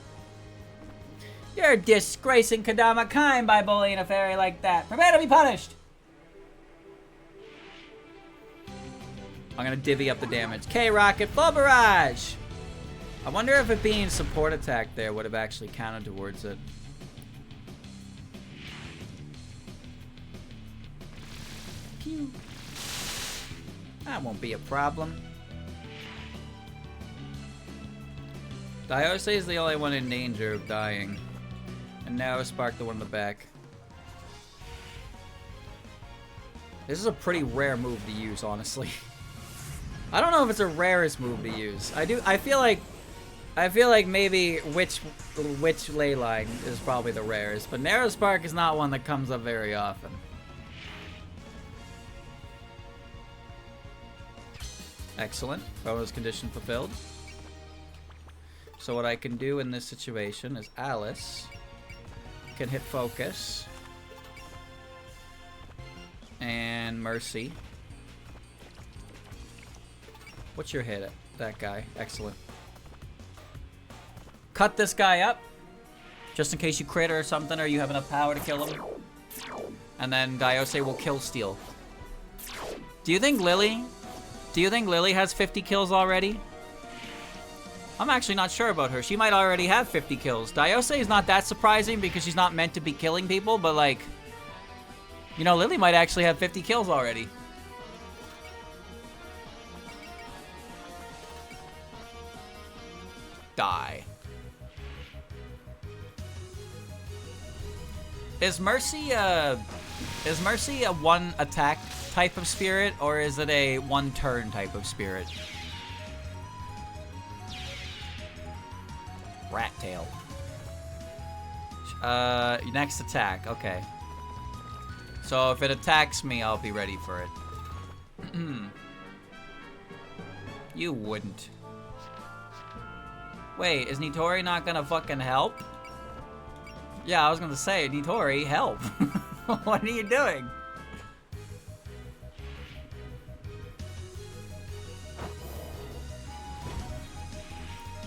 Speaker 1: You're disgracing Kadama kind by bullying a fairy like that. Prepare to be punished! I'm gonna divvy up the damage. K-Rocket, full barrage! I wonder if it being support attack there would have actually counted towards it. Pew. That won't be a problem. Daiose is the only one in danger of dying. And now Spark the one in the back. This is a pretty rare move to use, honestly. I don't know if it's a rarest move to use. I feel like maybe Witch Ley Line is probably the rarest, but Narrow Spark is not one that comes up very often. Excellent. Bonus condition fulfilled. So what I can do in this situation is Alice can hit focus and Mercy. What's your hit at that guy? Excellent. Cut this guy up just in case you crit or something, or you have enough power to kill him. And then Daiose will kill steal. Do you think Lily has 50 kills already? I'm actually not sure about her. She might already have 50 kills. Diose is not that surprising because she's not meant to be killing people, but like, you know, Lily might actually have 50 kills already. Die. Is Mercy a one attack type of spirit, or is it a one turn type of spirit? Rat tail. Next attack. Okay. So if it attacks me, I'll be ready for it. You wouldn't. Wait, is Nitori not gonna fucking help? Yeah, I was gonna say, Nitori, help. What are you doing?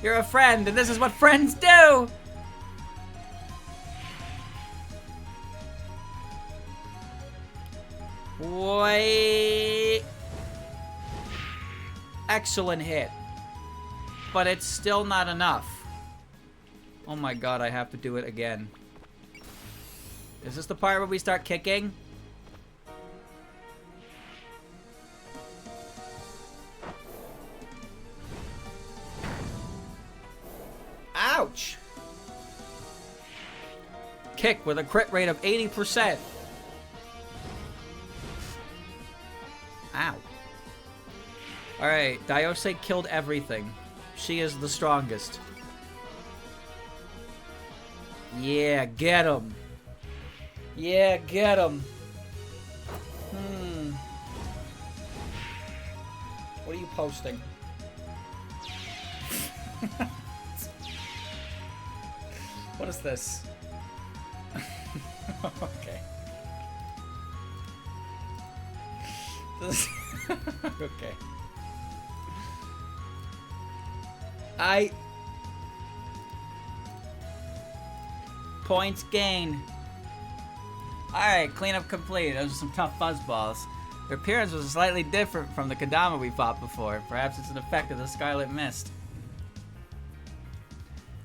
Speaker 1: You're a friend, and this is what friends do! Wait. Excellent hit. But it's still not enough. Oh my god, I have to do it again. Is this the part where we start kicking? Ouch! Kick with a crit rate of 80%. Ow. Alright, Diose killed everything. She is the strongest. Yeah, get him. Yeah, get him. What are you posting? What is this? Okay. Okay. Points gained. Alright, cleanup complete. Those are some tough fuzzballs. Their appearance was slightly different from the Kadama we fought before. Perhaps it's an effect of the Scarlet Mist.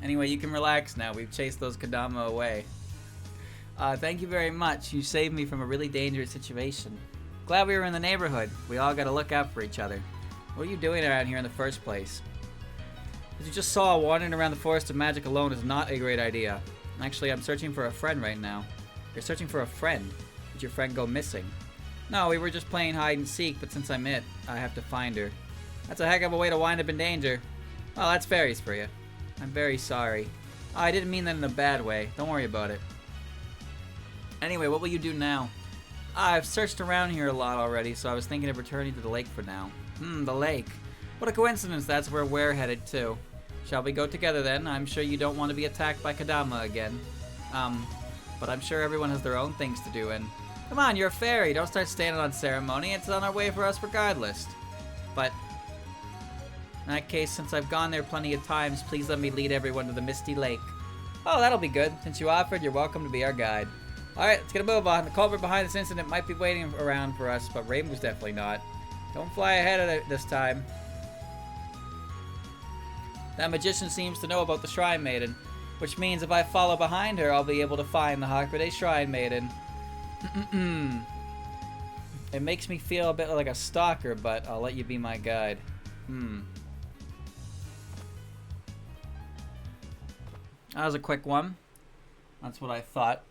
Speaker 1: Anyway, you can relax now. We've chased those Kadama away. Thank you very much. You saved me from a really dangerous situation. Glad we were in the neighborhood. We all gotta look out for each other. What are you doing around here in the first place? As you just saw, wandering around the Forest of Magic alone is not a great idea. Actually, I'm searching for a friend right now. You're searching for a friend? Did your friend go missing? No, we were just playing hide and seek, but since I'm it, I have to find her. That's a heck of a way to wind up in danger. Well, that's fairies for you. I'm very sorry. Oh, I didn't mean that in a bad way. Don't worry about it. Anyway, what will you do now? I've searched around here a lot already, so I was thinking of returning to the lake for now. The lake. What a coincidence that's where we're headed to. Shall we go together then? I'm sure you don't want to be attacked by Kadama again. But I'm sure everyone has their own things to do, and... Come on, you're a fairy. Don't start standing on ceremony. It's on our way for us regardless. But... in that case, since I've gone there plenty of times, please let me lead everyone to the Misty Lake. Oh, that'll be good. Since you offered, you're welcome to be our guide. Alright, let's get a move on. The culprit behind this incident might be waiting around for us, but Rainbow's definitely not. Don't fly ahead of it this time. That magician seems to know about the Shrine Maiden, which means if I follow behind her, I'll be able to find the Hakude Shrine Maiden. It makes me feel a bit like a stalker, but I'll let you be my guide. That was a quick one. That's what I thought.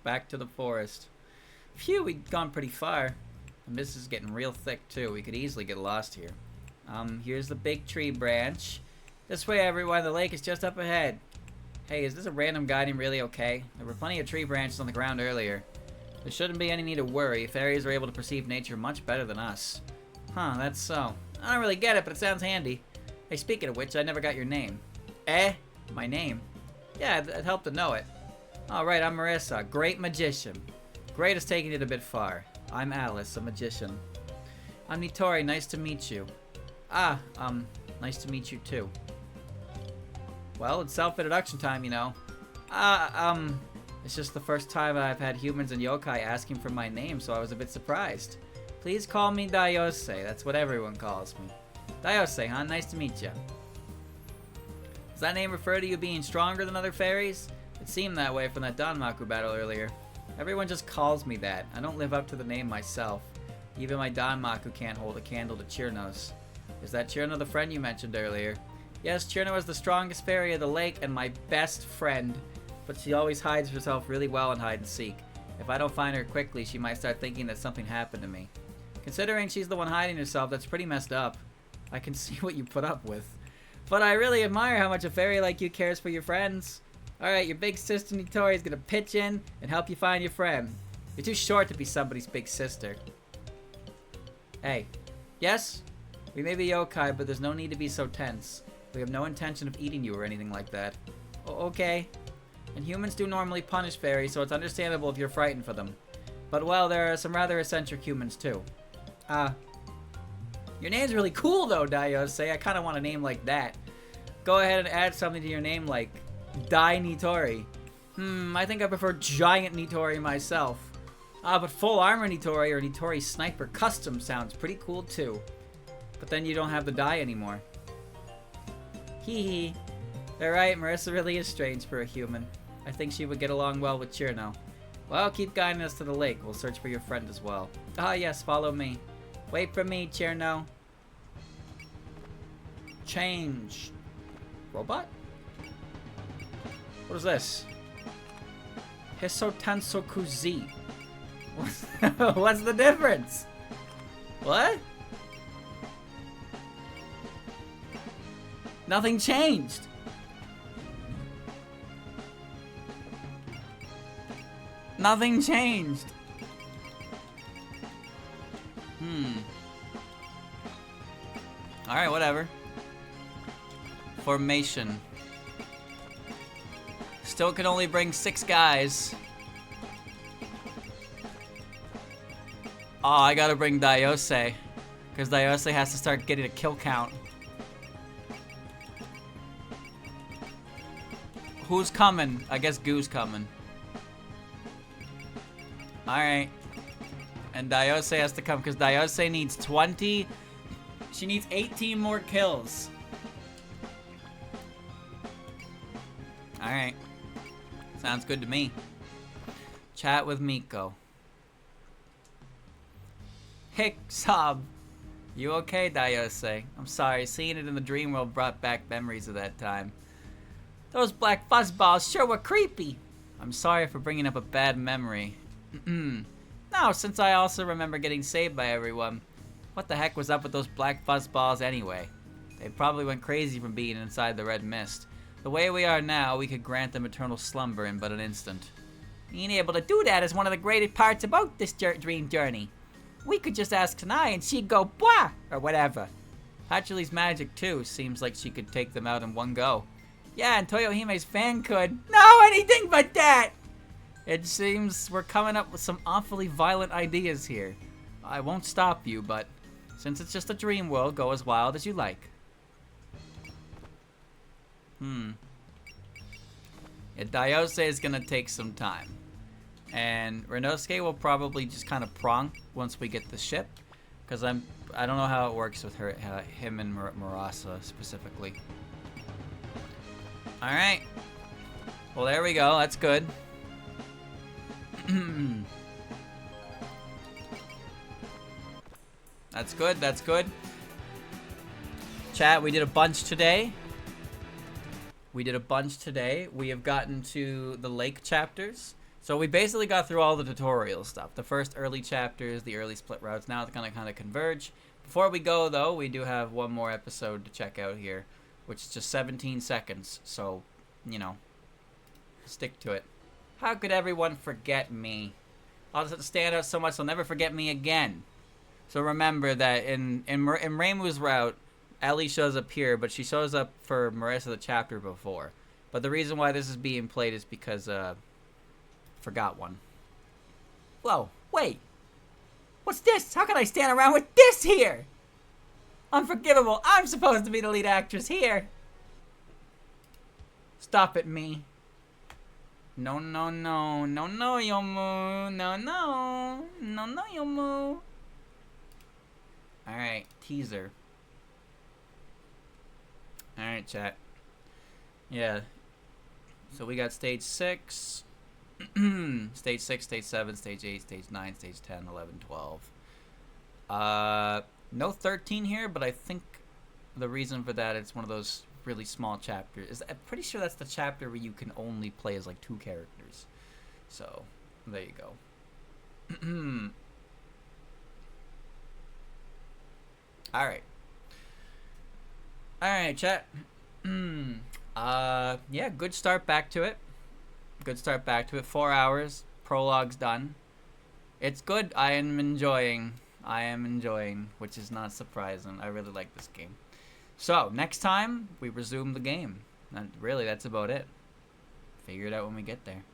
Speaker 1: Back to the forest. Phew, we'd gone pretty far. And this is getting real thick too. We could easily get lost here. Here's the big tree branch. This way, everyone. The lake is just up ahead. Hey, is this a random guiding really okay? There were plenty of tree branches on the ground earlier. There shouldn't be any need to worry. Fairies are able to perceive nature much better than us. Huh, that's so. I don't really get it, but it sounds handy. Hey, speaking of which, I never got your name. My name? Yeah, it'd help to know it. Alright, I'm Marissa, great magician. Great is taking it a bit far. I'm Alice, a magician. I'm Nitori, nice to meet you. Nice to meet you too. Well, it's self-introduction time, you know. It's just the first time I've had humans and yokai asking for my name, so I was a bit surprised. Please call me Dayose. That's what everyone calls me. Dayose, huh? Nice to meet you. Does that name refer to you being stronger than other fairies? It seemed that way from that Danmaku battle earlier. Everyone just calls me that. I don't live up to the name myself. Even my Danmaku can't hold a candle to Chirno's. Is that Chirno the friend you mentioned earlier? Yes, Chirno is the strongest fairy of the lake and my best friend. But she always hides herself really well in hide and seek. If I don't find her quickly, she might start thinking that something happened to me. Considering she's the one hiding herself, that's pretty messed up. I can see what you put up with. But I really admire how much a fairy like you cares for your friends. Alright, your big sister Nitori is gonna pitch in and help you find your friend. You're too short to be somebody's big sister. Hey. Yes? We may be yokai, but there's no need to be so tense. We have no intention of eating you or anything like that. Okay. And humans do normally punish fairies, so it's understandable if you're frightened for them. But well, there are some rather eccentric humans too. Your name's really cool though, Dayose. I kinda want a name like that. Go ahead and add something to your name like Dai Nitori. I think I prefer Giant Nitori myself. But Full Armor Nitori or Nitori Sniper Custom sounds pretty cool too. But then you don't have the Dai anymore. Hee hee. They're right, Marissa really is strange for a human. I think she would get along well with Chirno. Well, keep guiding us to the lake. We'll search for your friend as well. Yes, follow me. Wait for me, Chirno. Change. Robot? What is this? Hisotansoku Z. What's the difference? What? Nothing changed. Nothing changed. Alright, whatever. Formation. Still can only bring 6 guys. Oh, I gotta bring Dayose. Because Dayose has to start getting a kill count. Who's coming? I guess Goo's coming. Alright. And Dayose has to come because Dayose needs 20. She needs 18 more kills. Alright. Sounds good to me. Chat with Miko. Hick, sob. You okay, Dayose? I'm sorry, seeing it in the dream world brought back memories of that time. Those black fuzzballs sure were creepy. I'm sorry for bringing up a bad memory. No, since I also remember getting saved by everyone. What the heck was up with those black fuzzballs anyway? They probably went crazy from being inside the red mist. The way we are now, we could grant them eternal slumber in but an instant. Being able to do that is one of the greatest parts about this dream journey. We could just ask Tanai and she'd go, blah, or whatever. Hachile's magic, too, seems like she could take them out in one go. Yeah, and Toyohime's fan could. No, anything but that! It seems we're coming up with some awfully violent ideas here. I won't stop you, but since it's just a dream world, go as wild as you like. Yeah, Dayose is gonna take some time. And Renosuke will probably just kind of prong once we get the ship. Because I don't know how it works with him and Murasa specifically. Alright. Well, there we go. That's good. That's good. That's good. Chat, we did a bunch today. We have gotten to the lake chapters. So we basically got through all the tutorial stuff. The first early chapters, the early split routes. Now it's going to kind of converge. Before we go, though, we do have one more episode to check out here, which is just 17 seconds. So, you know, stick to it. How could everyone forget me? I'll just stand out so much they'll never forget me again. So remember that in Reimu's route, Ellie shows up here, but she shows up for Marissa the chapter before. But the reason why this is being played is because, forgot one. Whoa, wait. What's this? How can I stand around with this here? Unforgivable. I'm supposed to be the lead actress here. Stop it, me. No, no, no. No, no, Yomu. No, no. No, no, Yomu. Alright, teaser. Alright, chat. Yeah. So we got stage 6. Stage 6, stage 7, stage 8, stage 9, stage 10, 11, 12. No 13 here, but I think the reason for that, it's one of those really small chapters. I'm pretty sure that's the chapter where you can only play as like 2 characters. So, there you go. Alright. Alright, chat. Yeah, good start back to it. Good start back to it. 4 hours. Prologue's done. It's good. I am enjoying, which is not surprising. I really like this game. So, next time, we resume the game. And really, that's about it. Figure it out when we get there.